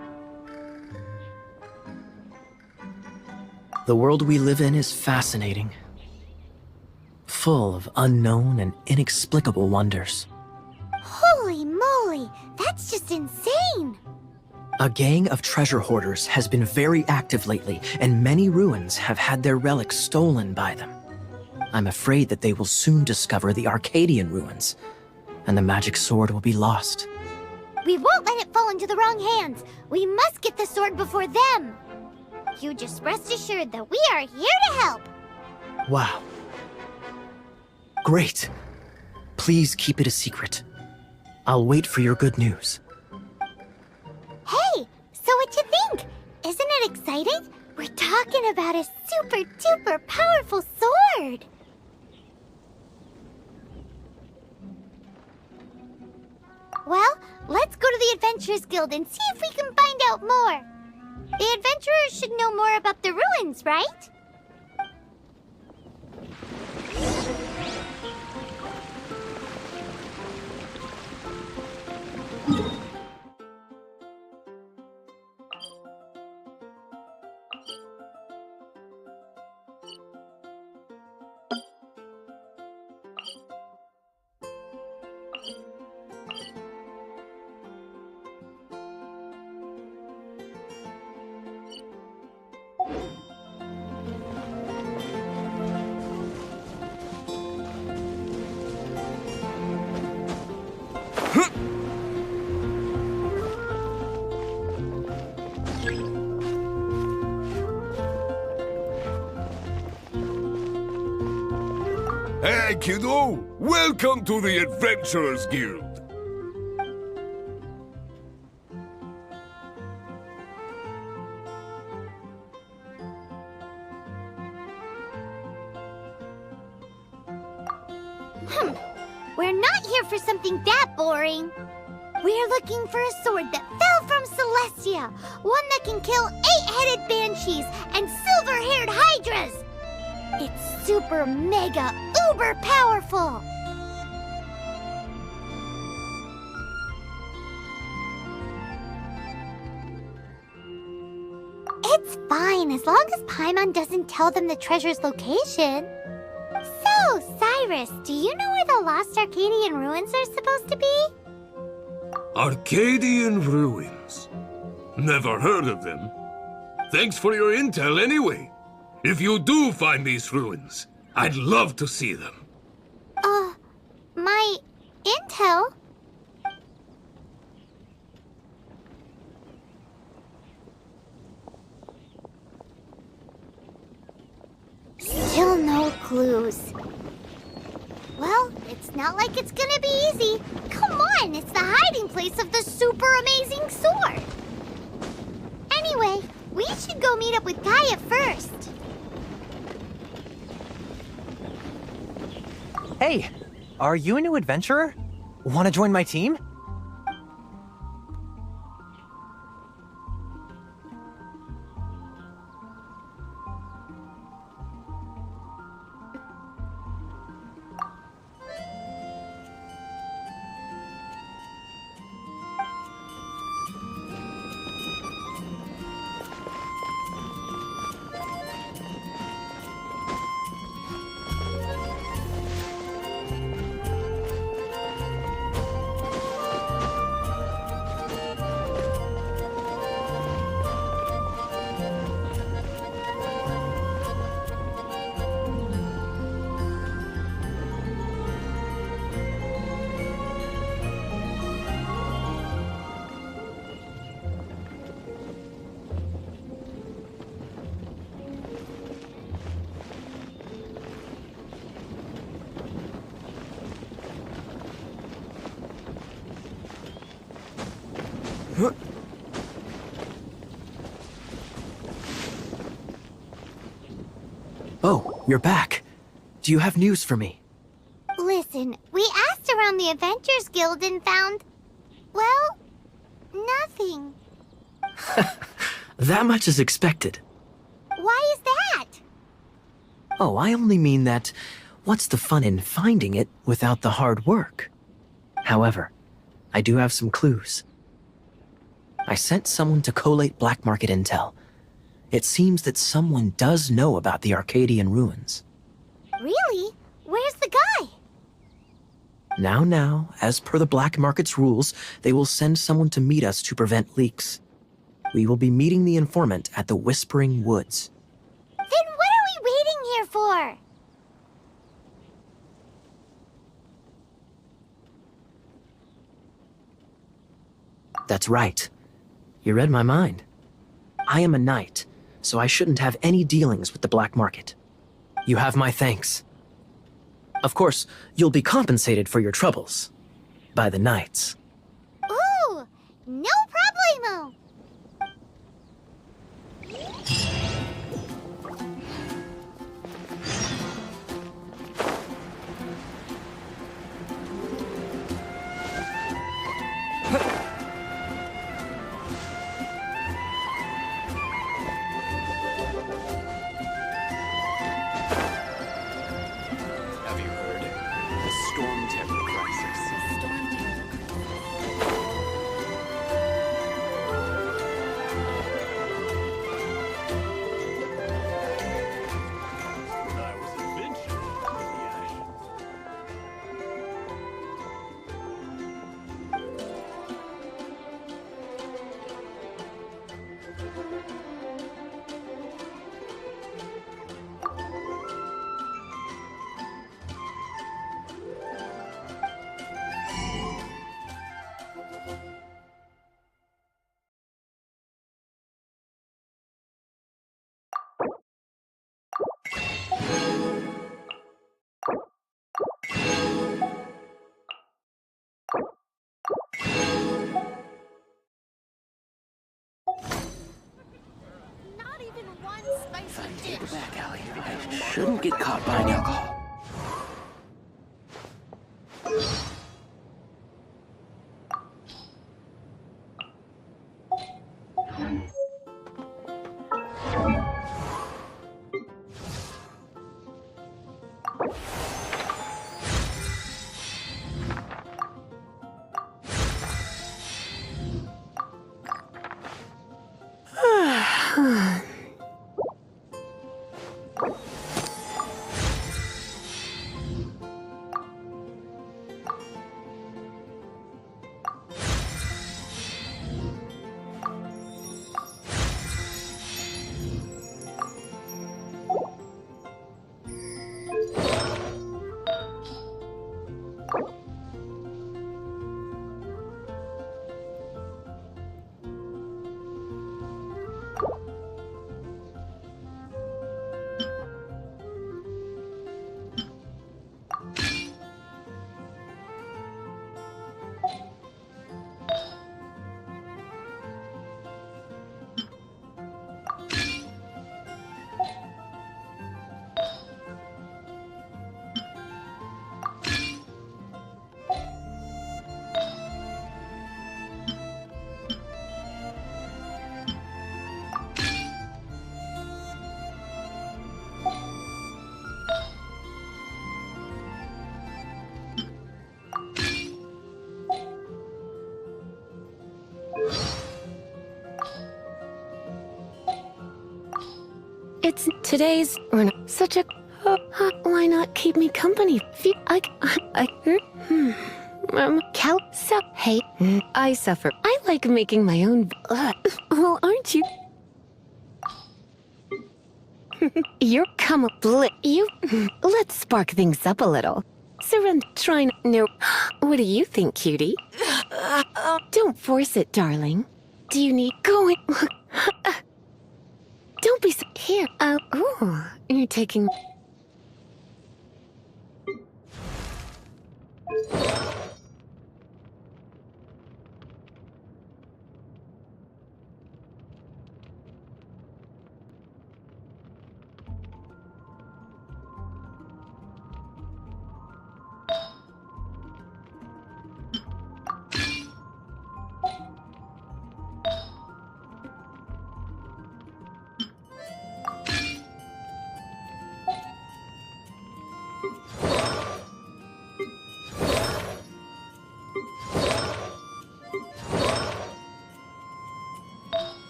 The world we live in is fascinating. full of unknown and inexplicable wonders. Holy moly, that's just insane! A gang of treasure hoarders has been very active lately, and many ruins have had their relics stolen by them. I'm afraid that they will soon discover the Arcadian ruins, and the magic sword will be lost. We won't let it fall into the wrong hands. We must get the sword before them. You just rest assured that we are here to help. Wow. Great. Please keep it a secret. I'll wait for your good news. Hey, so what you think? Isn't it exciting? We're talking about a super duper powerful sword. Well, let's go to the Adventurers Guild and see if we can find out more. The adventurers should know more about the ruins, right? Hey, kiddo! Welcome to the Adventurers Guild! We're not here for something that boring. We're looking for a sword that fell from Celestia. One that can kill 8-headed banshees and silver-haired hydras. It's super mega uber powerful. It's fine as long as Paimon doesn't tell them the treasure's location. So, Cyrus, do you know where the lost Arcadian ruins are supposed to be? Arcadian ruins? Never heard of them. Thanks for your intel anyway. If you do find these ruins, I'd love to see them. My intel? Still no clues. Well, it's not like it's gonna be easy. Come on, it's the hiding place of the super amazing sword. Anyway, we should go meet up with Gaia first. Hey, are you a new adventurer? Want to join my team? Oh, you're back. Do you have news for me? Listen, we asked around the Adventurers Guild and found, well, nothing. That much is expected. Why is that? Oh, I only mean that what's the fun in finding it without the hard work? However, I do have some clues. I sent someone to collate black market intel. It seems that someone does know about the Arcadian ruins. Really? Where Now, as per the black market's rules, they will send someone to meet us to prevent leaks. We will be meeting the informant at the Whispering Woods. Then what are we waiting here for? That's right. You read my mind. I am a knight, so I shouldn't have any dealings with the black market. You have my thanks. Of course, you'll be compensated for your troubles. By the knights. Ooh, no problemo. Have you heard? The Storm Terror crisis. When I was adventuring in the ashes. Not even one spicy Take dish. it back, Allie. I shouldn't get caught buying alcohol. It's today's or not such a. Why not keep me company? Cal, hey, I suffer. I like making my own. Well, aren't you? You're come you. Let's spark things up a little. Surrender. Try no. What do you think, cutie? Don't force it, darling. Do you need going? Don't be so here. Ooh, you're taking.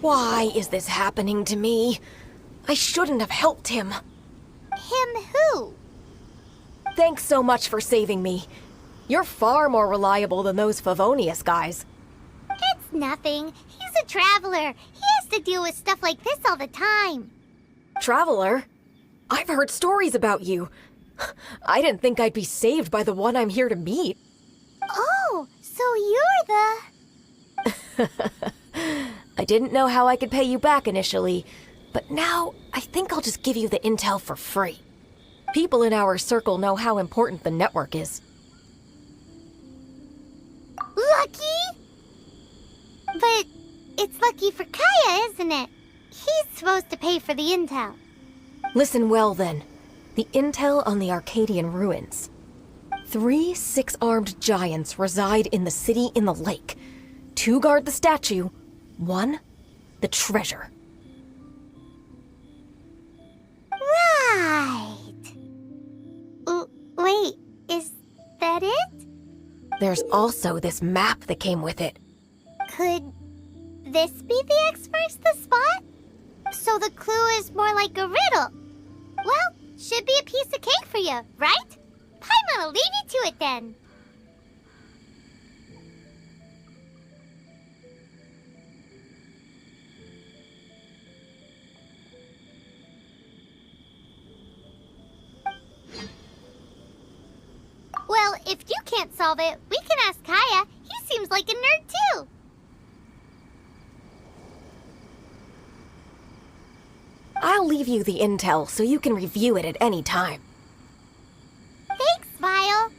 Why is this happening to me? I shouldn't have helped him. Him who? Thanks so much for saving me. You're far more reliable than those Favonius guys. It's nothing. He's a traveler. He has to deal with stuff like this all the time. Traveler? I've heard stories about you. I didn't think I'd be saved by the one I'm here to meet. Oh, so you're the... I didn't know how I could pay you back initially, but now I think I'll just give you the intel for free. People in our circle know how important the network is. Lucky? But it's lucky for Kaya, isn't it? He's supposed to pay for the intel. Listen well then. The intel on the Arcadian ruins. 3 6-armed giants reside in the city in the lake. 2 guard the statue. 1, the treasure. Right. Wait, is that it? There's also this map that came with it. Could this be the X-First the spot? So the clue is more like a riddle. Well, should be a piece of cake for you, right? Paimon'll leave you to it then. Well, if you can't solve it, we can ask Kaya. He seems like a nerd too. I'll leave you the intel so you can review it at any time. Thanks, Vile.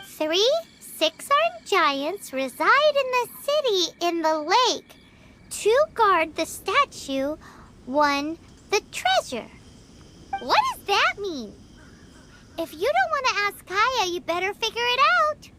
3 6-armed giants reside in the city in the lake. 2 guard the statue, 1 the treasure. What does that mean? If you don't want to ask Kaya, you better figure it out.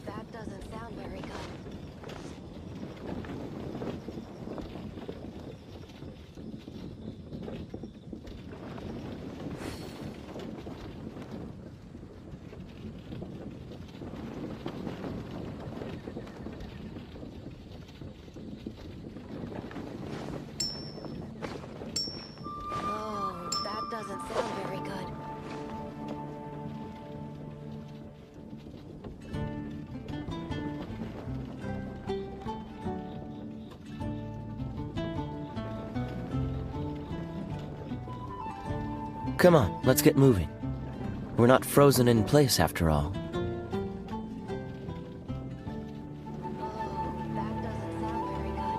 That doesn't sound very good. Oh, that doesn't sound very good. Come on, let's get moving. We're not frozen in place after all. Oh, that doesn't sound very good.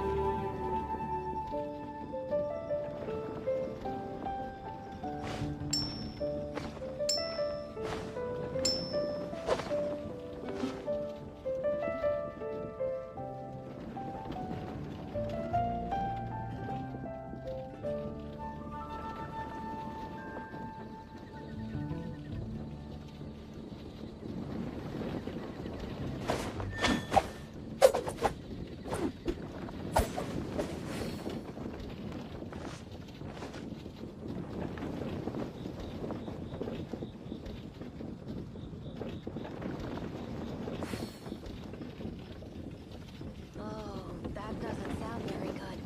Oh, that doesn't sound very good.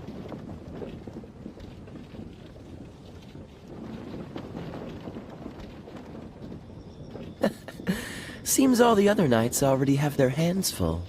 Seems all the other knights already have their hands full.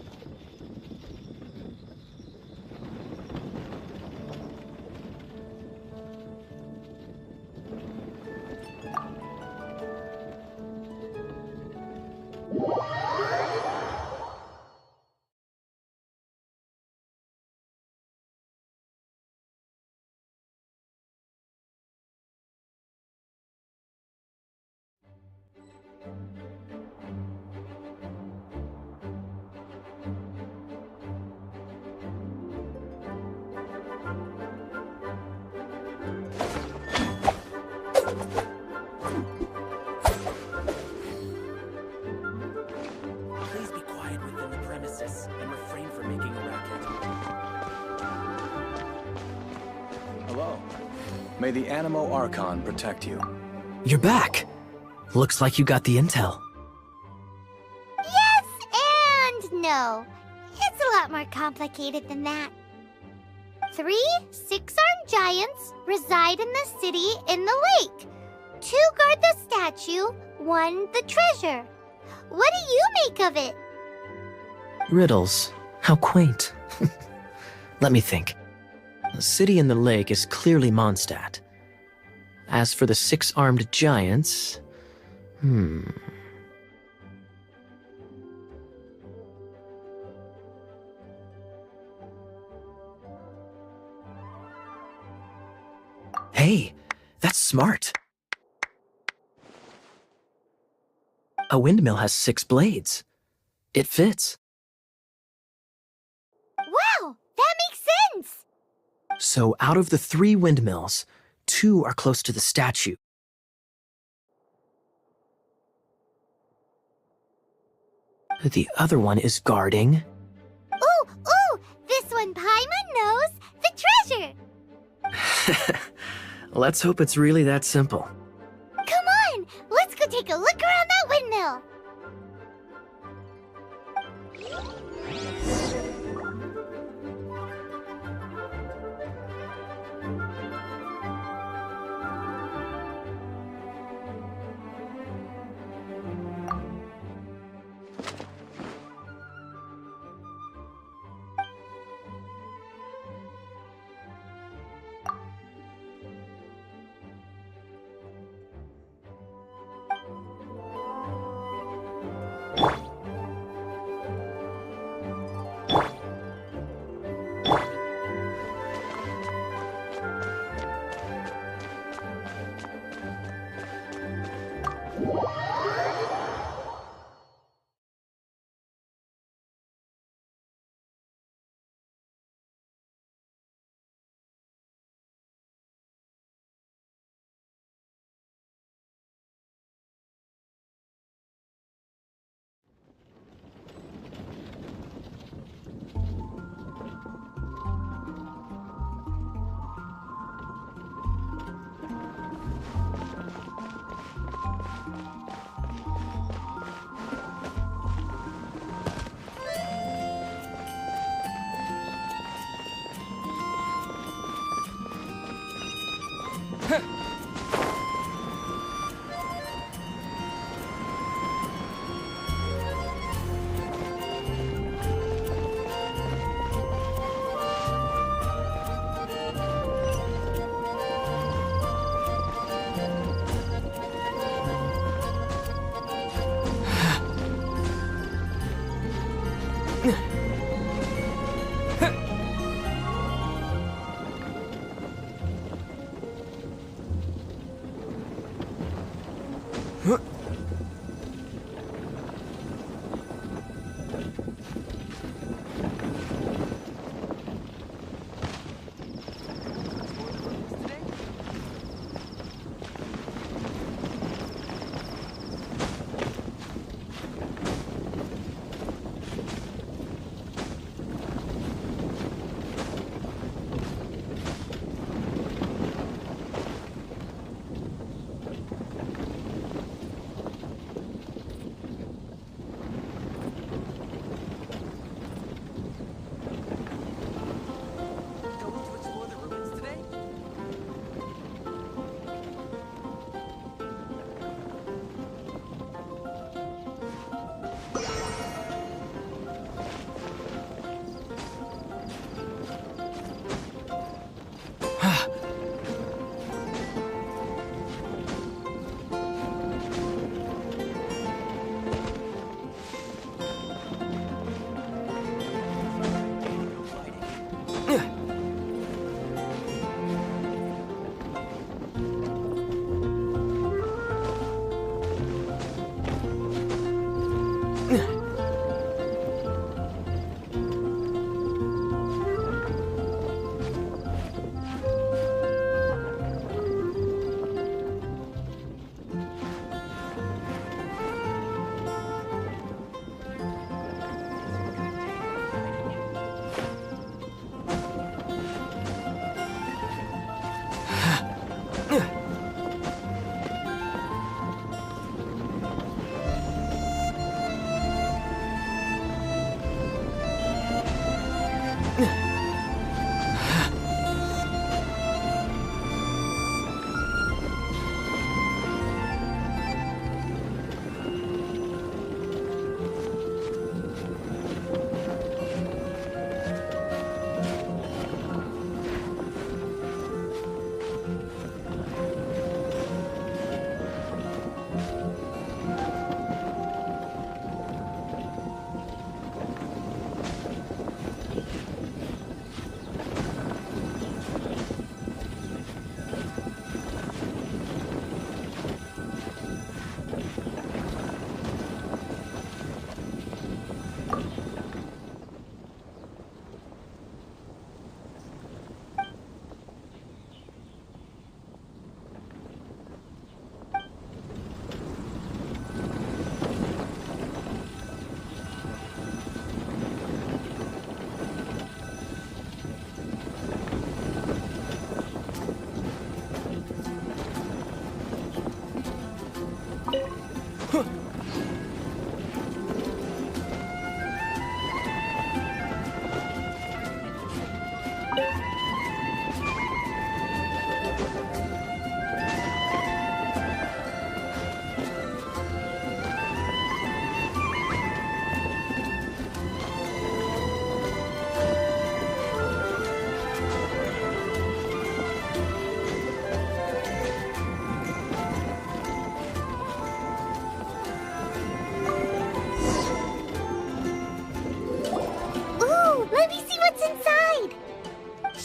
Please be quiet within the premises and refrain from making a racket. Hello. May the Animo Archon protect you. You're back. Looks like you got the intel. Yes and no. It's a lot more complicated than that. 3 six-armed giants reside in the city in the lake. 2 guard the statue, 1 the treasure. What do you make of it? Riddles. How quaint. Let me think. The city in the lake is clearly Mondstadt. As for the 6-armed giants... Hey, that's smart. A windmill has 6 blades. It fits. Wow, that makes sense! So out of the 3 windmills, 2 are close to the statue. The other one is guarding... Ooh, this one Paimon knows, the treasure! Let's hope it's really that simple. Come on, let's go take a look around that windmill.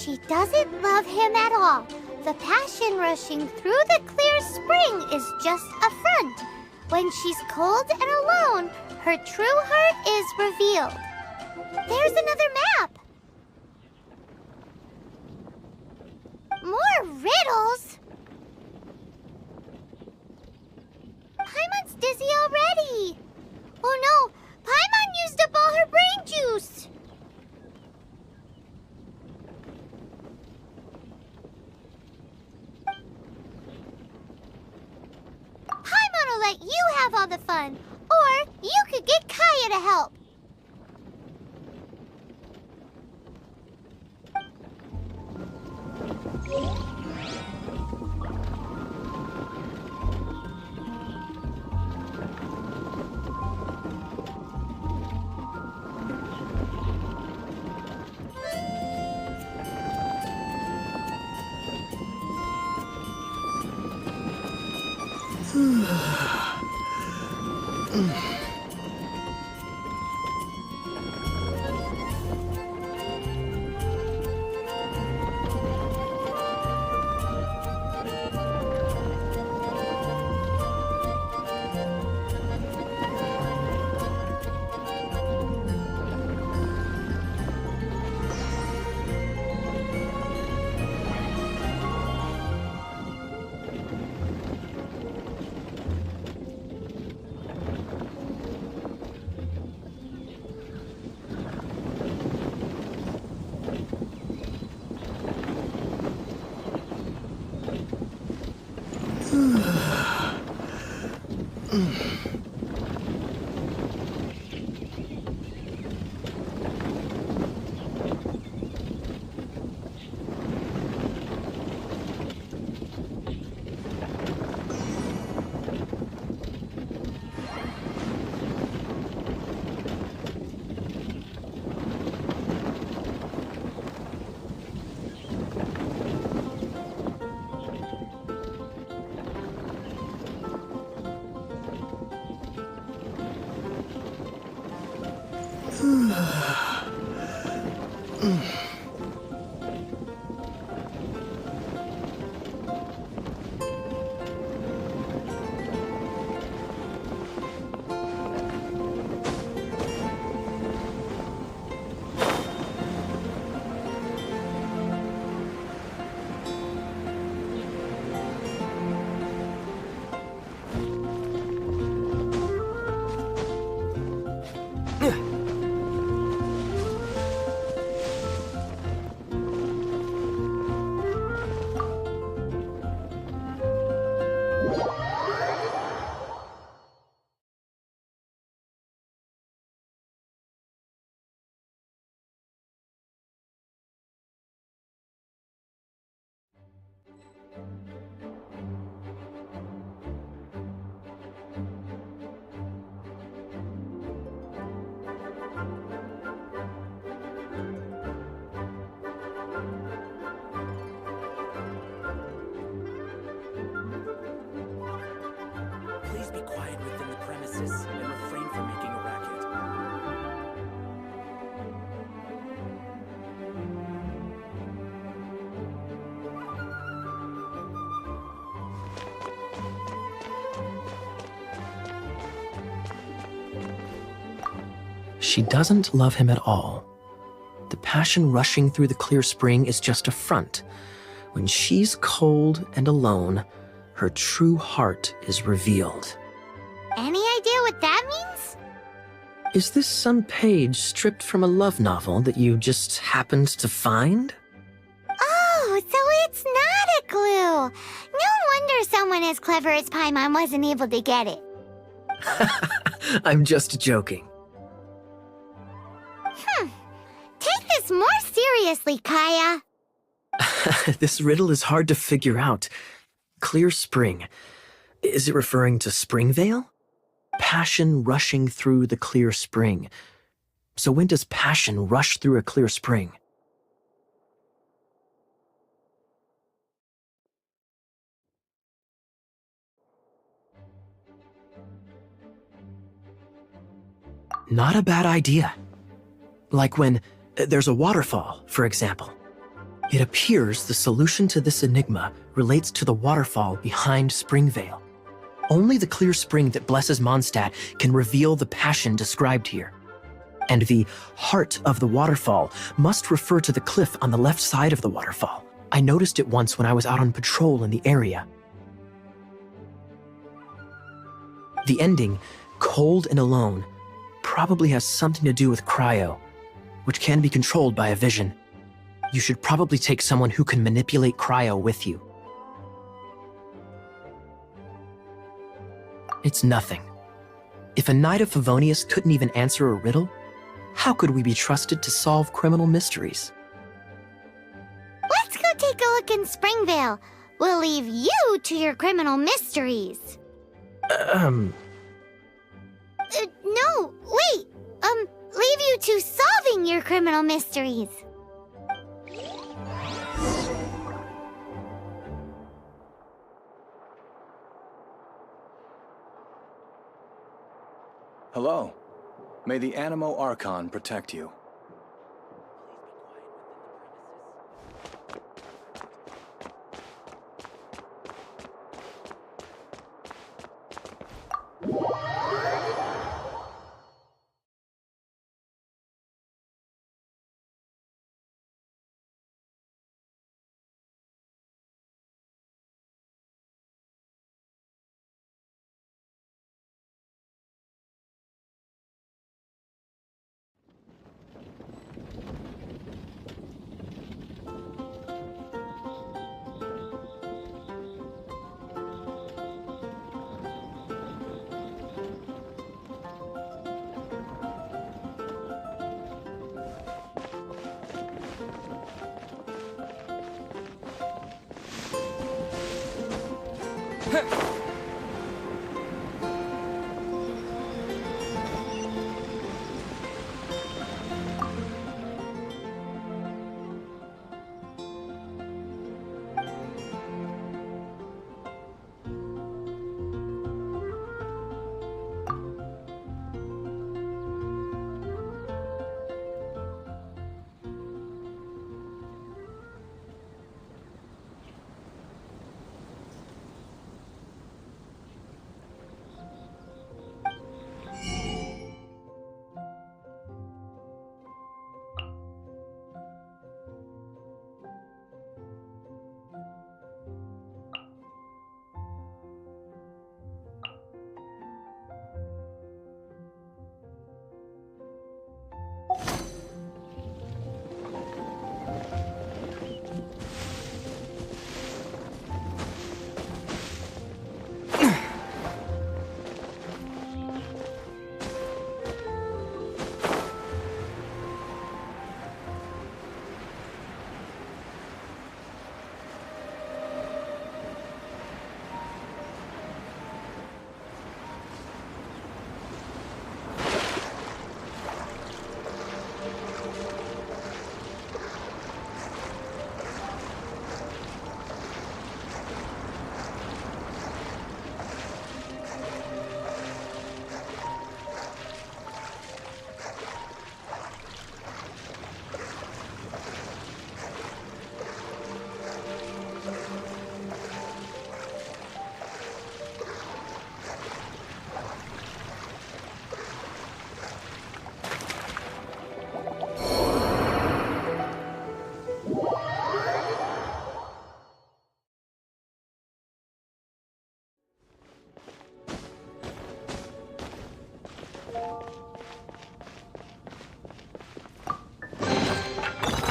She doesn't love him at all. The passion rushing through the clear spring is just a front. When she's cold and alone, her true heart is revealed. There's another map. More riddles? Paimon's dizzy already. Oh no, Paimon used up all her brain juice. Paimon will let you have all the fun, or you could get Kaya to help. Please be quiet within the premises and refrain from making a racket. She doesn't love him at all. The passion rushing through the clear spring is just a front. When she's cold and alone, her true heart is revealed. Any idea what that means? Is this some page stripped from a love novel that you just happened to find? Oh, so it's not a clue. No wonder someone as clever as Paimon wasn't able to get it. I'm just joking. Take this more seriously, Kaya. This riddle is hard to figure out. Clear spring. Is it referring to Springvale? Passion rushing through the clear spring. So when does passion rush through a clear spring? Not a bad idea. Like when there's a waterfall, for example. It appears the solution to this enigma relates to the waterfall behind Springvale. Only the clear spring that blesses Mondstadt can reveal the passion described here. And the heart of the waterfall must refer to the cliff on the left side of the waterfall. I noticed it once when I was out on patrol in the area. The ending, cold and alone, probably has something to do with cryo, which can be controlled by a vision. You should probably take someone who can manipulate cryo with you. It's nothing. If a Knight of Favonius couldn't even answer a riddle, how could we be trusted to solve criminal mysteries? Let's go take a look in Springvale. We'll leave you to your criminal mysteries. No, wait. Leave you to solving your criminal mysteries. Hello. May the Animo Archon protect you.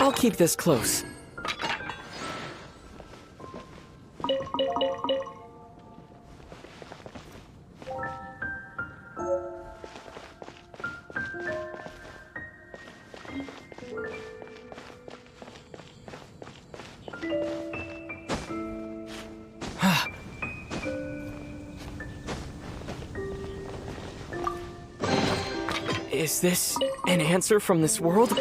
I'll keep this close. Is this an answer from this world?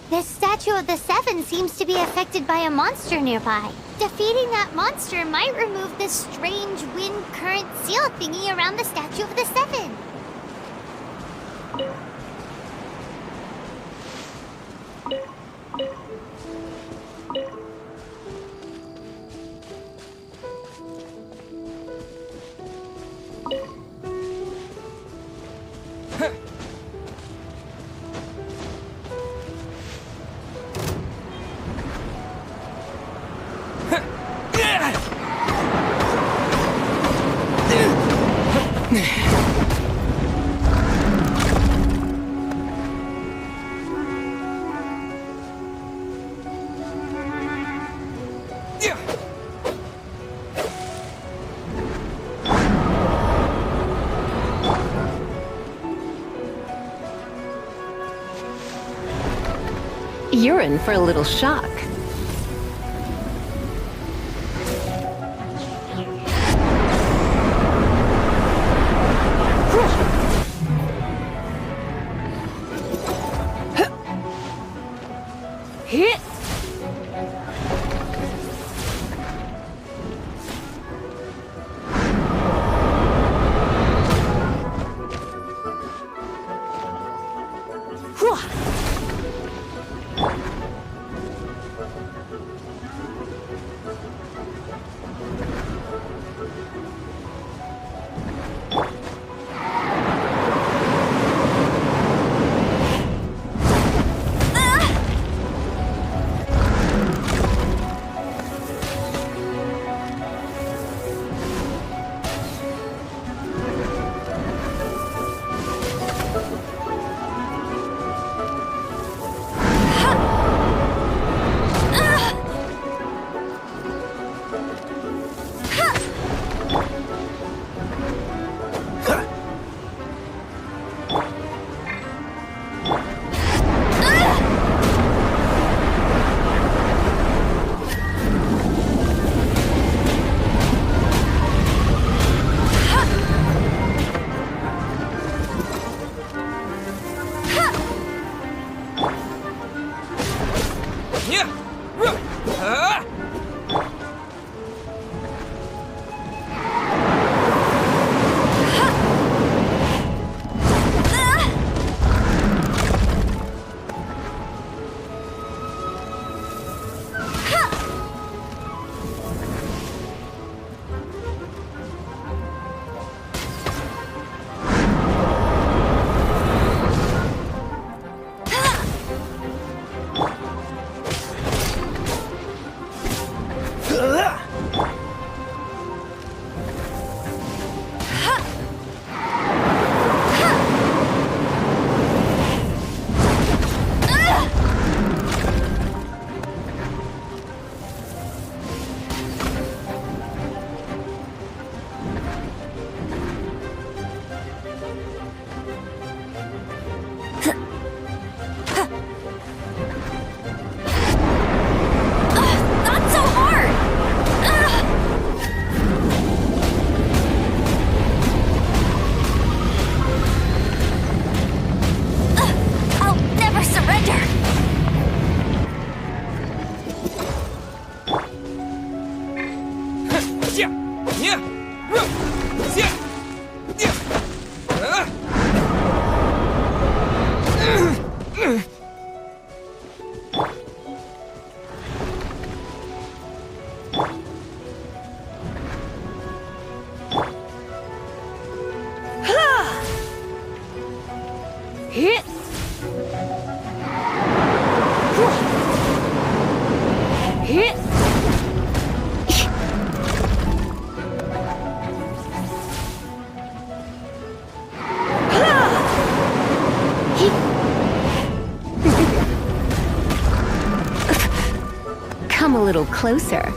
This statue of the Seven seems to be affected by a monster nearby. Defeating that monster might remove this strange wind current seal thingy around the statue of the Seven. You're in for a little shock. Hit! Come a little closer.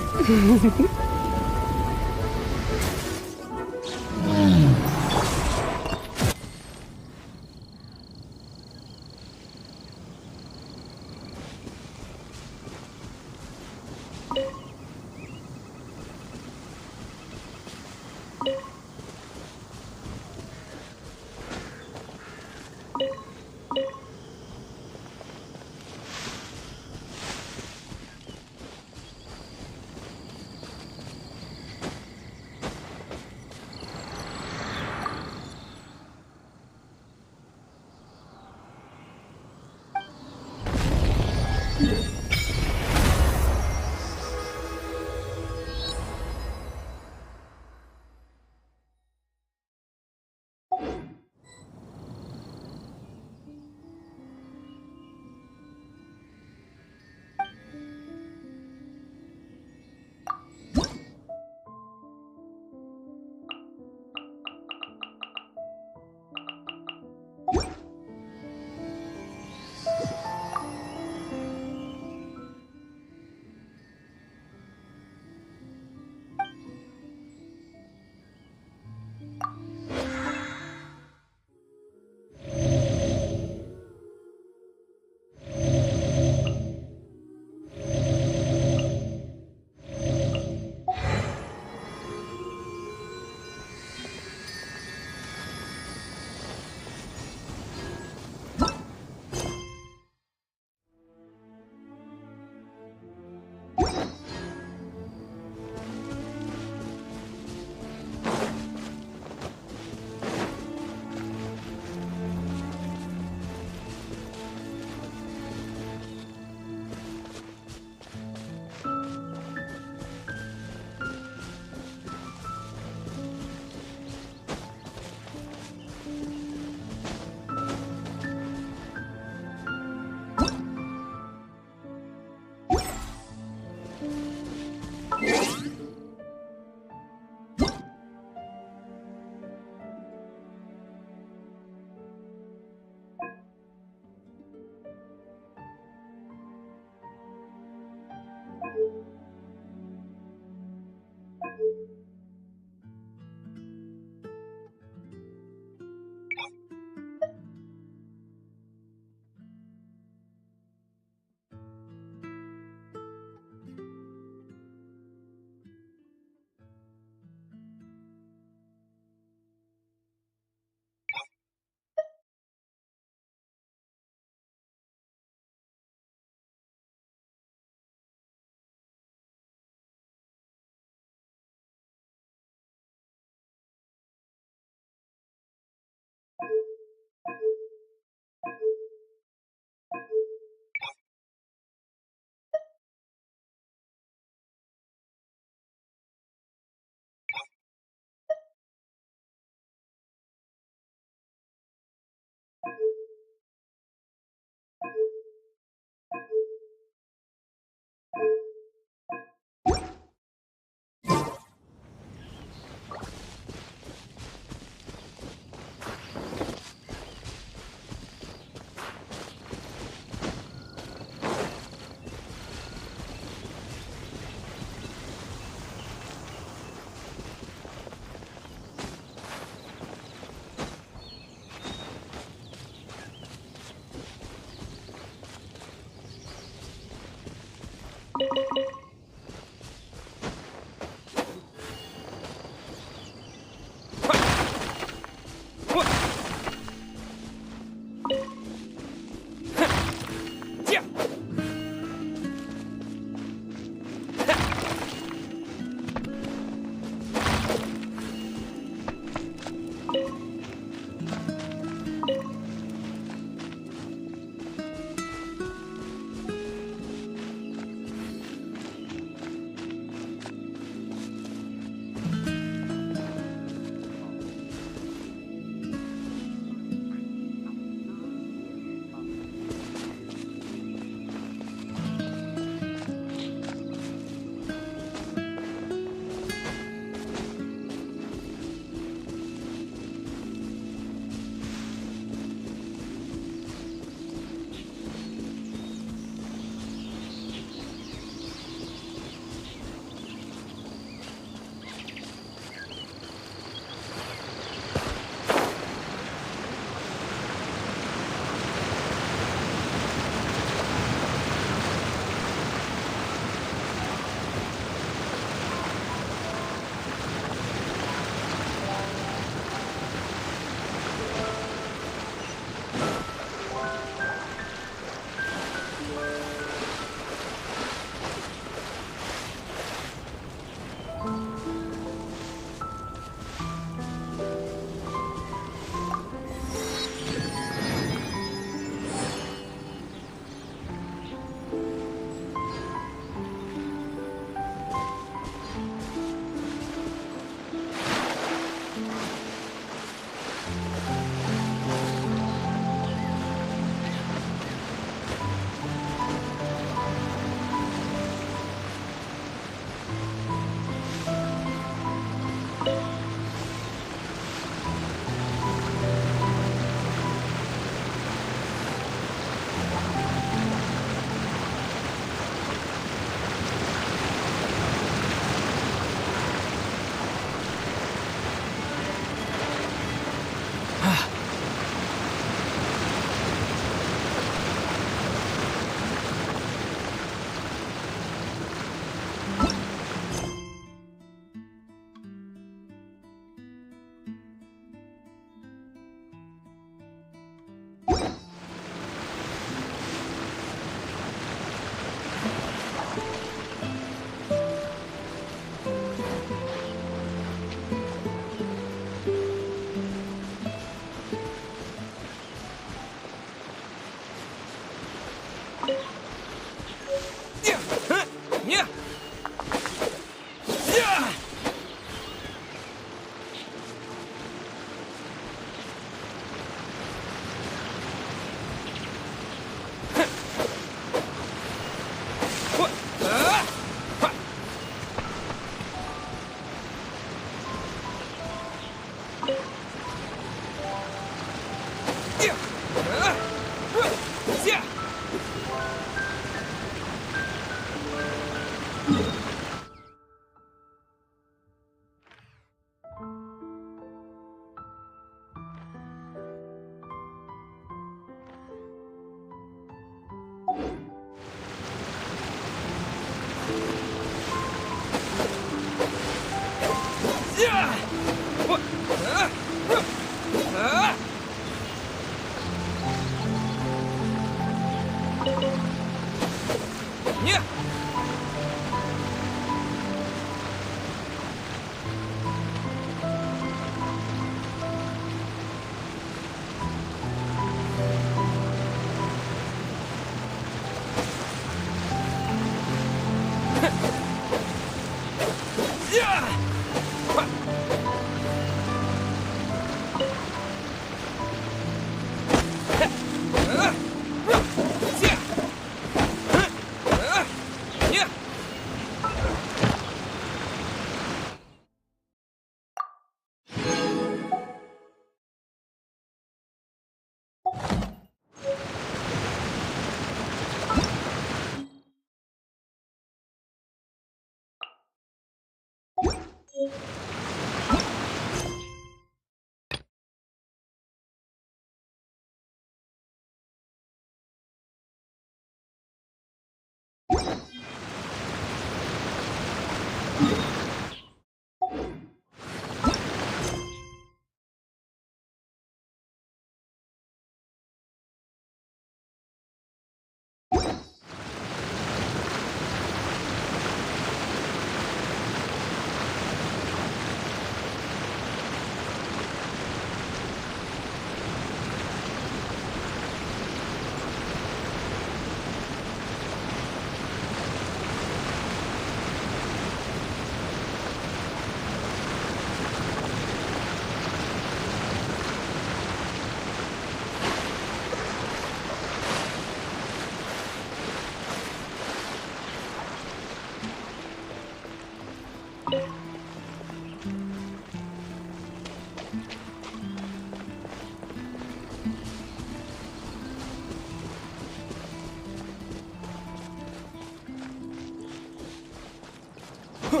I'll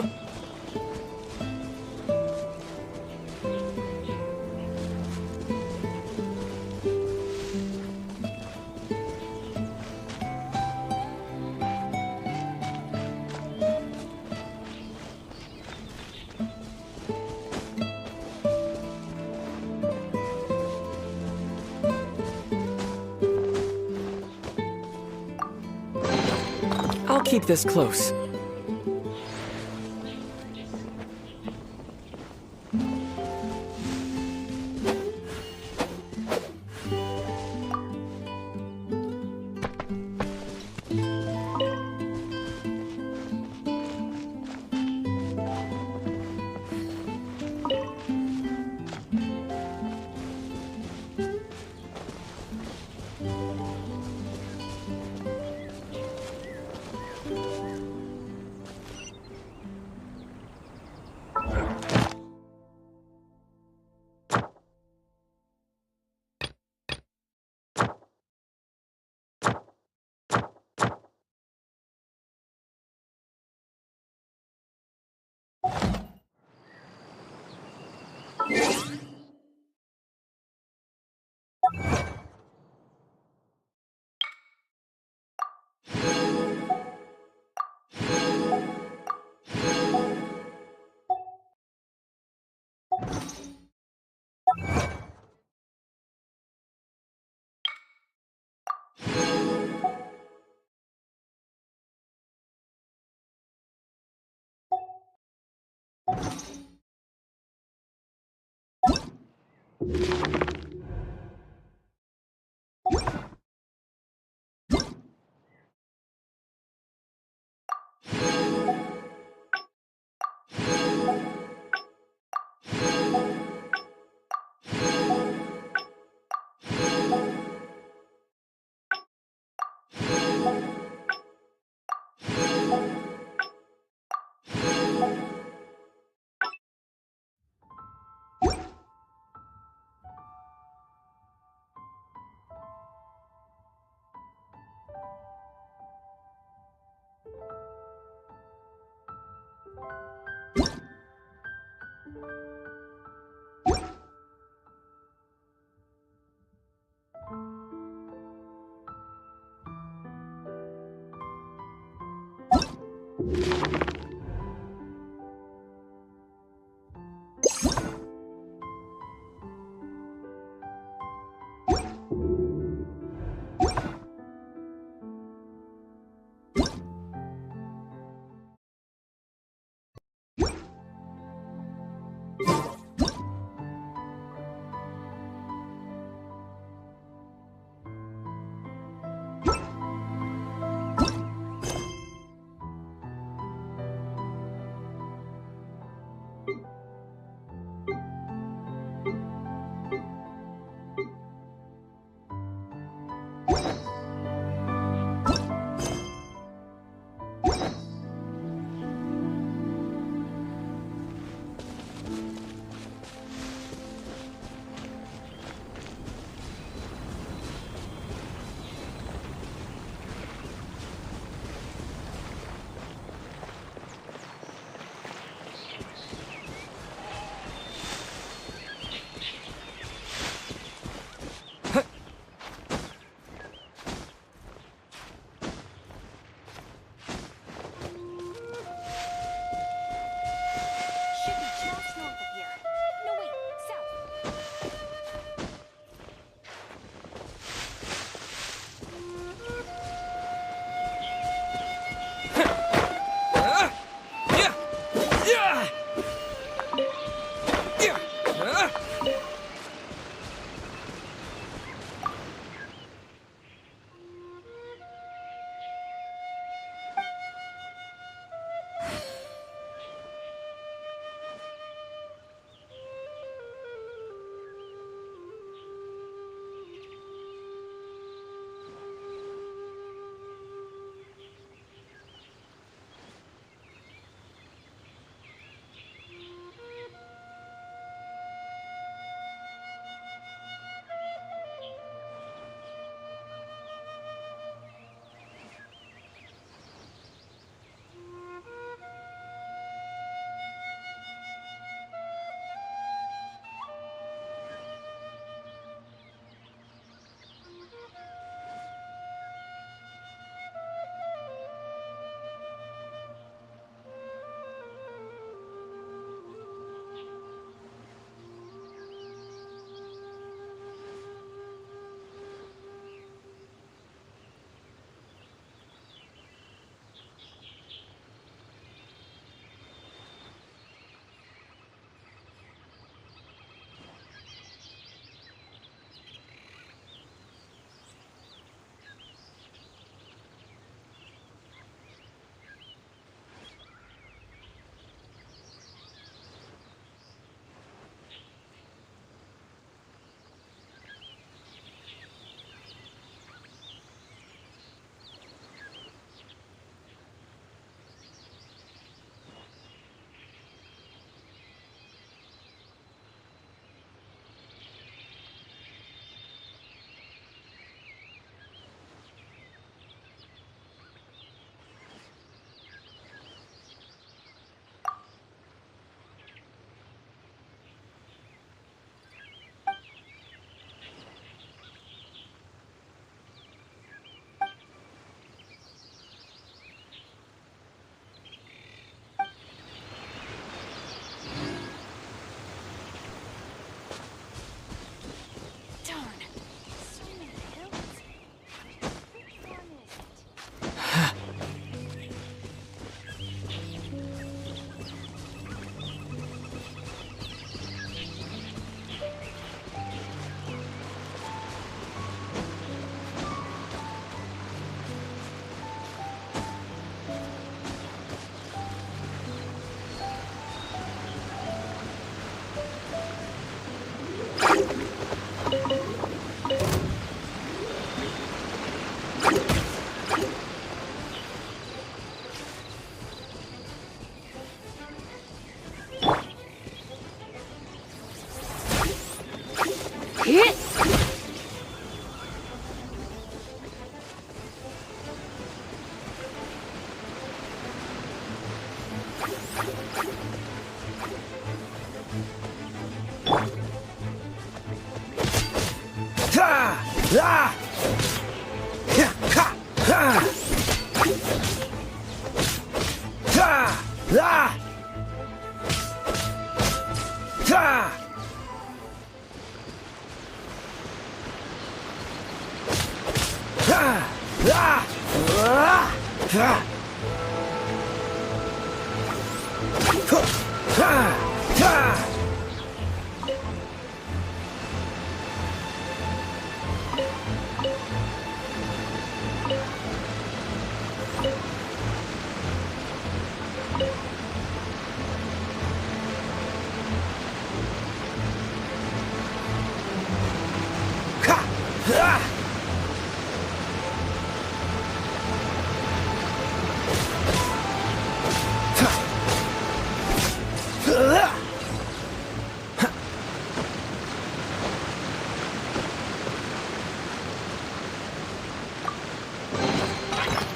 keep this close.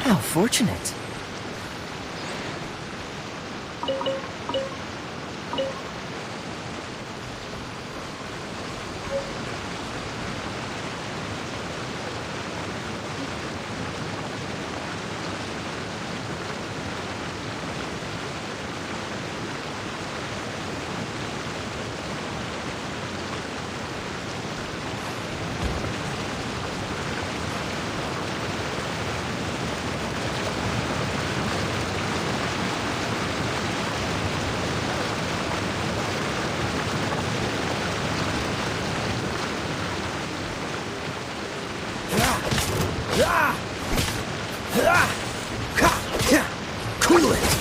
How fortunate. Cool it!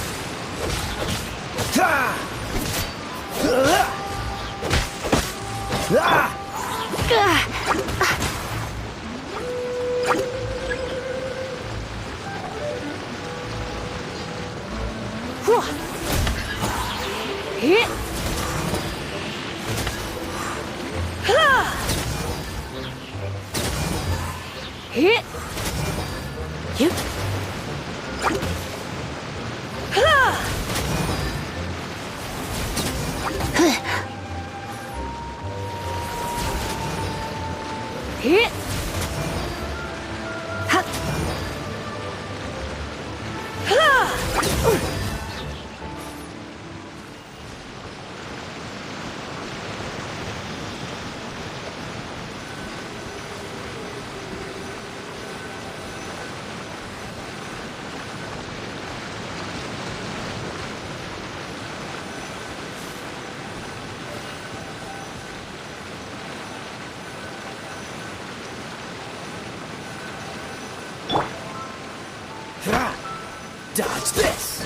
Dodge this!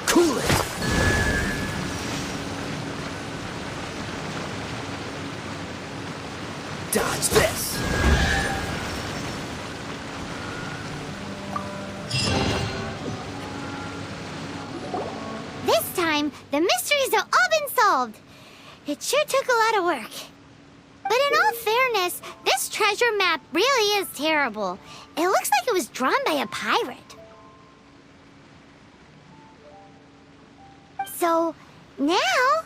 Cool it! Dodge this! This time, the mysteries have all been solved. It sure took a lot of work. But in all fairness, this treasure map really is terrible. It looks like it was drawn by a pirate. So, now...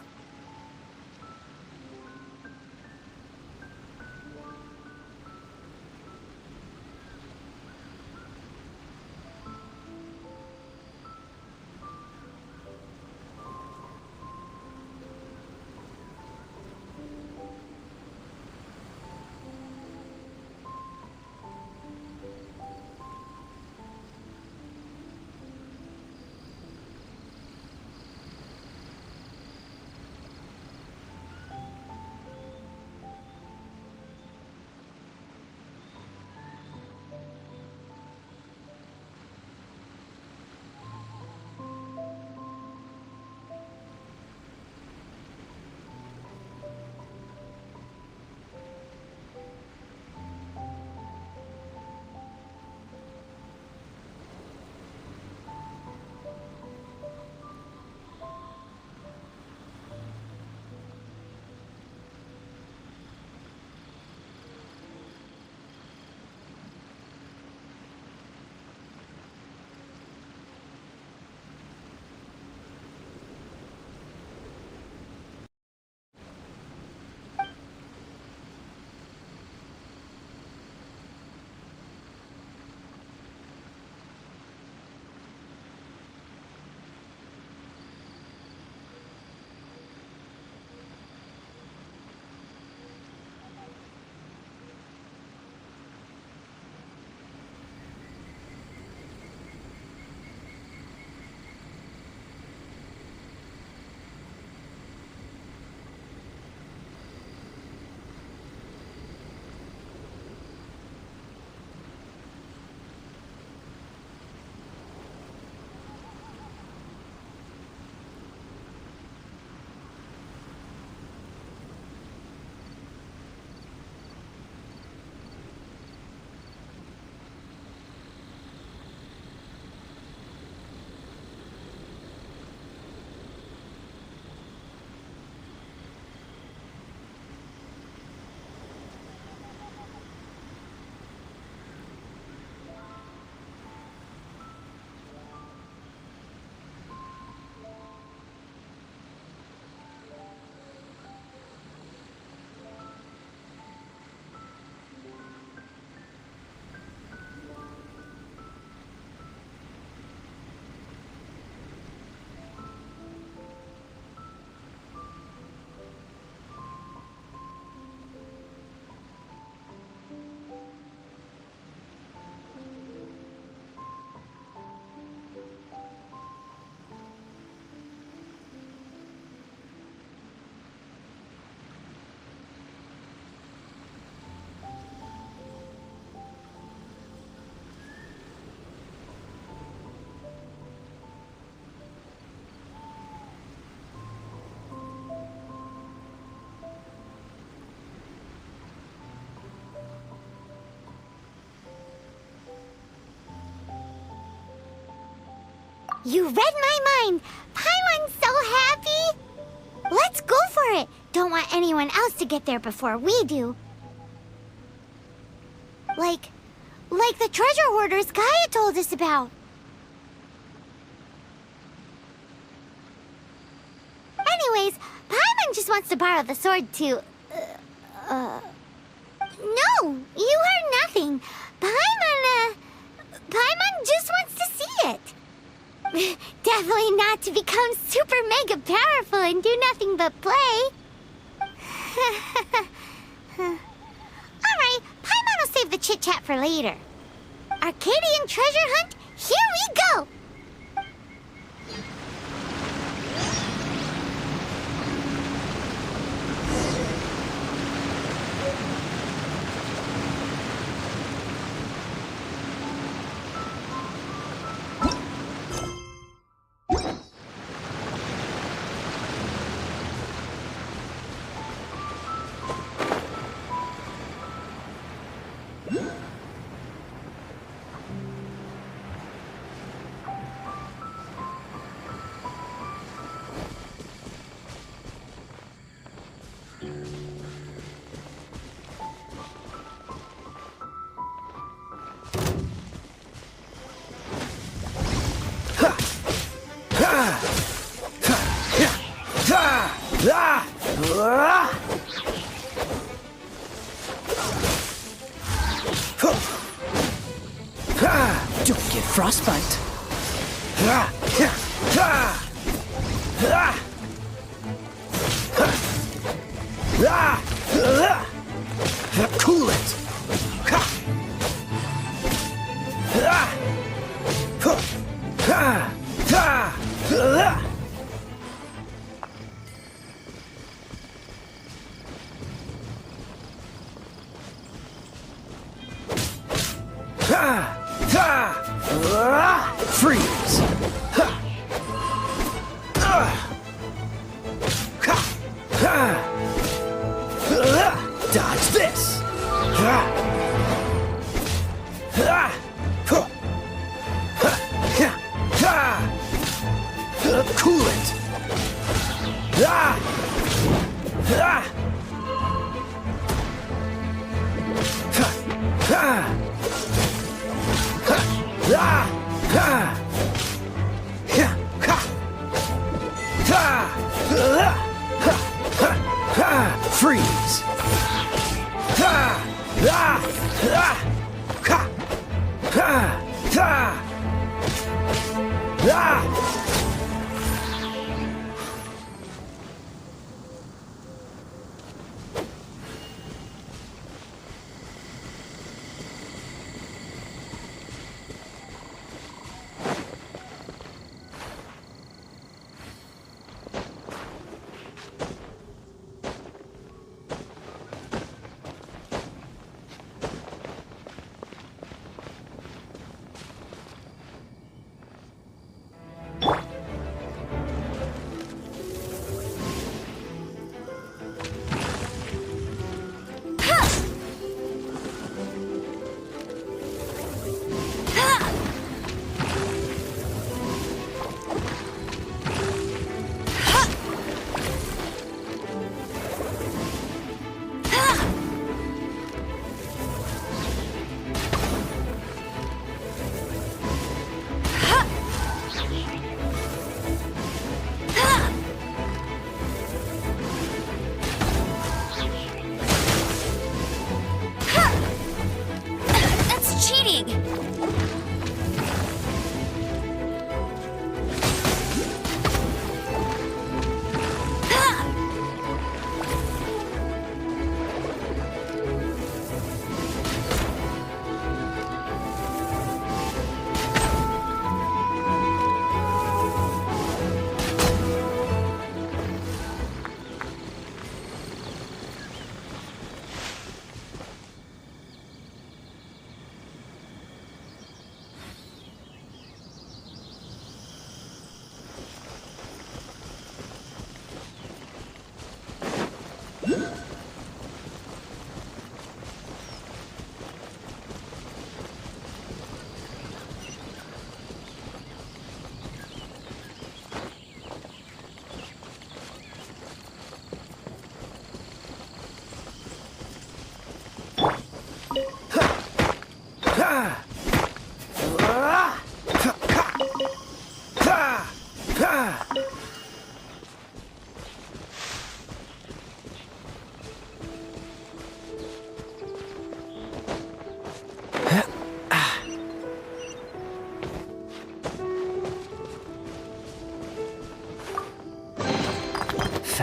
You read my mind! Paimon's so happy! Let's go for it! Don't want anyone else to get there before we do. Like the treasure hoarders Gaia told us about. Anyways, Paimon just wants to borrow the sword to... No, you heard nothing. Paimon just wants to see it. Definitely not to become super mega powerful and do nothing but play. Alright, Paimon will save the chit-chat for later. Arcadian treasure hunt, here we go! Don't get frostbite. Cool it. Freeze! Dodge this! Cool it! Freeze!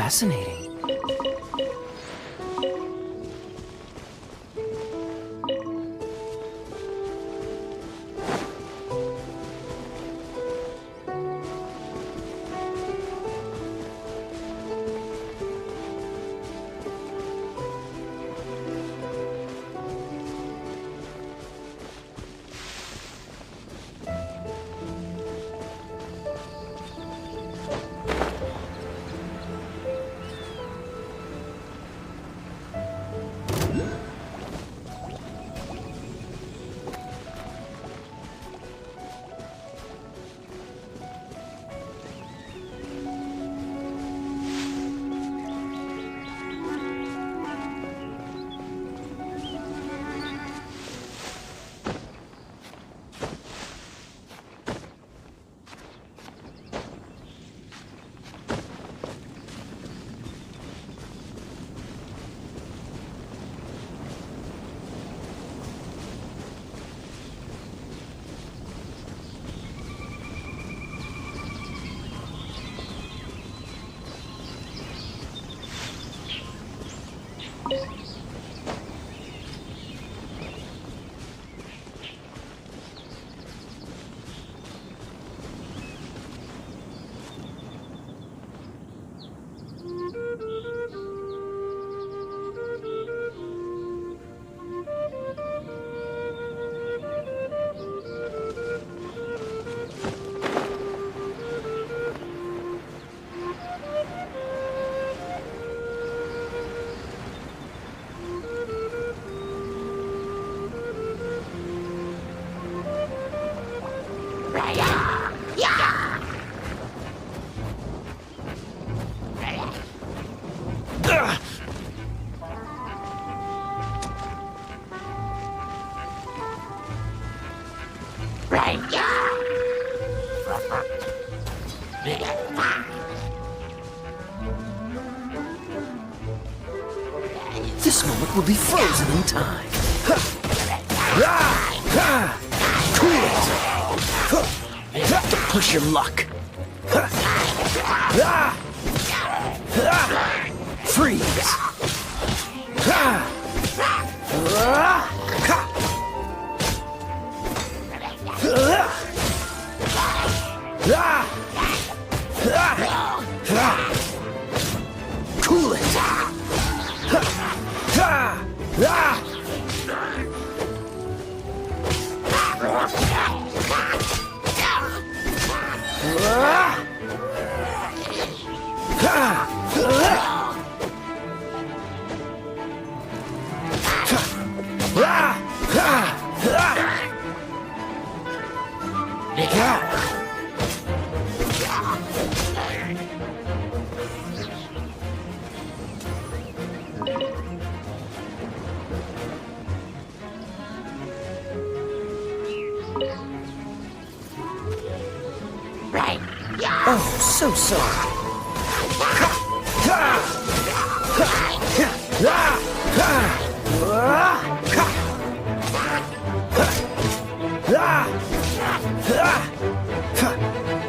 Fascinating. This moment will be frozen in time. Cool it! Don't push your luck. Freeze! Cool it! Oh, so sorry.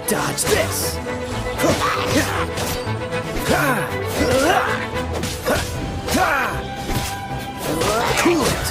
Dodge this. Cool it.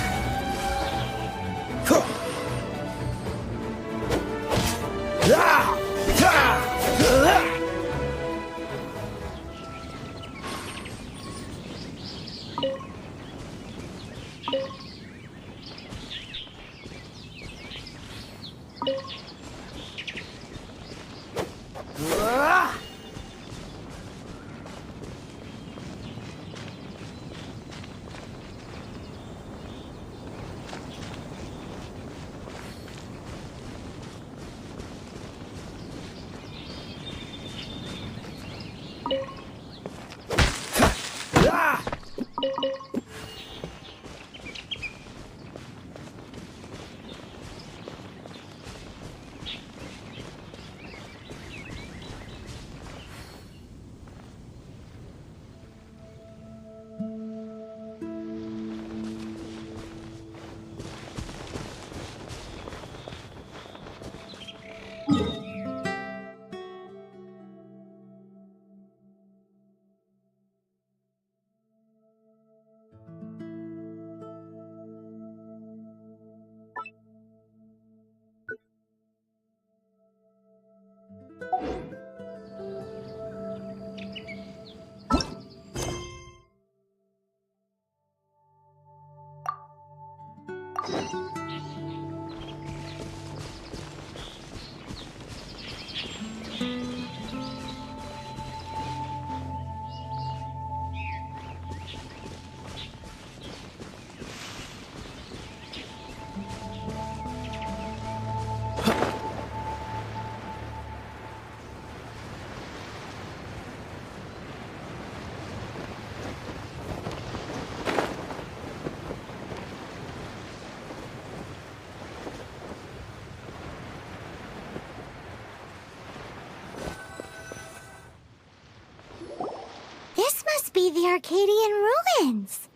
Be the Arcadian ruins.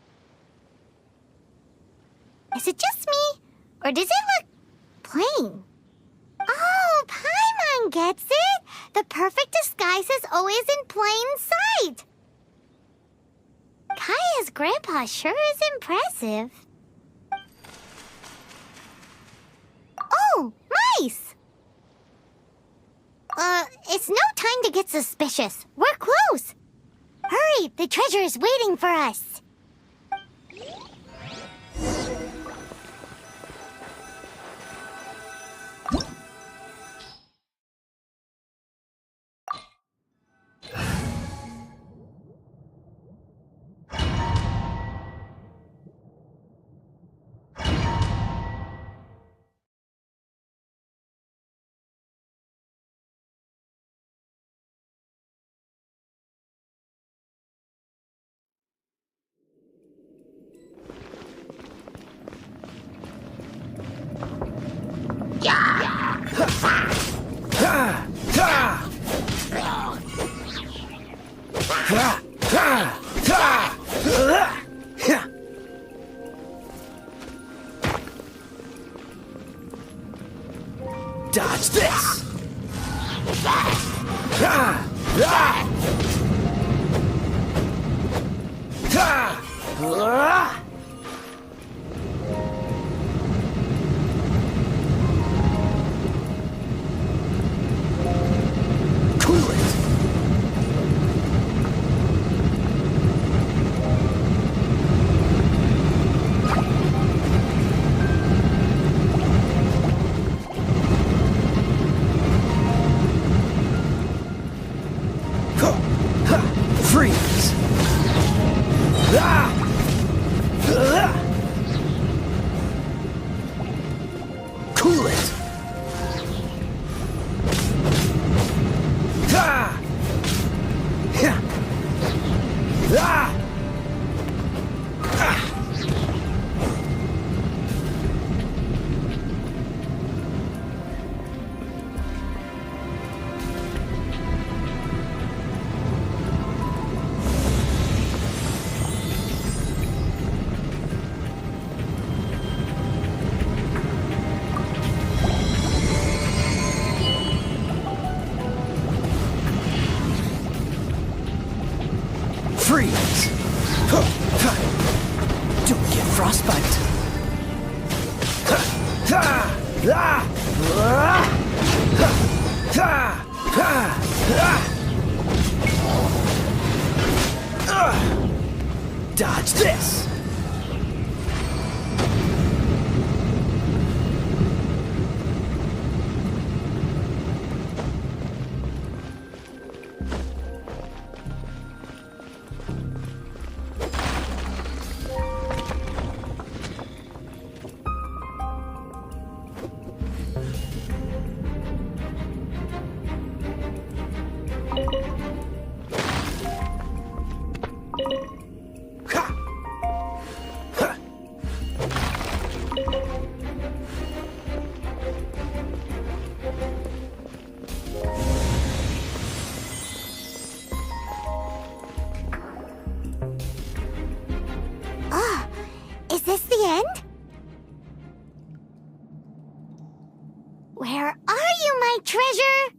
Is it just me, or does it look plain? Oh, Paimon gets it! The perfect disguise is always in plain sight! Kaya's grandpa sure is impressive. Oh, mice! It's no time to get suspicious. We're close! Hurry! The treasure is waiting for us! Dodge this! Cool it! Freeze! Cool it! Freeze! Don't get frostbite! Dodge this! Is this the end? Where are you, my treasure?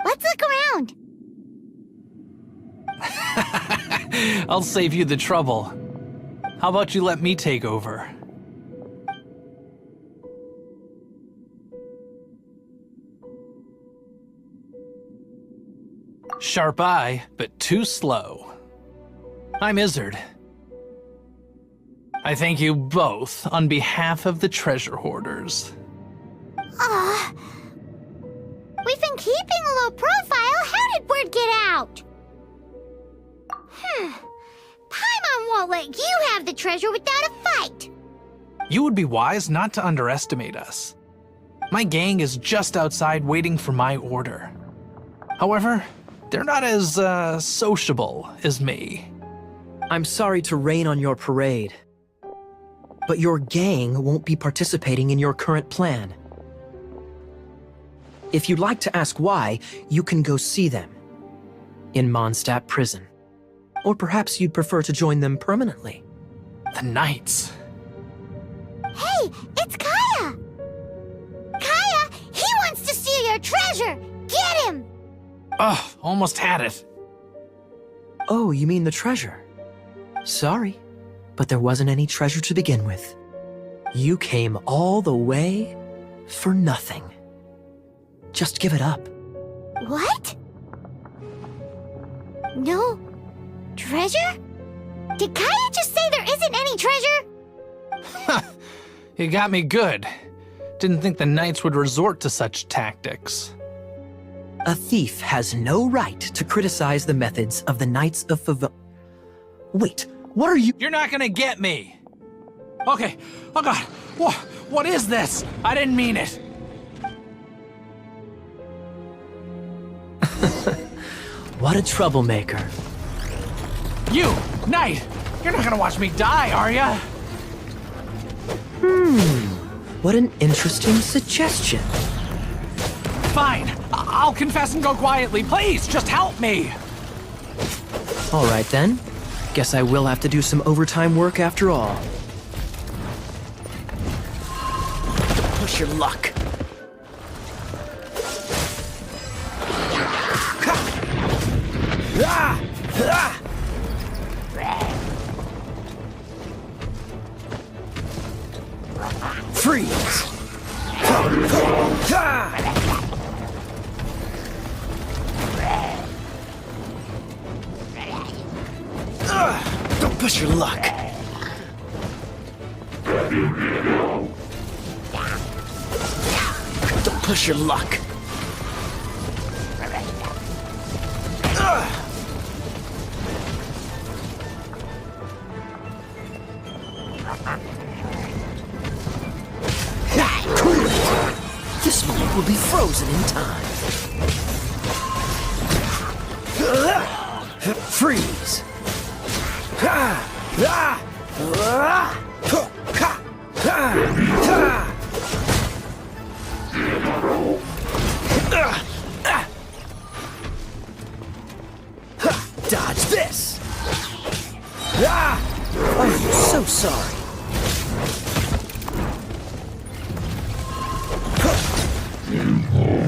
Let's look around. I'll save you the trouble. How about you let me take over? Sharp eye, but too slow. I'm Izzard. I thank you both on behalf of the treasure hoarders. We've been keeping a low profile. How did word get out? Paimon won't let you have the treasure without a fight. You would be wise not to underestimate us. My gang is just outside waiting for my order. However, they're not as, sociable as me. I'm sorry to rain on your parade, but your gang won't be participating in your current plan. If you'd like to ask why, you can go see them in Mondstadt prison. Or perhaps you'd prefer to join them permanently. The Knights. Hey, it's Kaya! Kaya, he wants to steal your treasure! Get him! Ugh, almost had it. Oh, you mean the treasure? Sorry, but there wasn't any treasure to begin with. You came all the way for nothing. Just give it up. What? No treasure? Did Kaya just say there isn't any treasure? You got me good. Didn't think the Knights would resort to such tactics. A thief has no right to criticize the methods of the Knights of Favon. Wait, what are you— You're not gonna get me! Okay, oh god, what is this? I didn't mean it. What a troublemaker. You, Knight! You're not gonna watch me die, are ya? What an interesting suggestion. Fine, I'll confess and go quietly. Please, just help me! All right then. Guess I will have to do some overtime work after all. Push your luck. Freeze! Don't push your luck. Don't push your luck. This moment will be frozen in time. Freeze! Dodge this! I'm so sorry.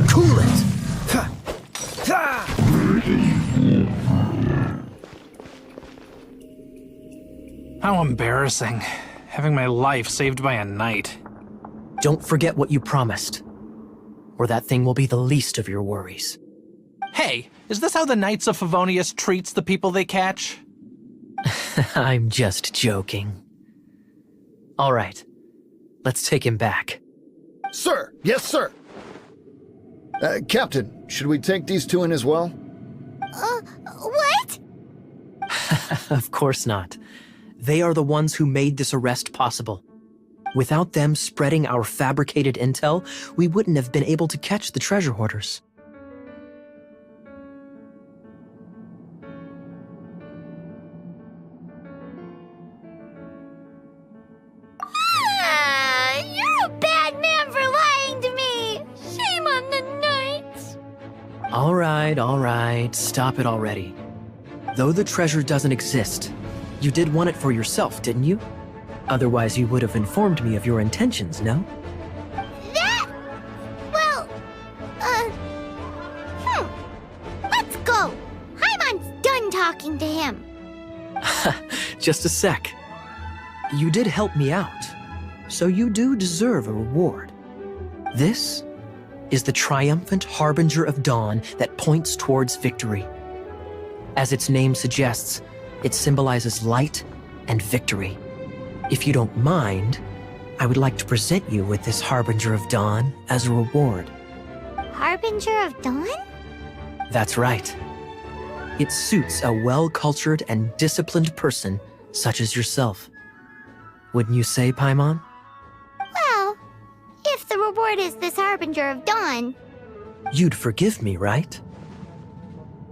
Cool it! How embarrassing, having my life saved by a knight. Don't forget what you promised, or that thing will be the least of your worries. Hey, is this how the Knights of Favonius treats the people they catch? I'm just joking. All right, let's take him back. Sir! Yes, sir! Captain, should we take these two in as well? What? Of course not. They are the ones who made this arrest possible. Without them spreading our fabricated intel, we wouldn't have been able to catch the treasure hoarders. You're a bad man for lying to me! Shame on the Knights! All right, stop it already. Though the treasure doesn't exist, you did want it for yourself, didn't you? Otherwise you would have informed me of your intentions, no? Let's go! Paimon's done talking to him. Just a sec. You did help me out, so you do deserve a reward. This is the triumphant harbinger of dawn that points towards victory. As its name suggests, it symbolizes light and victory. If you don't mind, I would like to present you with this Harbinger of Dawn as a reward. Harbinger of Dawn? That's right. It suits a well-cultured and disciplined person such as yourself. Wouldn't you say, Paimon? Well, if the reward is this Harbinger of Dawn... You'd forgive me, right?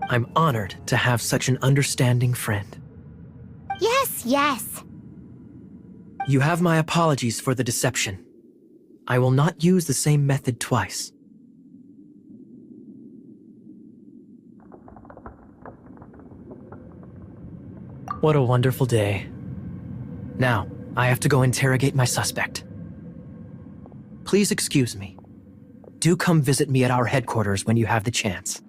I'm honored to have such an understanding friend. Yes, yes. You have my apologies for the deception. I will not use the same method twice. What a wonderful day. Now, I have to go interrogate my suspect. Please excuse me. Do come visit me at our headquarters when you have the chance.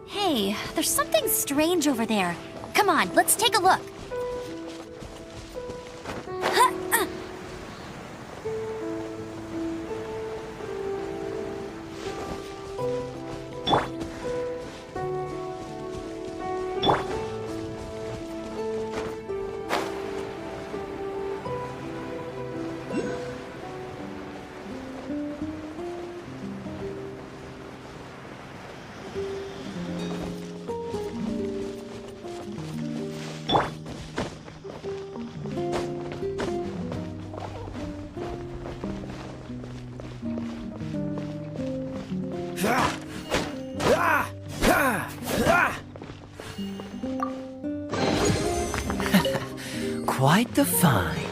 Hey, there's something strange over there. Come on, let's take a look. Quite the find.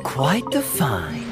Quite the find.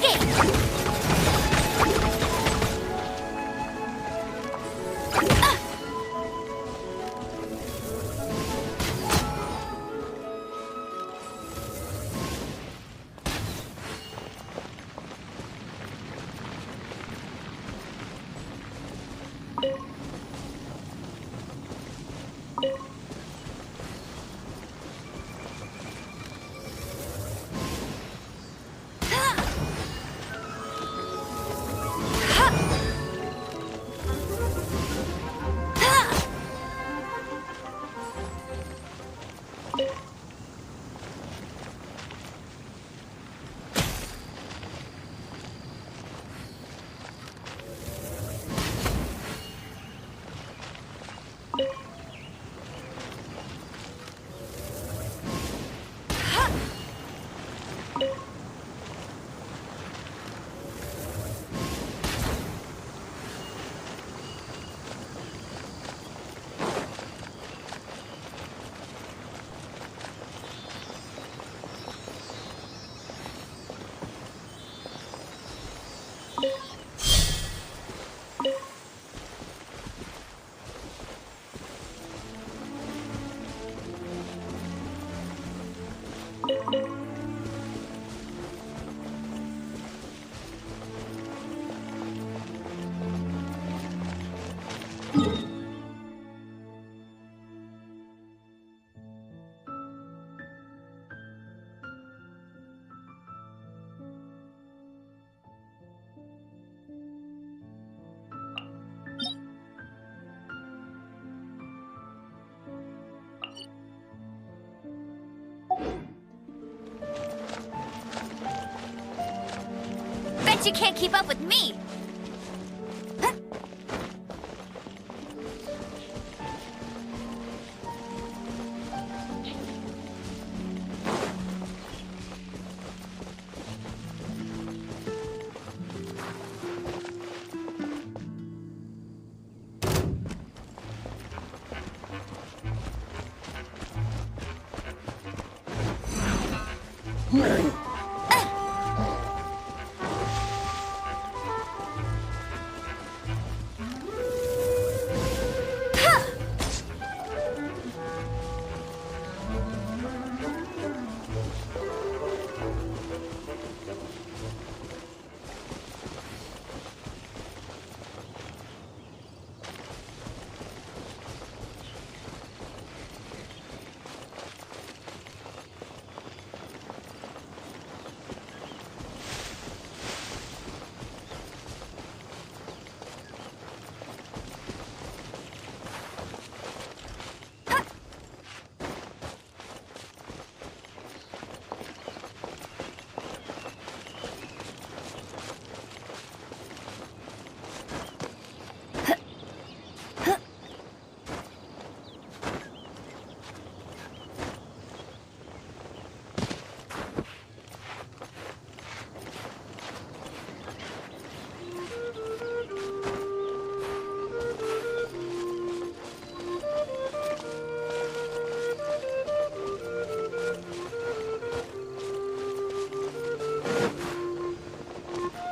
game! Bet you can't keep up with me!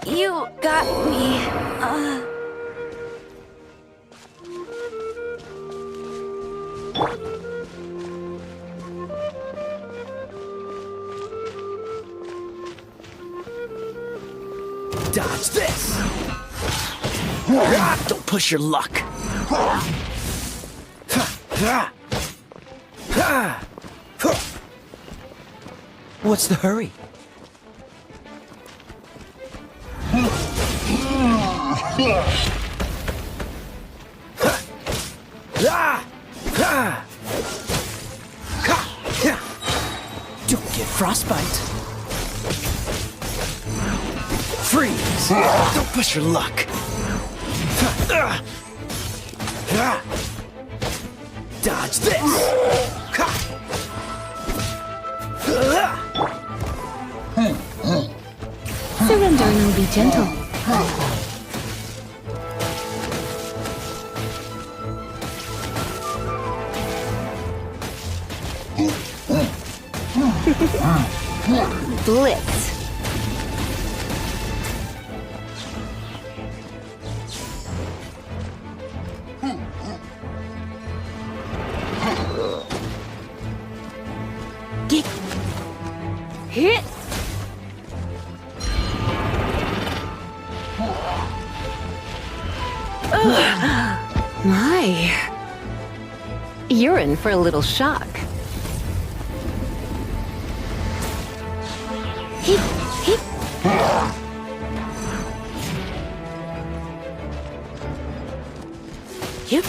You got me. Dodge this! Don't push your luck. What's the hurry? Don't get frostbite. Freeze! Don't push your luck. Dodge this! Surrender and I'll be gentle. Blitz. My. You're in for a little shock. Heep, heep. Yep.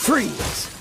Freeze!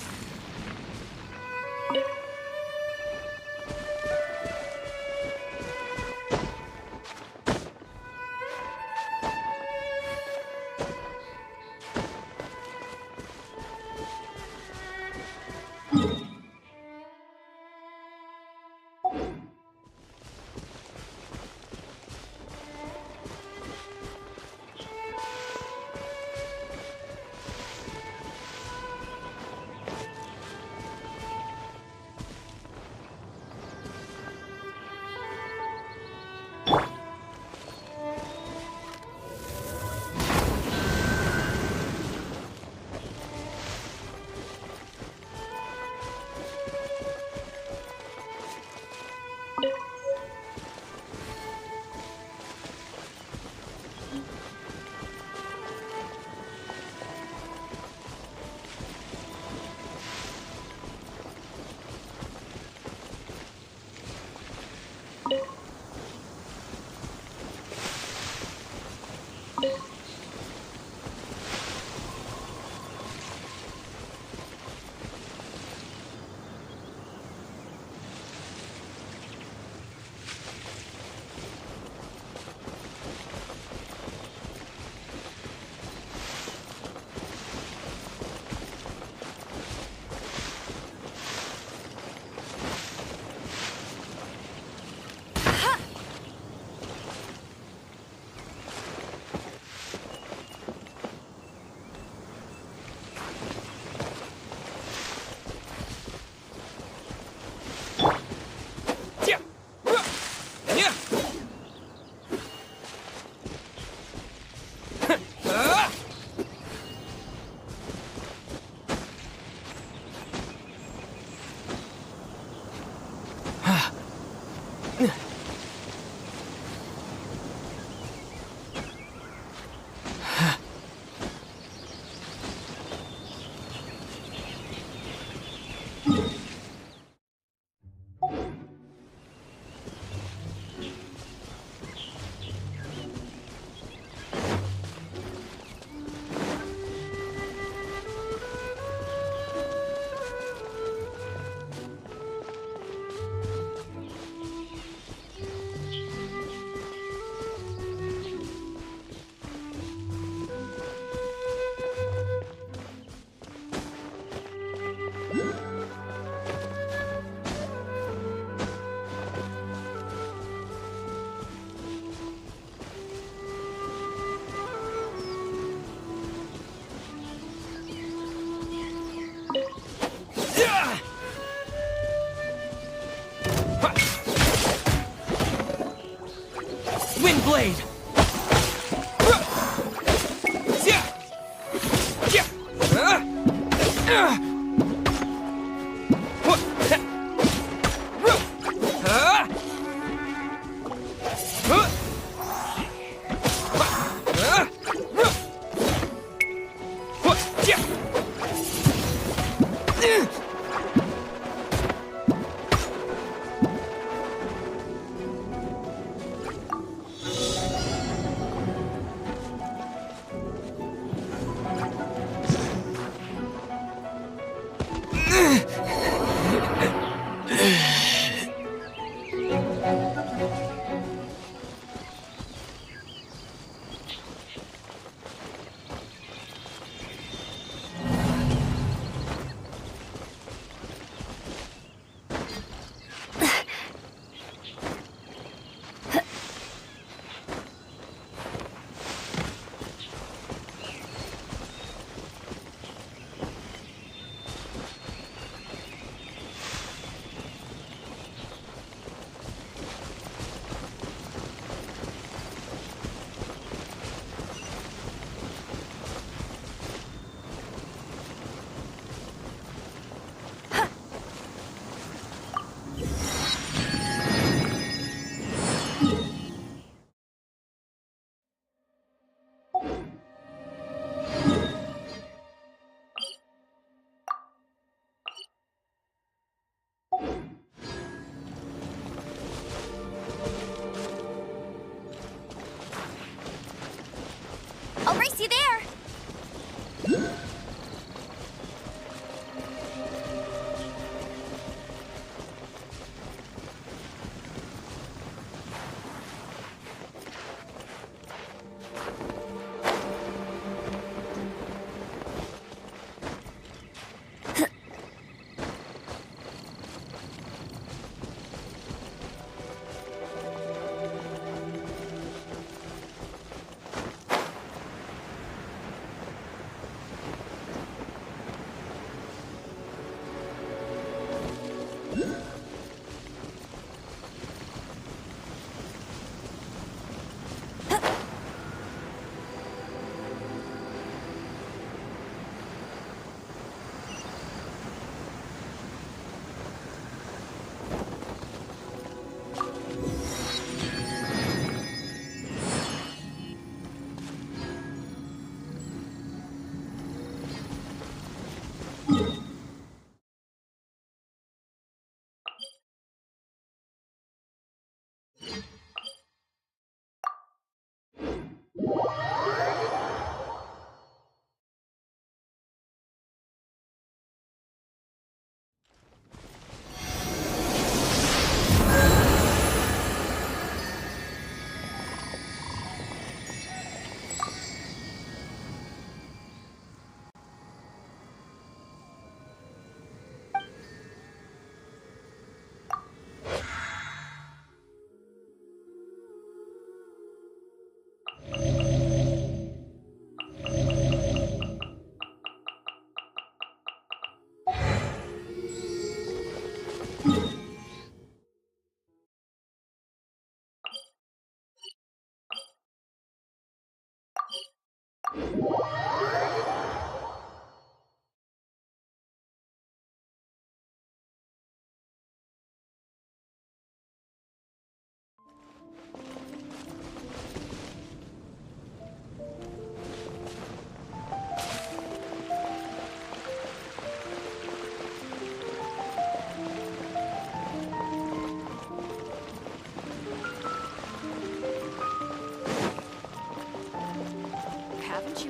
Race you there!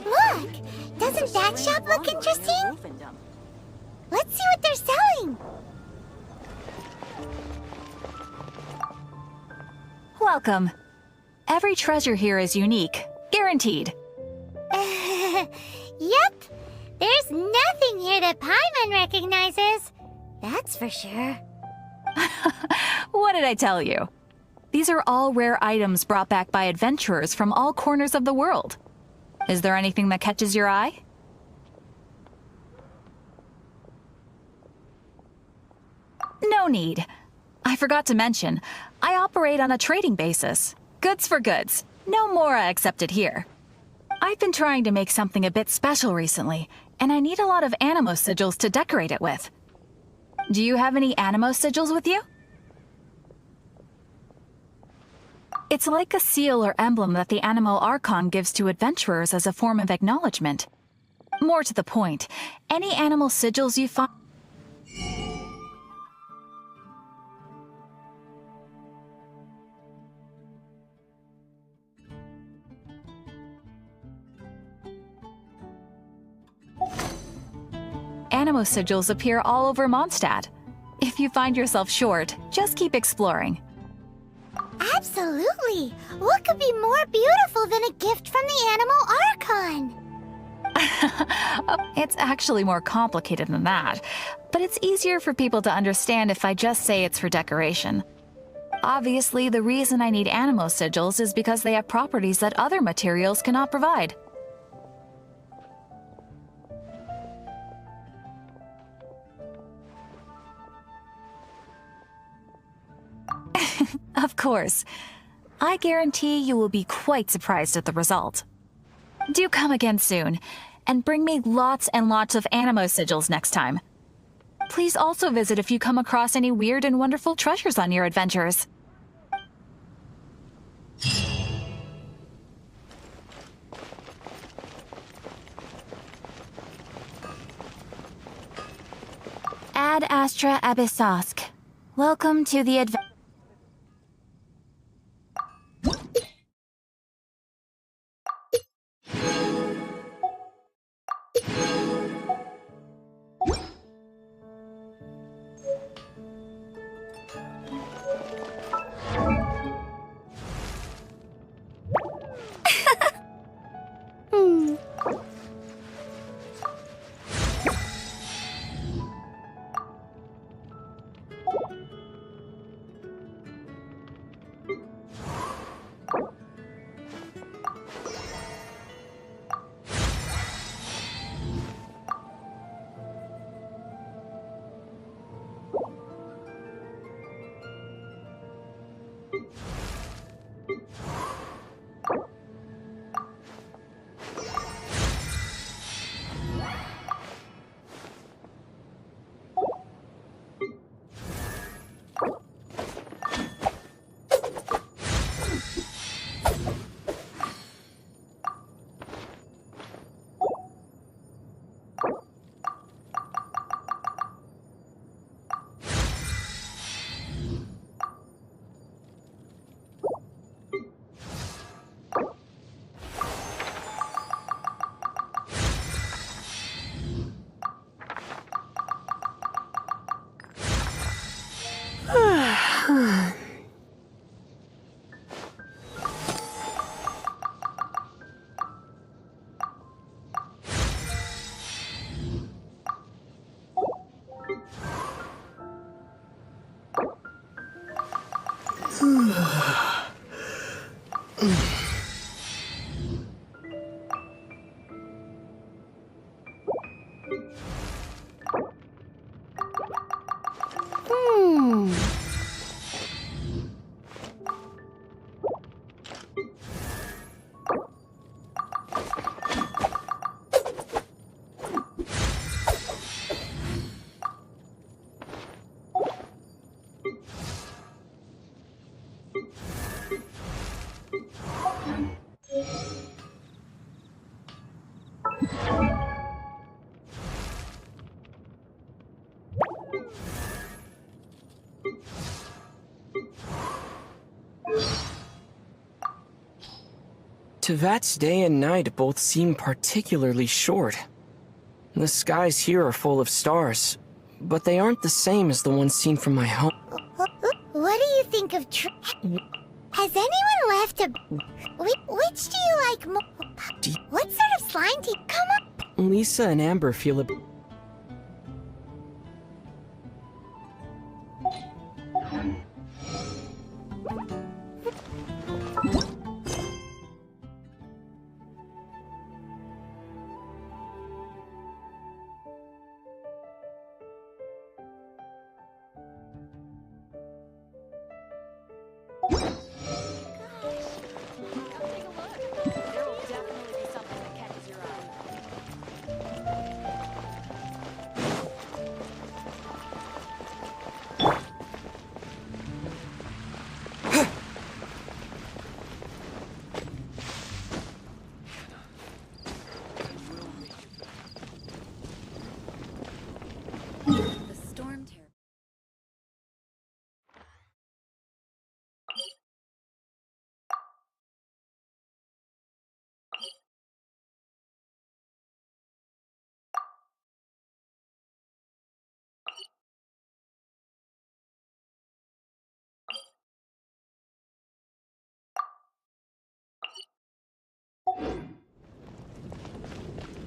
Look! Doesn't that shop look interesting? Let's see what they're selling. Welcome. Every treasure here is unique. Guaranteed. Yep. There's nothing here that Paimon recognizes. That's for sure. What did I tell you? These are all rare items brought back by adventurers from all corners of the world. Is there anything that catches your eye? No need. I forgot to mention, I operate on a trading basis. Goods for goods. No Mora accepted here. I've been trying to make something a bit special recently, and I need a lot of animo sigils to decorate it with. Do you have any animo sigils with you? It's like a seal or emblem that the Animo Archon gives to adventurers as a form of acknowledgement. More to the point, any animal sigils you find... Animo sigils appear all over Mondstadt. If you find yourself short, just keep exploring. Absolutely! What could be more beautiful than a gift from the Animo Archon? It's actually more complicated than that, but it's easier for people to understand if I just say it's for decoration. Obviously, the reason I need animo sigils is because they have properties that other materials cannot provide. Of course. I guarantee you will be quite surprised at the result. Do come again soon, and bring me lots and lots of animo sigils next time. Please also visit if you come across any weird and wonderful treasures on your adventures. Ad Astra Abyssosk. Welcome to the adventure. Tevat's day and night both seem particularly short. The skies here are full of stars, but they aren't the same as the ones seen from my home. What do you think of Has anyone left a... Which do you like more? What sort of slime do you... Come on! Lisa and Amber feel a...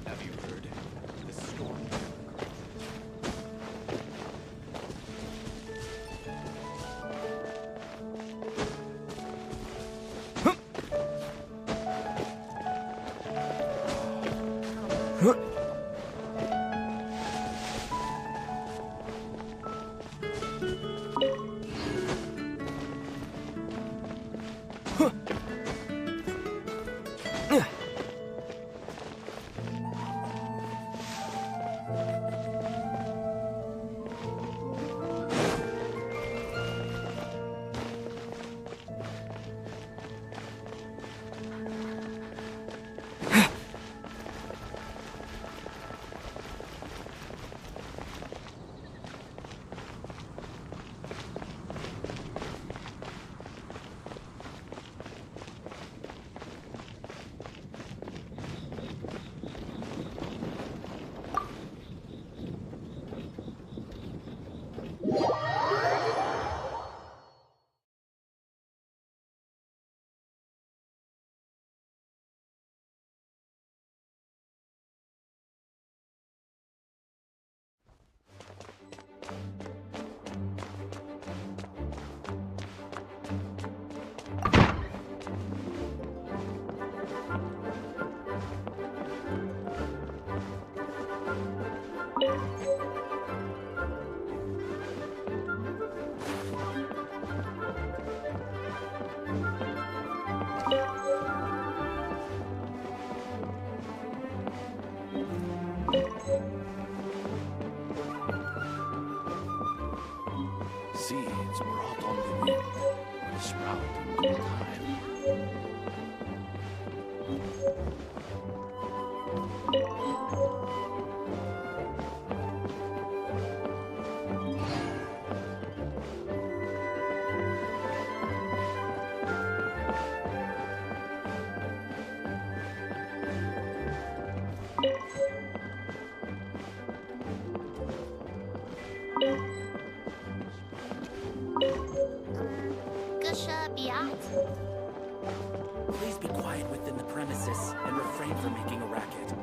Have you heard? The storm. See, it's brought on the wind, and sprout in good time. Gusha Biat. Please be quiet within the premises and refrain from making a racket.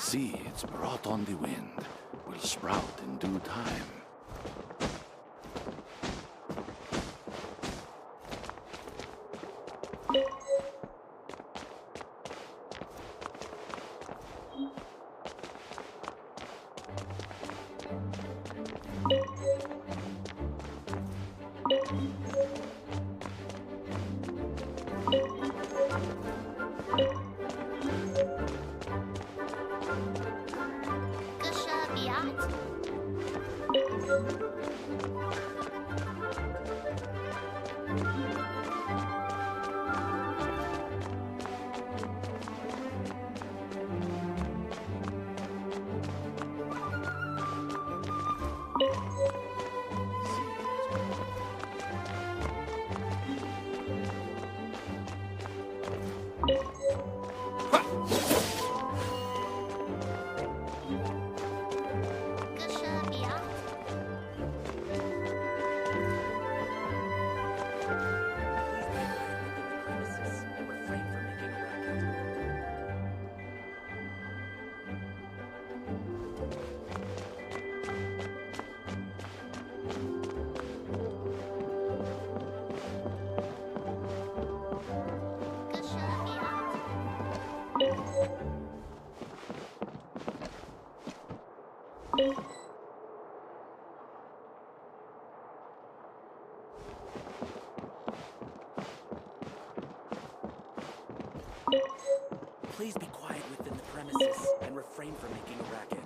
Seeds brought on the wind will sprout in due time. Please be quiet within the premises and refrain from making a racket.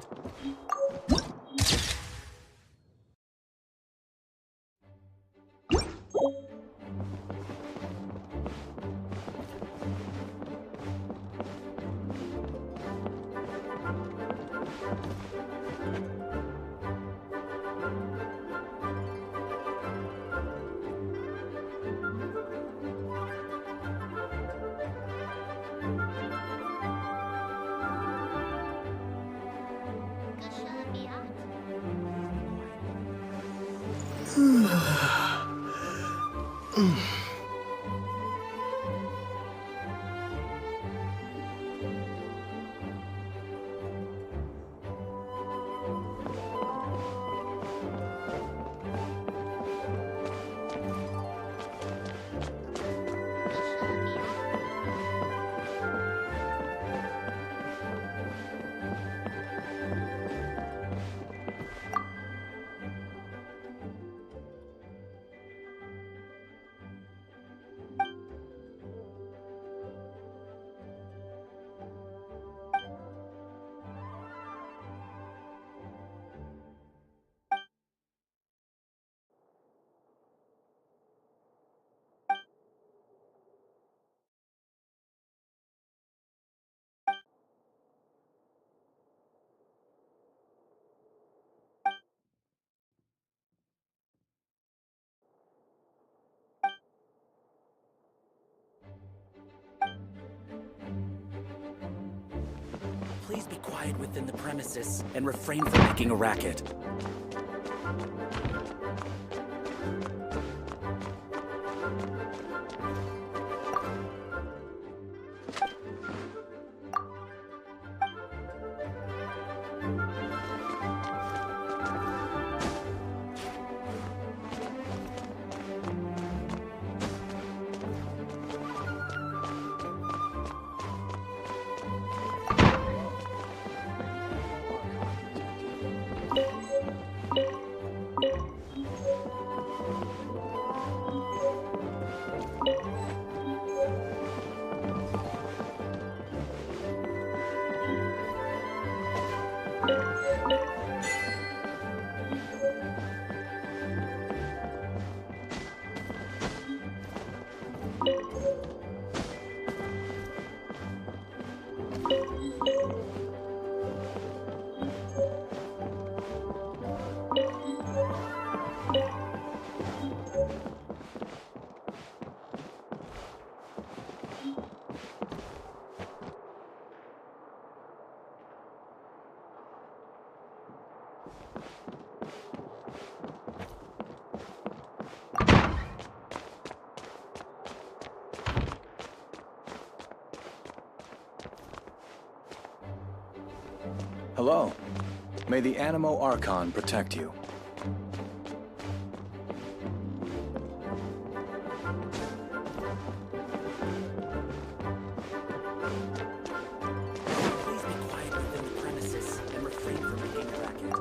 Please be quiet within the premises and refrain from making a racket. Hello. May the Animo Archon protect you. Please be quiet within the premises and refrain from making a racket.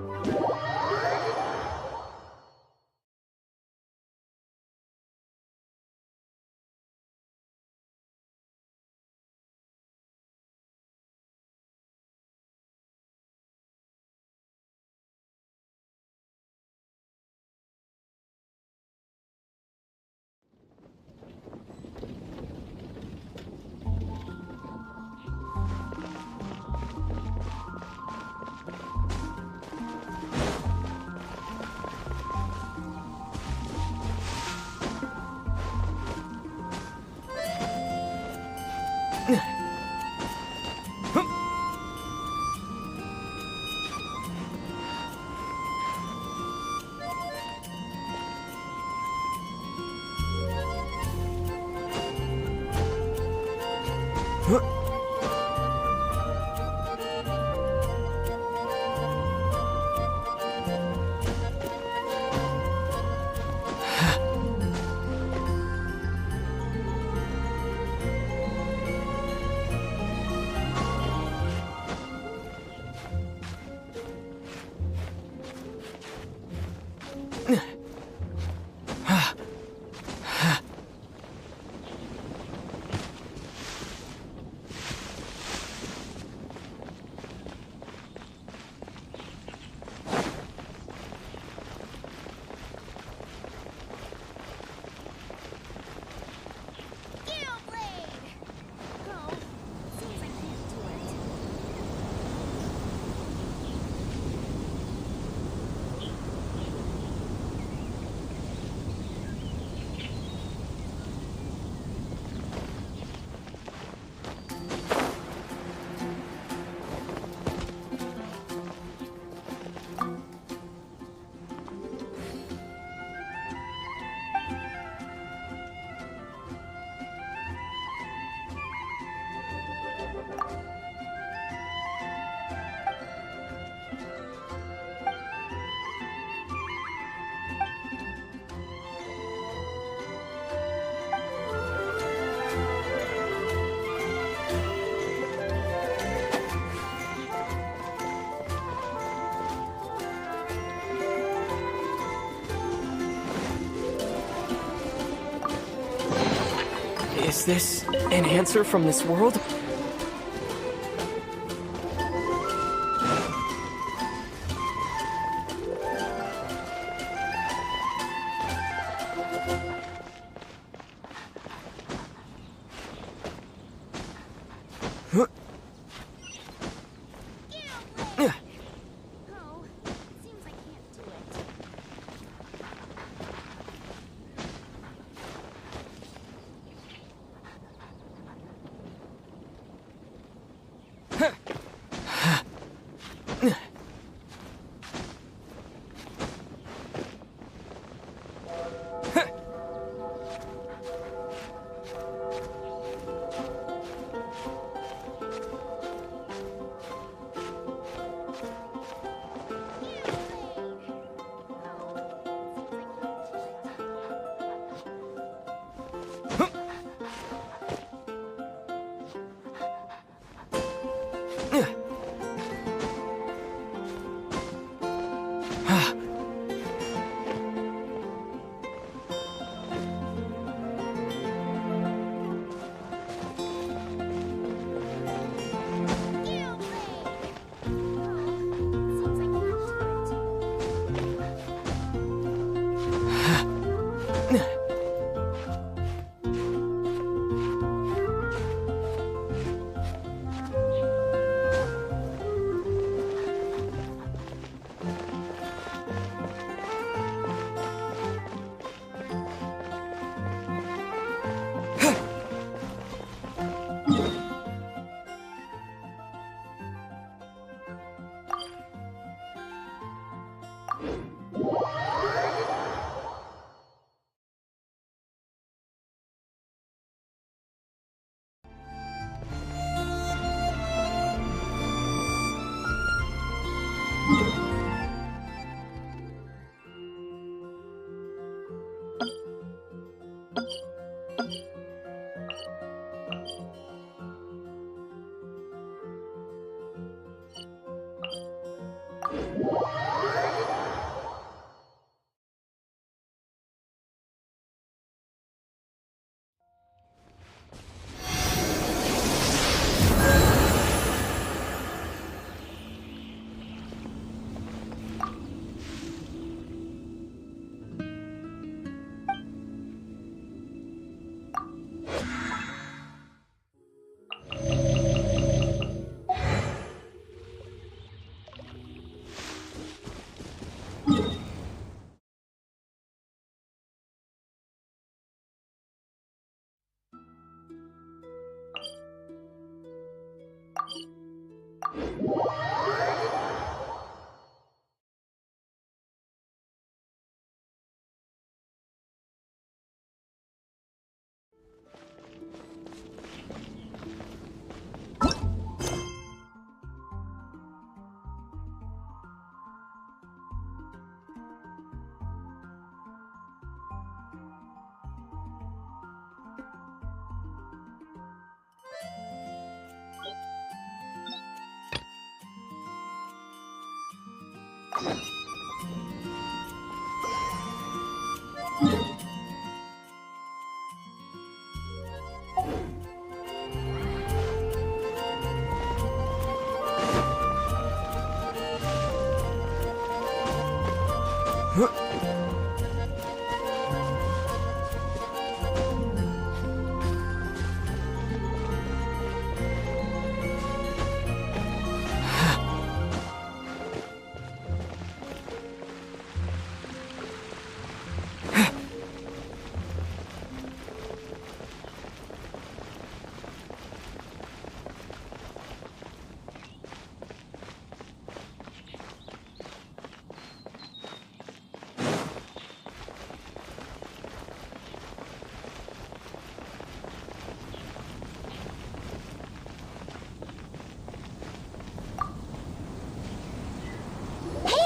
Is this an answer from this world?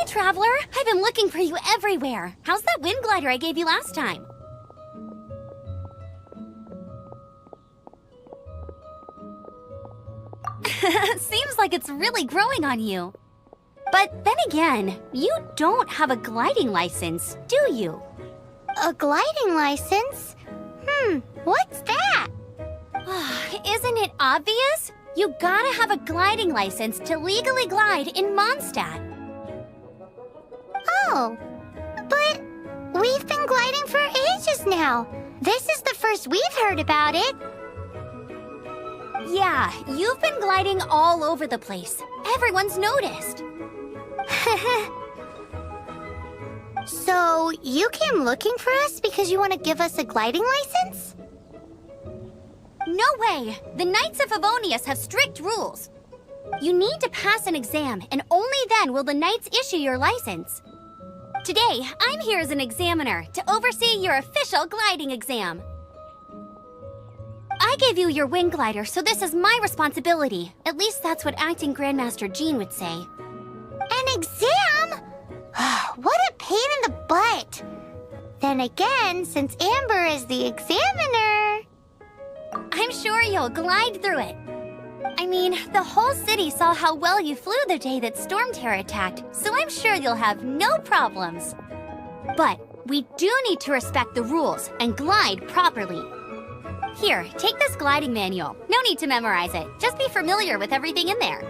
Traveler, I've been looking for you everywhere. How's that wind glider I gave you last time? Seems like it's really growing on you. But then again, you don't have a gliding license, do you? A gliding license? What's that? Isn't it obvious? You gotta have a gliding license to legally glide in Mondstadt. Oh, but we've been gliding for ages now. This is the first we've heard about it. Yeah, you've been gliding all over the place. Everyone's noticed. So, you came looking for us because you want to give us a gliding license? No way! The Knights of Favonius have strict rules. You need to pass an exam, and only then will the Knights issue your license. Today, I'm here as an examiner to oversee your official gliding exam. I gave you your wing glider, so this is my responsibility. At least that's what Acting Grandmaster Jean would say. An exam? What a pain in the butt. Then again, since Amber is the examiner... I'm sure you'll glide through it. I mean, the whole city saw how well you flew the day that Storm Terror attacked, so I'm sure you'll have no problems. But we do need to respect the rules and glide properly. Here, take this gliding manual. No need to memorize it. Just be familiar with everything in there.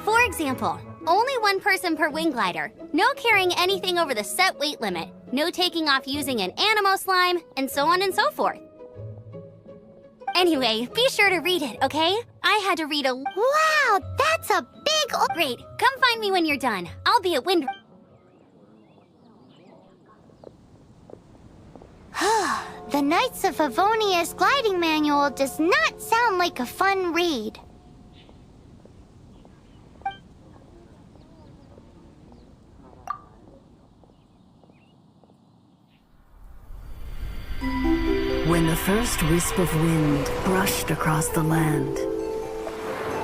For example, only one person per wing glider, no carrying anything over the set weight limit, no taking off using an animo slime, and so on and so forth. Anyway, be sure to read it, okay? I had to read a... Wow, that's a big... Great, come find me when you're done. I'll be at Wind... The Knights of Favonius gliding manual does not sound like a fun read. When the first wisp of wind brushed across the land,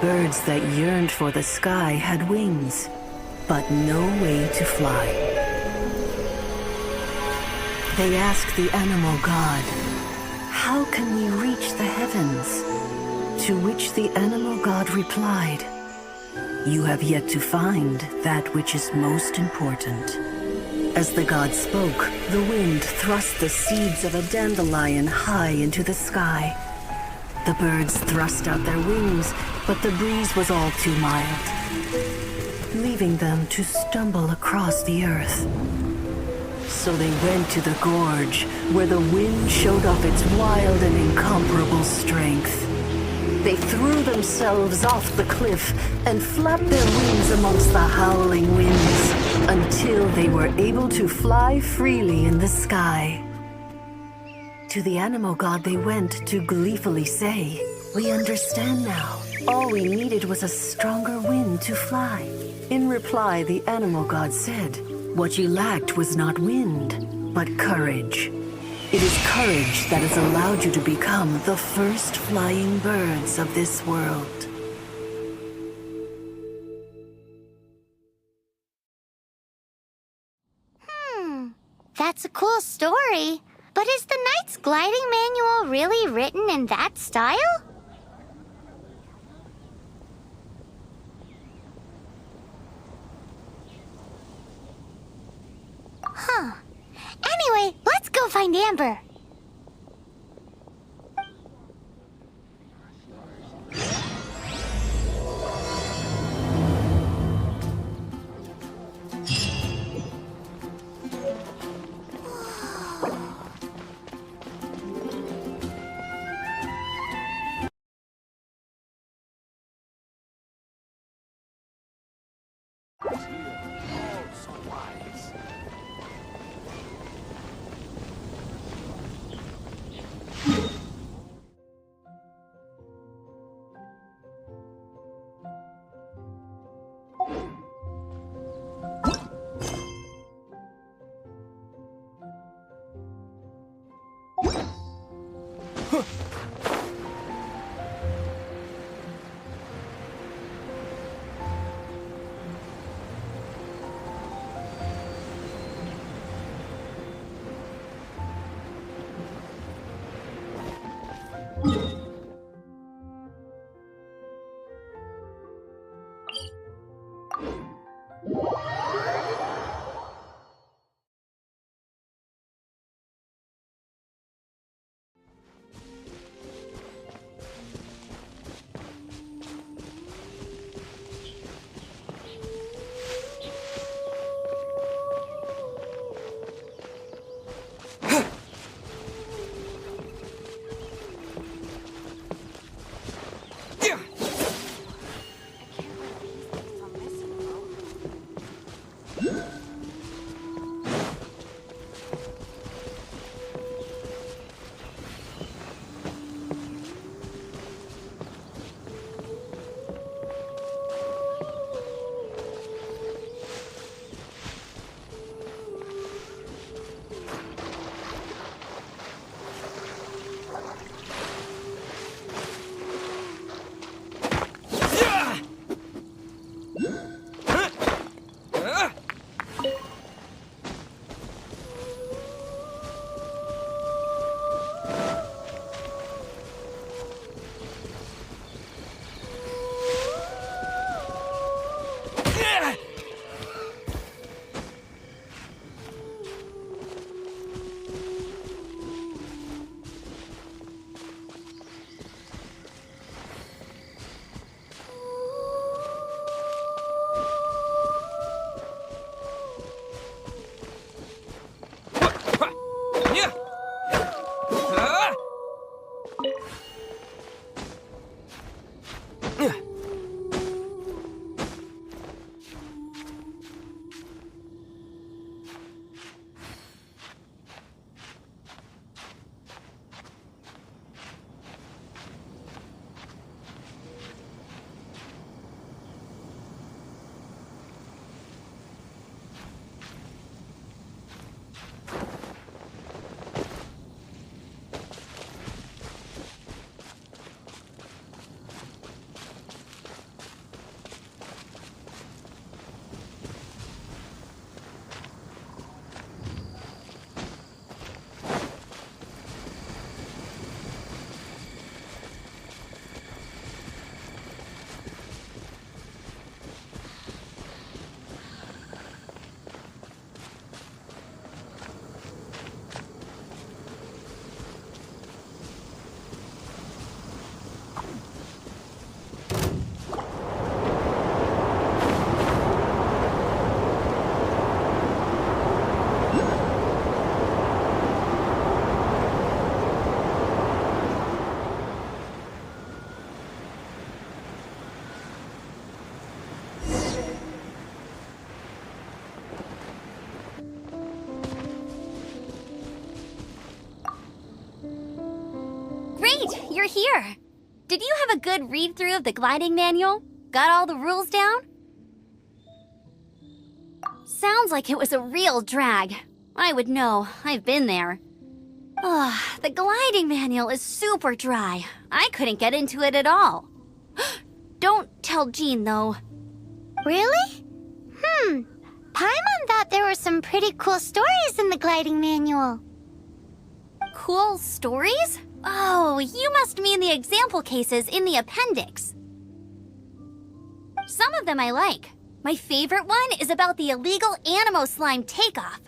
birds that yearned for the sky had wings, but no way to fly. They asked the animal god, "How can we reach the heavens?" To which the animal god replied, You have yet to find that which is most important. As the god spoke, the wind thrust the seeds of a dandelion high into the sky. The birds thrust out their wings, but the breeze was all too mild, leaving them to stumble across the earth. So they went to the gorge, where the wind showed off its wild and incomparable strength. They threw themselves off the cliff and flapped their wings amongst the howling winds until they were able to fly freely in the sky. To the animal god they went to gleefully say, "We understand now. All we needed was a stronger wind to fly." In reply, the animal god said, "What you lacked was not wind, but courage. It is courage that has allowed you to become the first flying birds of this world." That's a cool story. But is the Knight's gliding manual really written in that style? Huh. Anyway, let's go find Amber. you're here. Did you have a good read-through of the gliding manual? Got all the rules down? Sounds like it was a real drag. I would know. I've been there. Ugh, the gliding manual is super dry. I couldn't get into it at all. Don't tell Jean, though. Really? Paimon thought there were some pretty cool stories in the gliding manual. Cool stories? Oh, you must mean the example cases in the appendix. Some of them I like. My favorite one is about the illegal Animo slime takeoff.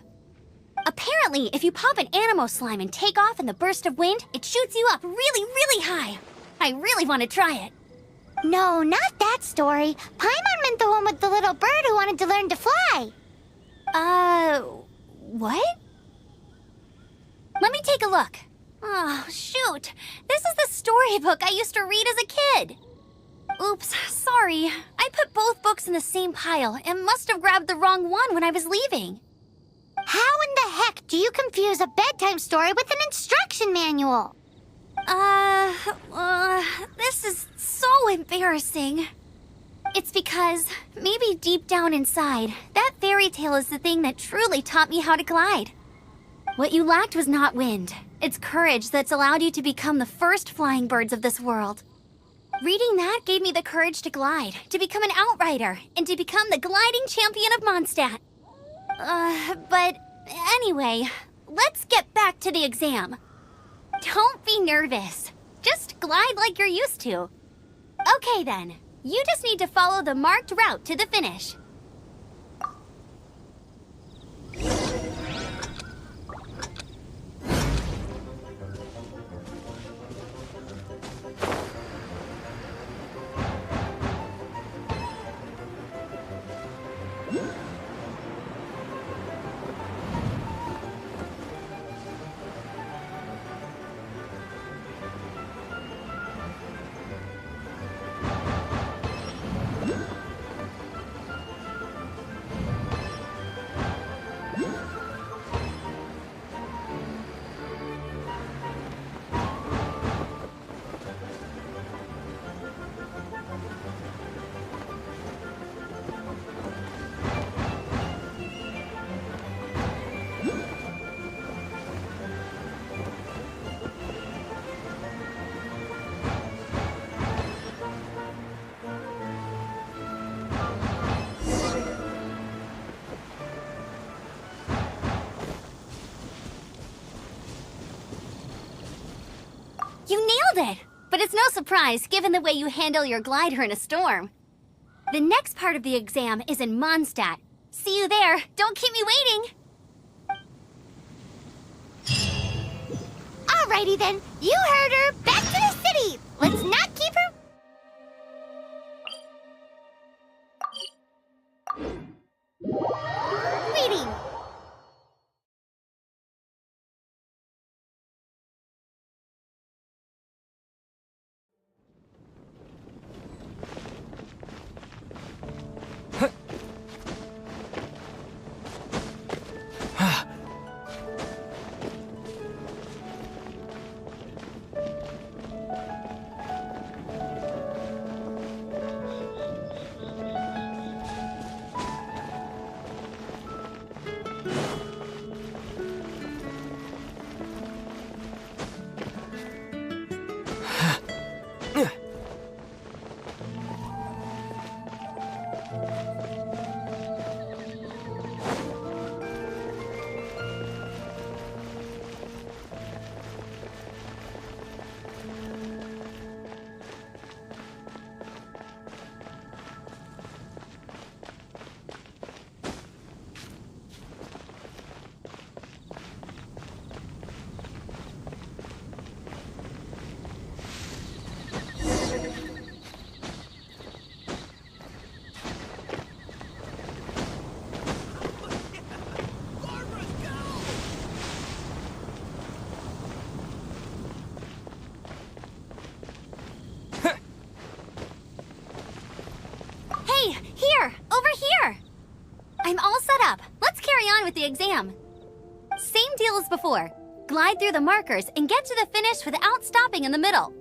Apparently, if you pop an Animo slime and take off in the burst of wind, it shoots you up really, really high. I really want to try it. No, not that story. Paimon meant the one with the little bird who wanted to learn to fly. What? Let me take a look. Oh, shoot. This is the storybook I used to read as a kid. Oops, sorry. I put both books in the same pile and must have grabbed the wrong one when I was leaving. How in the heck do you confuse a bedtime story with an instruction manual? This is so embarrassing. It's because, maybe deep down inside, that fairy tale is the thing that truly taught me how to glide. What you lacked was not wind. It's courage that's allowed you to become the first flying birds of this world. Reading that gave me the courage to glide, to become an outrider, and to become the gliding champion of Mondstadt. But anyway, let's get back to the exam. Don't be nervous. Just glide like you're used to. Okay then, you just need to follow the marked route to the finish. You nailed it! But it's no surprise, given the way you handle your glider in a storm. The next part of the exam is in Mondstadt. See you there. Don't keep me waiting. Alrighty then, you heard her. Back to the city. Let's not keep her... waiting. I'm all set up. Let's carry on with the exam. Same deal as before. Glide through the markers and get to the finish without stopping in the middle.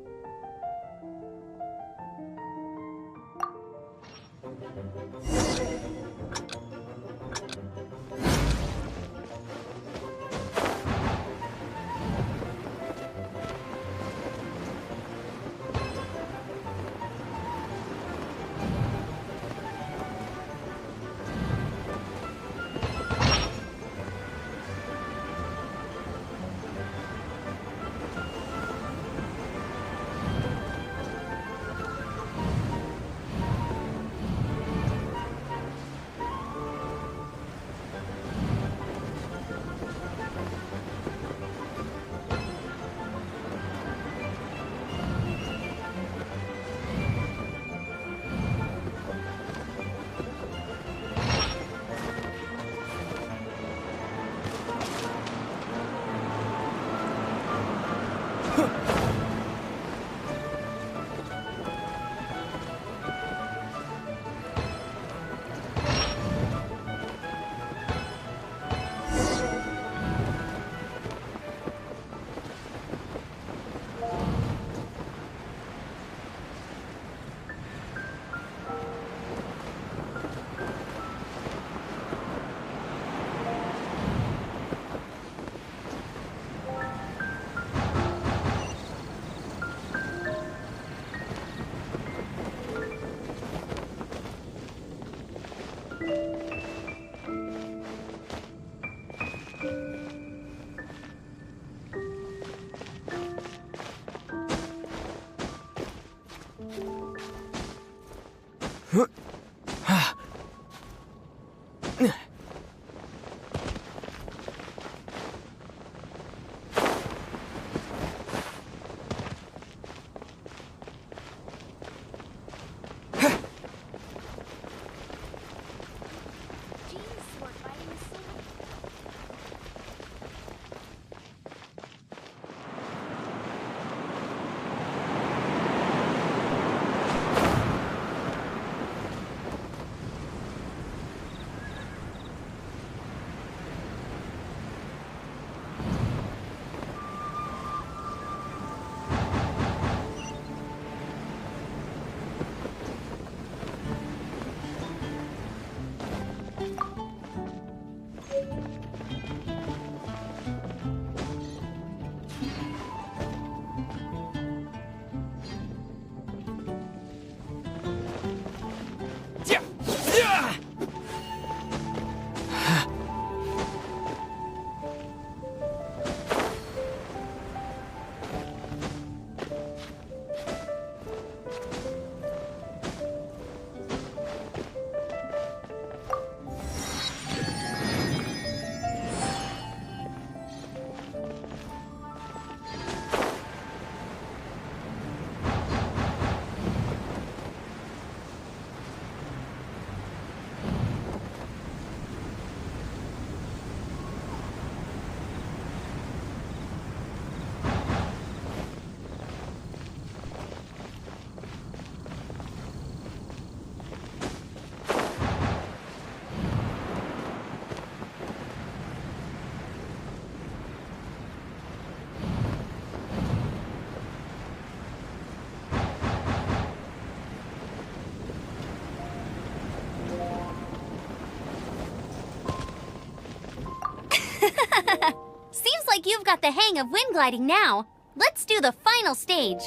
Seems like you've got the hang of wind gliding now. Let's do the final stage.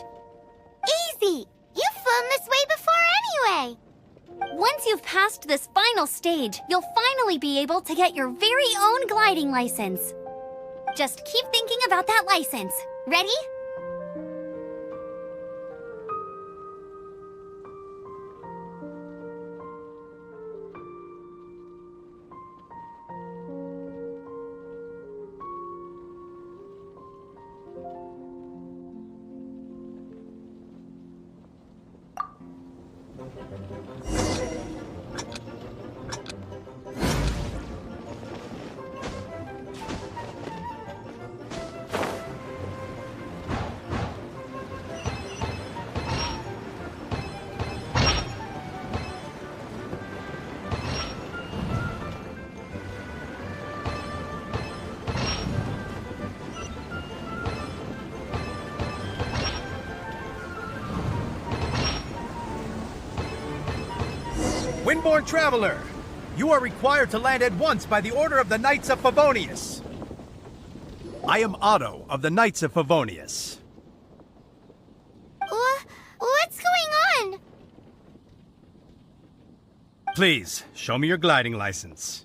Easy! You've flown this way before anyway! Once you've passed this final stage, you'll finally be able to get your very own gliding license. Just keep thinking about that license. Ready? Windborne Traveler, you are required to land at once by the order of the Knights of Favonius. I am Otto of the Knights of Favonius. What's going on? Please, show me your gliding license.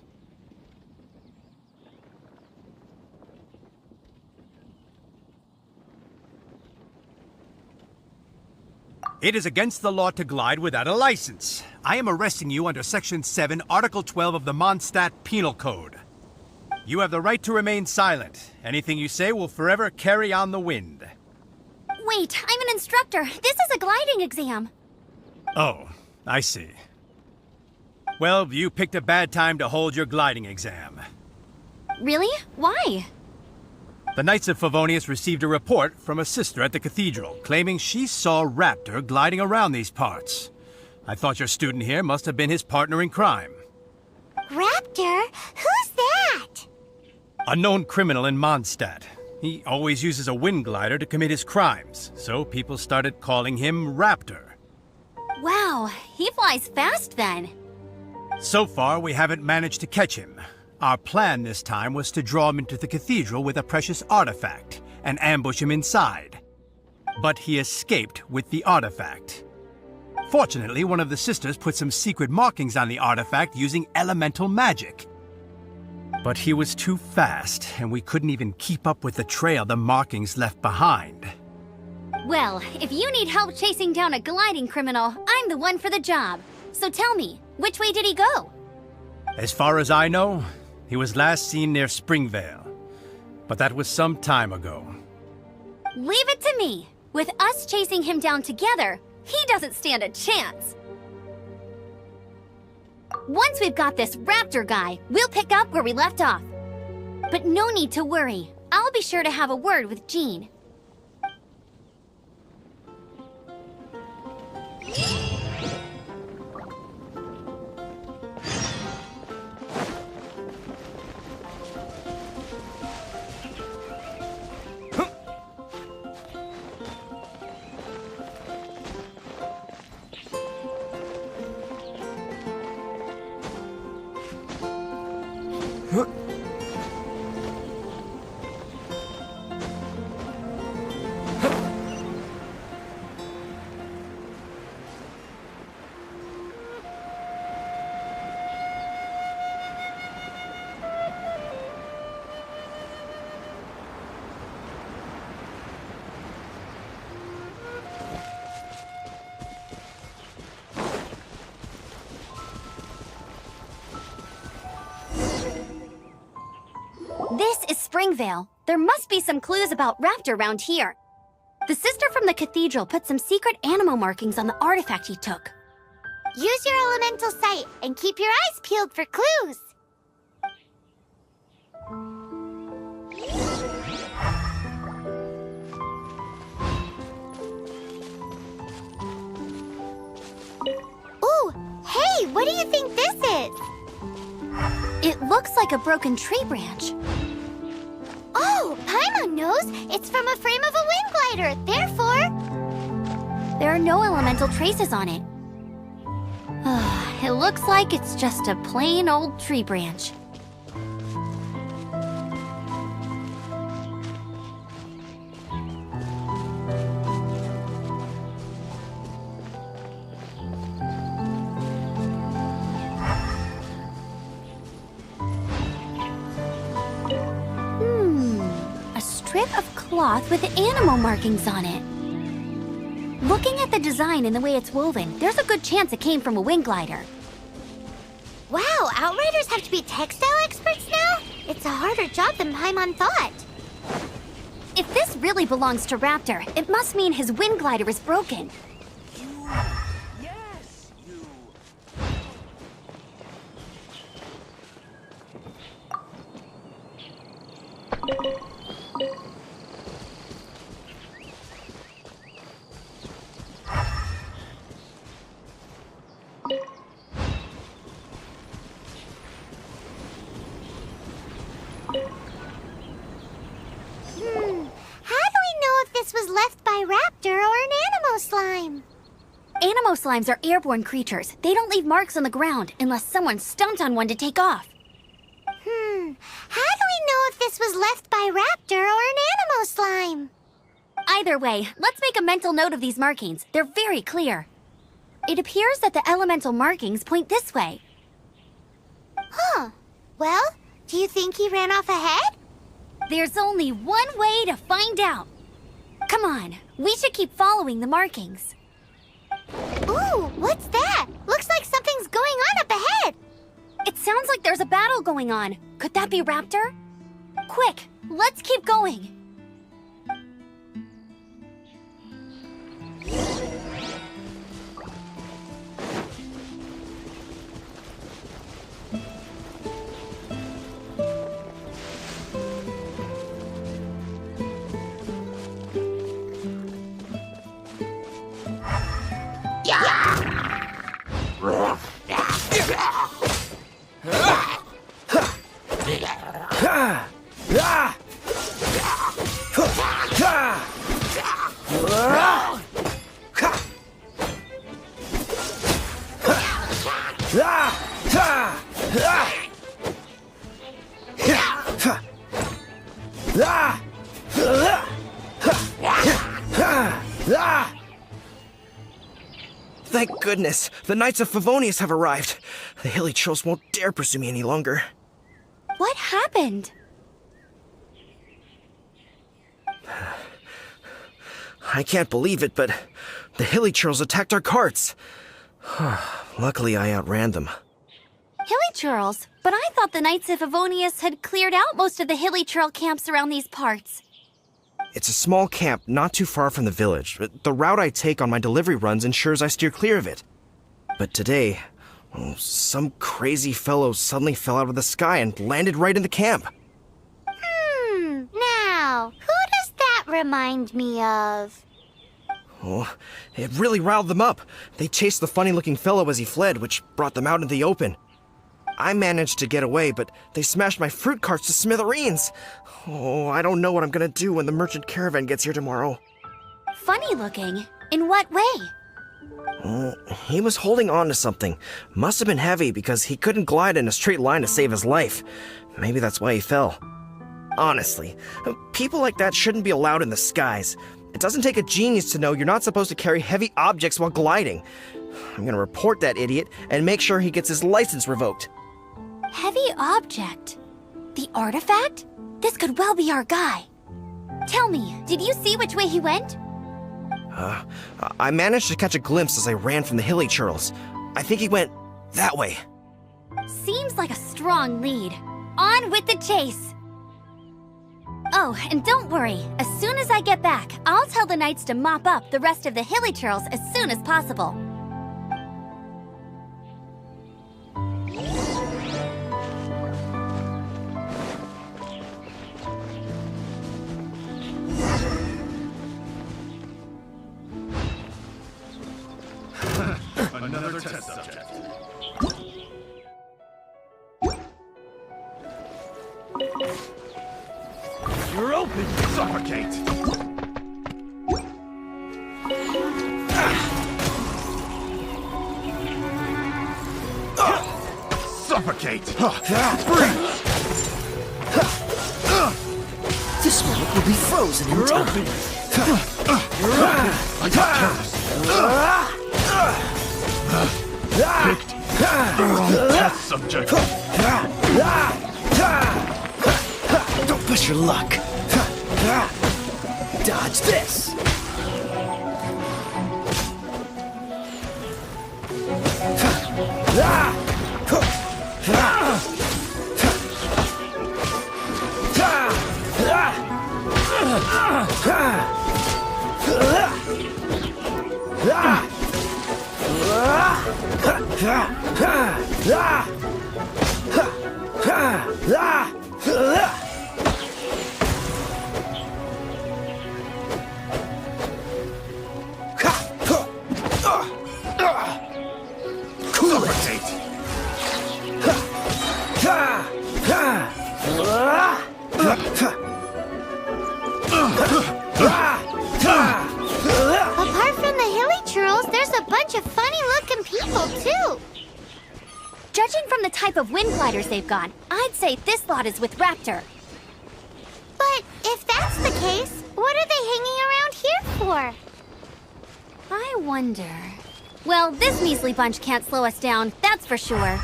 It is against the law to glide without a license. I am arresting you under Section 7, Article 12 of the Mondstadt Penal Code. You have the right to remain silent. Anything you say will forever carry on the wind. Wait, I'm an instructor. This is a gliding exam. Oh, I see. Well, you picked a bad time to hold your gliding exam. Really? Why? The Knights of Favonius received a report from a sister at the cathedral claiming she saw Raptor gliding around these parts. I thought your student here must have been his partner in crime. Raptor? Who's that? A known criminal in Mondstadt. He always uses a wind glider to commit his crimes, so people started calling him Raptor. Wow, he flies fast then. So far, we haven't managed to catch him. Our plan this time was to draw him into the cathedral with a precious artifact and ambush him inside. But he escaped with the artifact. Fortunately, one of the sisters put some secret markings on the artifact using elemental magic. But he was too fast, and we couldn't even keep up with the trail the markings left behind. Well, if you need help chasing down a gliding criminal, I'm the one for the job. So tell me, which way did he go? As far as I know, he was last seen near Springvale. But that was some time ago. Leave it to me. With us chasing him down together, he doesn't stand a chance. Once we've got this raptor guy, we'll pick up where we left off. But no need to worry. I'll be sure to have a word with Jean. This is Springvale. There must be some clues about Raptor around here. The sister from the cathedral put some secret animal markings on the artifact he took. Use your elemental sight and keep your eyes peeled for clues. Ooh, hey, what do you think this is? It looks like a broken tree branch. Oh, Paimon knows. It's from a frame of a wind glider. Therefore, there are no elemental traces on it. It looks like it's just a plain old tree branch. Strip of cloth with animal markings on it. Looking at the design and the way it's woven, there's a good chance it came from a wing glider. Wow, Outriders have to be textile experts now? It's a harder job than Paimon thought. If this really belongs to Raptor, it must mean his wind glider is broken. How do we know if this was left by Raptor or an Animo slime? Animo slimes are airborne creatures. They don't leave marks on the ground unless someone stomped on one to take off. How do we know if this was left by Raptor or an Animo slime? Either way, let's make a mental note of these markings. They're very clear. It appears that the elemental markings point this way. Huh. Well, do you think he ran off ahead? There's only one way to find out. Come on, we should keep following the markings. Ooh, what's that? Looks like something's going on up ahead. It sounds like there's a battle going on. Could that be Raptor? Quick, let's keep going. Thank goodness, the Knights of Favonius have arrived. The hilly trolls won't dare pursue me any longer. What happened? I can't believe it, but the hilly churls attacked our carts. Luckily, I outran them. Hilly churls? But I thought the Knights of Favonius had cleared out most of the hilly churl camps around these parts. It's a small camp not too far from the village. The route I take on my delivery runs ensures I steer clear of it. But today, some crazy fellow suddenly fell out of the sky and landed right in the camp. Now, who does that remind me of? Oh, it really riled them up. They chased the funny-looking fellow as he fled, which brought them out into the open. I managed to get away, but they smashed my fruit carts to smithereens. Oh, I don't know what I'm gonna do when the merchant caravan gets here tomorrow. Funny looking? In what way? He was holding on to something. Must have been heavy because he couldn't glide in a straight line to save his life. Maybe that's why he fell. Honestly, people like that shouldn't be allowed in the skies. It doesn't take a genius to know you're not supposed to carry heavy objects while gliding. I'm gonna report that idiot and make sure he gets his license revoked. Heavy object? The artifact? This could well be our guy. Tell me, did you see which way he went? I managed to catch a glimpse as I ran from the hilly churls. I think he went that way. Seems like a strong lead. On with the chase! Oh, and don't worry. As soon as I get back, I'll tell the knights to mop up the rest of the hilly churls as soon as possible. Another test subject. You're open! Suffocate! Suffocate! Freeze! This one will be frozen in time. Open! You're open! I got this! Picked the wrong test subject. Don't push your luck. Dodge this. Apart from the hilly churls, there's a bunch of funny-looking people, too. Judging from the type of wind gliders they've got, I'd say this lot is with Raptor. But if that's the case, what are they hanging around here for? I wonder... Well, this measly bunch can't slow us down, that's for sure.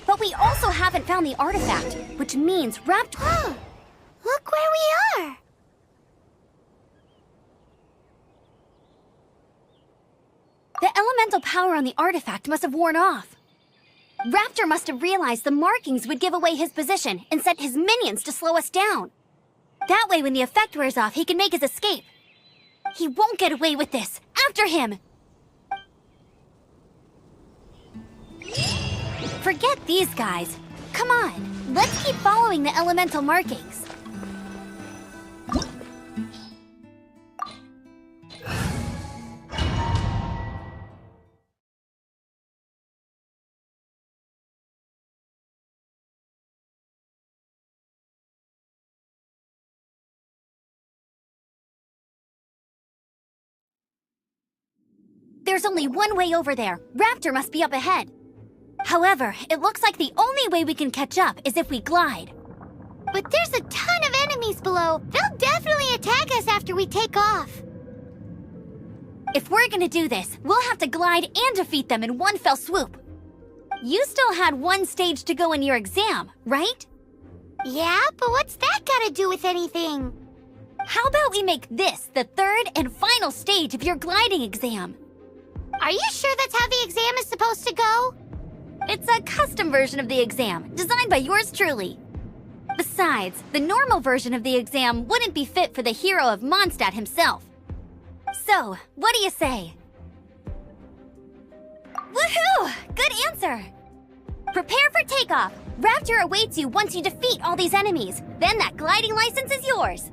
But we also haven't found the artifact, which means Raptor... Oh, look where we are! The elemental power on the artifact must have worn off. Raptor must have realized the markings would give away his position and sent his minions to slow us down. That way, when the effect wears off, he can make his escape. He won't get away with this. After him! Forget these guys. Come on, let's keep following the elemental markings. There's only one way over there. Raptor must be up ahead. However, it looks like the only way we can catch up is if we glide. But there's a ton of enemies below. They'll definitely attack us after we take off. If we're gonna do this, we'll have to glide and defeat them in one fell swoop. You still had one stage to go in your exam, right? Yeah, but what's that got to do with anything? How about we make this the third and final stage of your gliding exam? Are you sure that's how the exam is supposed to go? It's a custom version of the exam, designed by yours truly. Besides, the normal version of the exam wouldn't be fit for the hero of Mondstadt himself. So, what do you say? Woohoo! Good answer! Prepare for takeoff. Raptor awaits you once you defeat all these enemies. Then that gliding license is yours.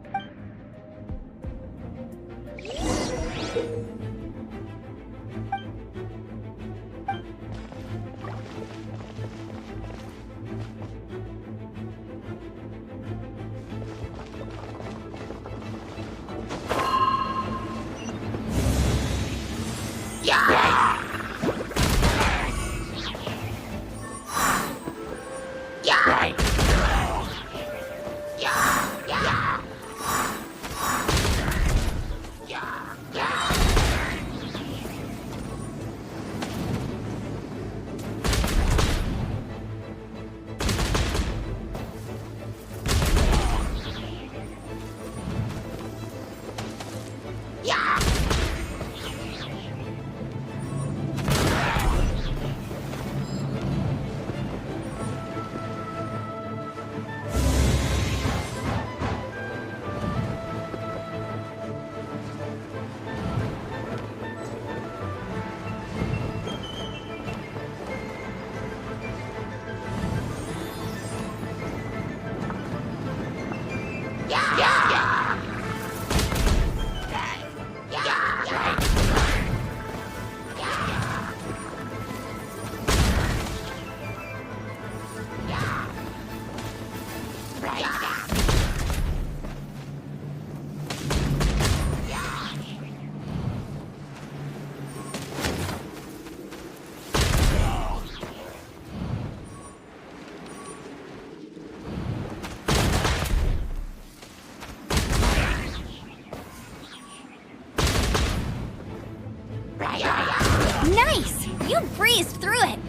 Nice! You breezed through it!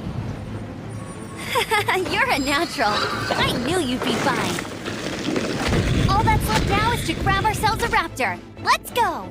You're a natural. I knew you'd be fine. All that's left now is to grab ourselves a raptor. Let's go!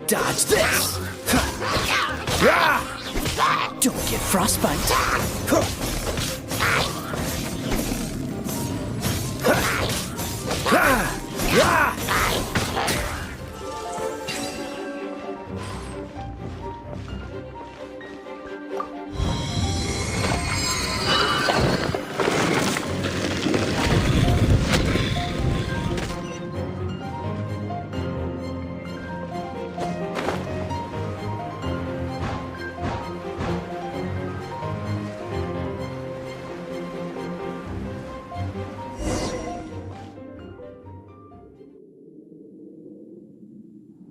Dodge this! Don't get frostbite!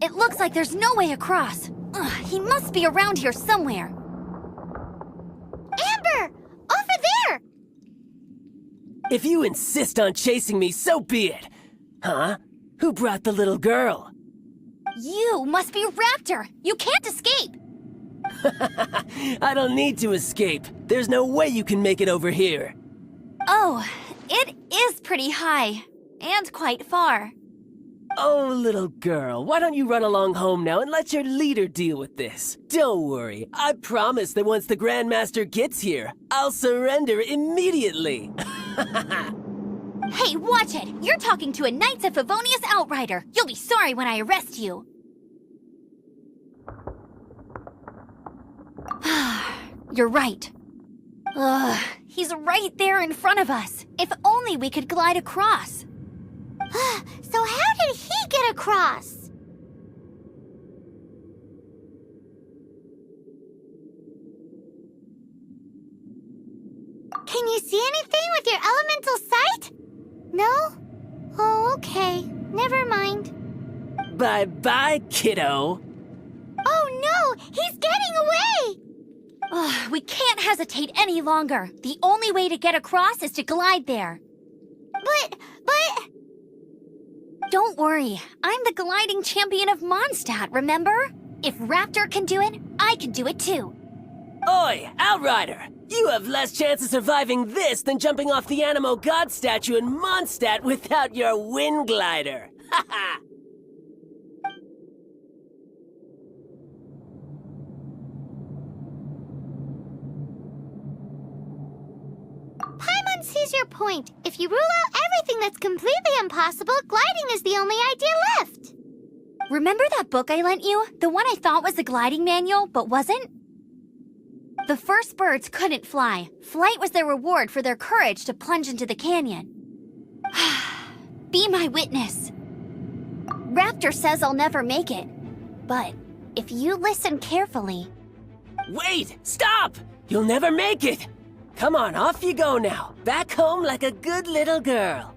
It looks like there's no way across. Ugh, he must be around here somewhere. Amber! Over there! If you insist on chasing me, so be it. Huh? Who brought the little girl? You must be Raptor. You can't escape. I don't need to escape. There's no way you can make it over here. Oh, it is pretty high. And quite far. Oh, little girl, why don't you run along home now and let your leader deal with this? Don't worry, I promise that once the Grandmaster gets here, I'll surrender immediately. Hey, watch it! You're talking to a Knights of Favonius outrider. You'll be sorry when I arrest you. You're right. Ugh, he's right there in front of us. If only we could glide across. So how did he get across? Can you see anything with your elemental sight? No? Oh, okay. Never mind. Bye-bye, kiddo. Oh no! He's getting away! Ugh, we can't hesitate any longer. The only way to get across is to glide there. But... Don't worry, I'm the gliding champion of Mondstadt, remember? If Raptor can do it, I can do it too. Oi, Outrider! You have less chance of surviving this than jumping off the Animo God statue in Mondstadt without your wind glider. Ha ha! Paimon sees your point. If you rule out everything that's completely impossible, gliding is the only idea left. Remember that book I lent you? The one I thought was the gliding manual, but wasn't? The first birds couldn't fly. Flight was their reward for their courage to plunge into the canyon. Be my witness. Raptor says I'll never make it. But if you listen carefully... Wait! Stop! You'll never make it! Come on, off you go now. Back home like a good little girl.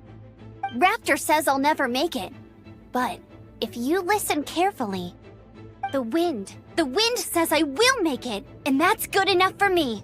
Raptor says I'll never make it. But if you listen carefully, the wind The wind says I will make it, and that's good enough for me.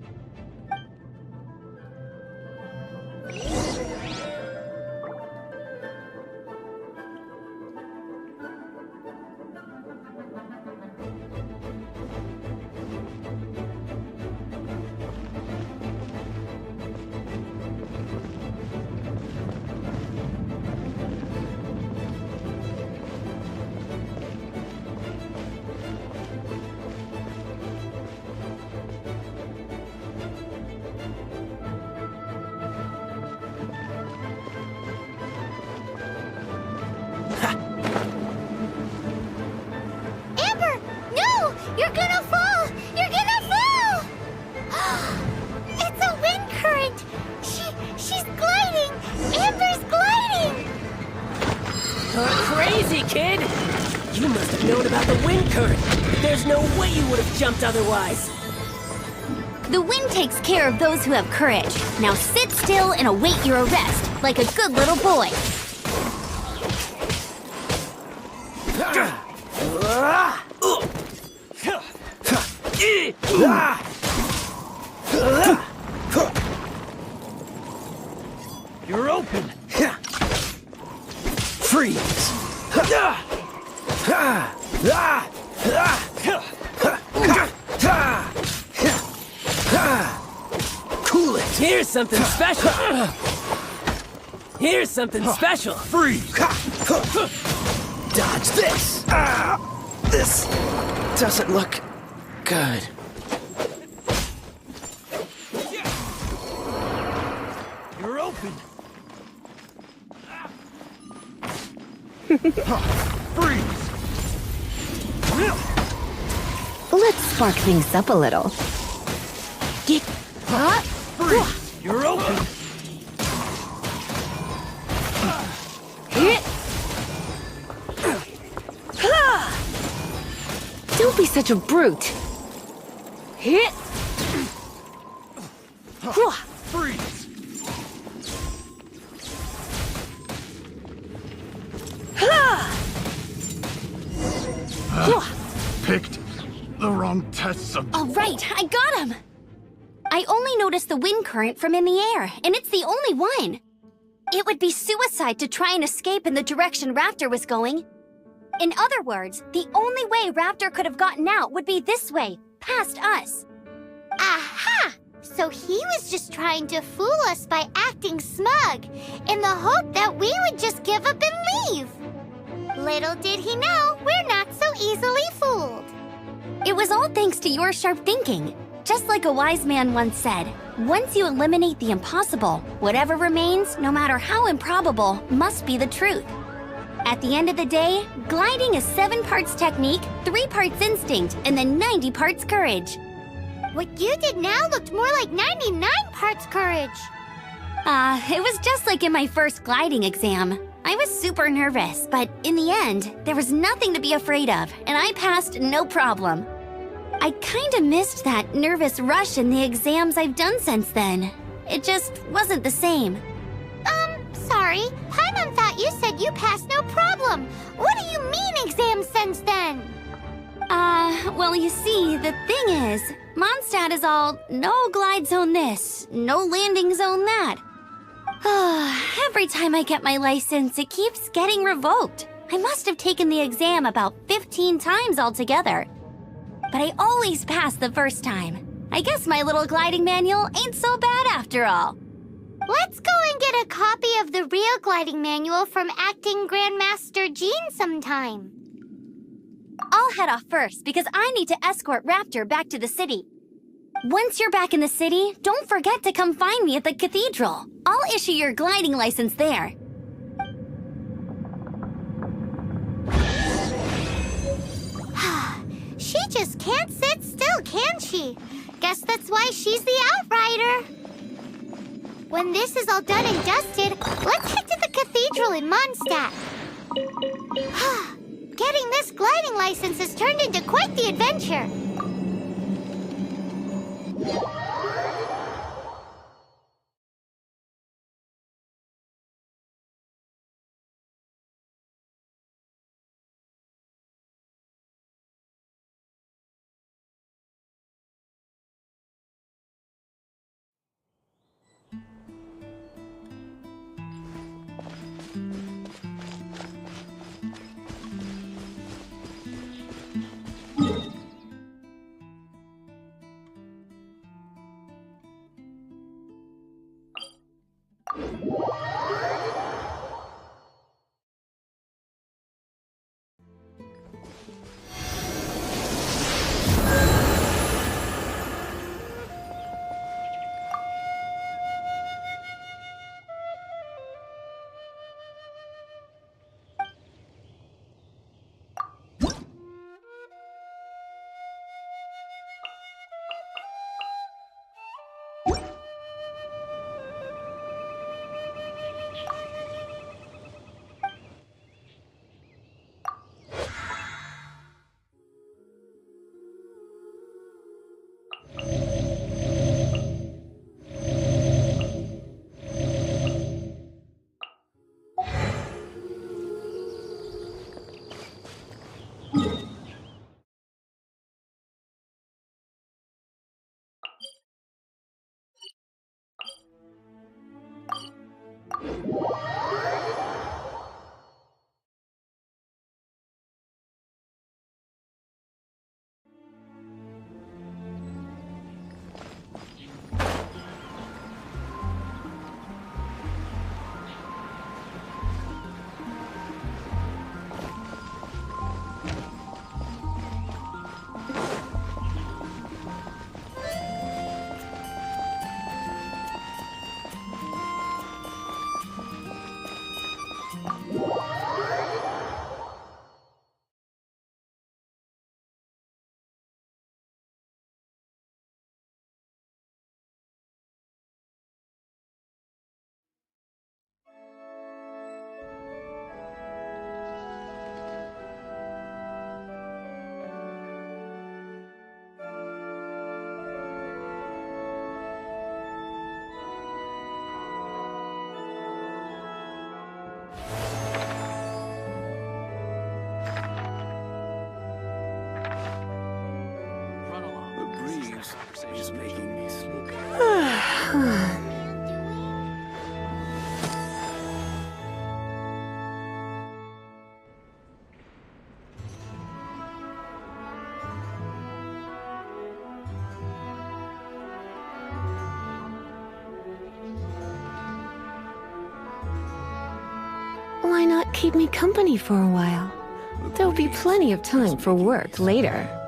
Amber! No! You're gonna fall! You're gonna fall! It's a wind current! She's gliding! Amber's gliding! Crazy, kid! You must have known about the wind current. There's no way you would have jumped otherwise. The wind takes care of those who have courage. Now sit still and await your arrest, like a good little boy. You're open. Freeze. Cool it. Here's something special. Here's something special. Freeze. Dodge this. This doesn't look good. You're open. Freeze. Let's spark things up a little. Get up. Freeze. You're open. Hit. Don't be such a brute. Hit. Freeze. Picked the wrong test subject. All right, I got him! I only noticed the wind current from in the air, and it's the only one. It would be suicide to try and escape in the direction Raptor was going. In other words, the only way Raptor could have gotten out would be this way, past us. Aha! So he was just trying to fool us by acting smug, in the hope that we would just give up and leave. Little did he know, we're not so easily fooled. It was all thanks to your sharp thinking. Just like a wise man once said, once you eliminate the impossible, whatever remains, no matter how improbable, must be the truth. At the end of the day, gliding is 7 parts technique, 3 parts instinct, and then 90 parts courage. What you did now looked more like 99 parts courage. It was just like in my first gliding exam. I was super nervous, but in the end, there was nothing to be afraid of, and I passed no problem. I kinda missed that nervous rush in the exams I've done since then. It just wasn't the same. Sorry. Paimon thought you said you passed no problem. What do you mean exam since then? Well, you see, the thing is, Mondstadt is all no glide zone this, no landing zone that. Every time I get my license, it keeps getting revoked. I must have taken the exam about 15 times altogether. But I always pass the first time. I guess my little gliding manual ain't so bad after all. Let's go and get a copy of the real gliding manual from Acting Grandmaster Jean sometime. I'll head off first because I need to escort Raptor back to the city. Once you're back in the city, don't forget to come find me at the cathedral. I'll issue your gliding license there. She just can't sit still, can she? Guess that's why she's the outrider. When this is all done and dusted, let's head to the cathedral in Mondstadt. Getting this gliding license has turned into quite the adventure. not keep me company for a while? There'll be plenty of time for work later.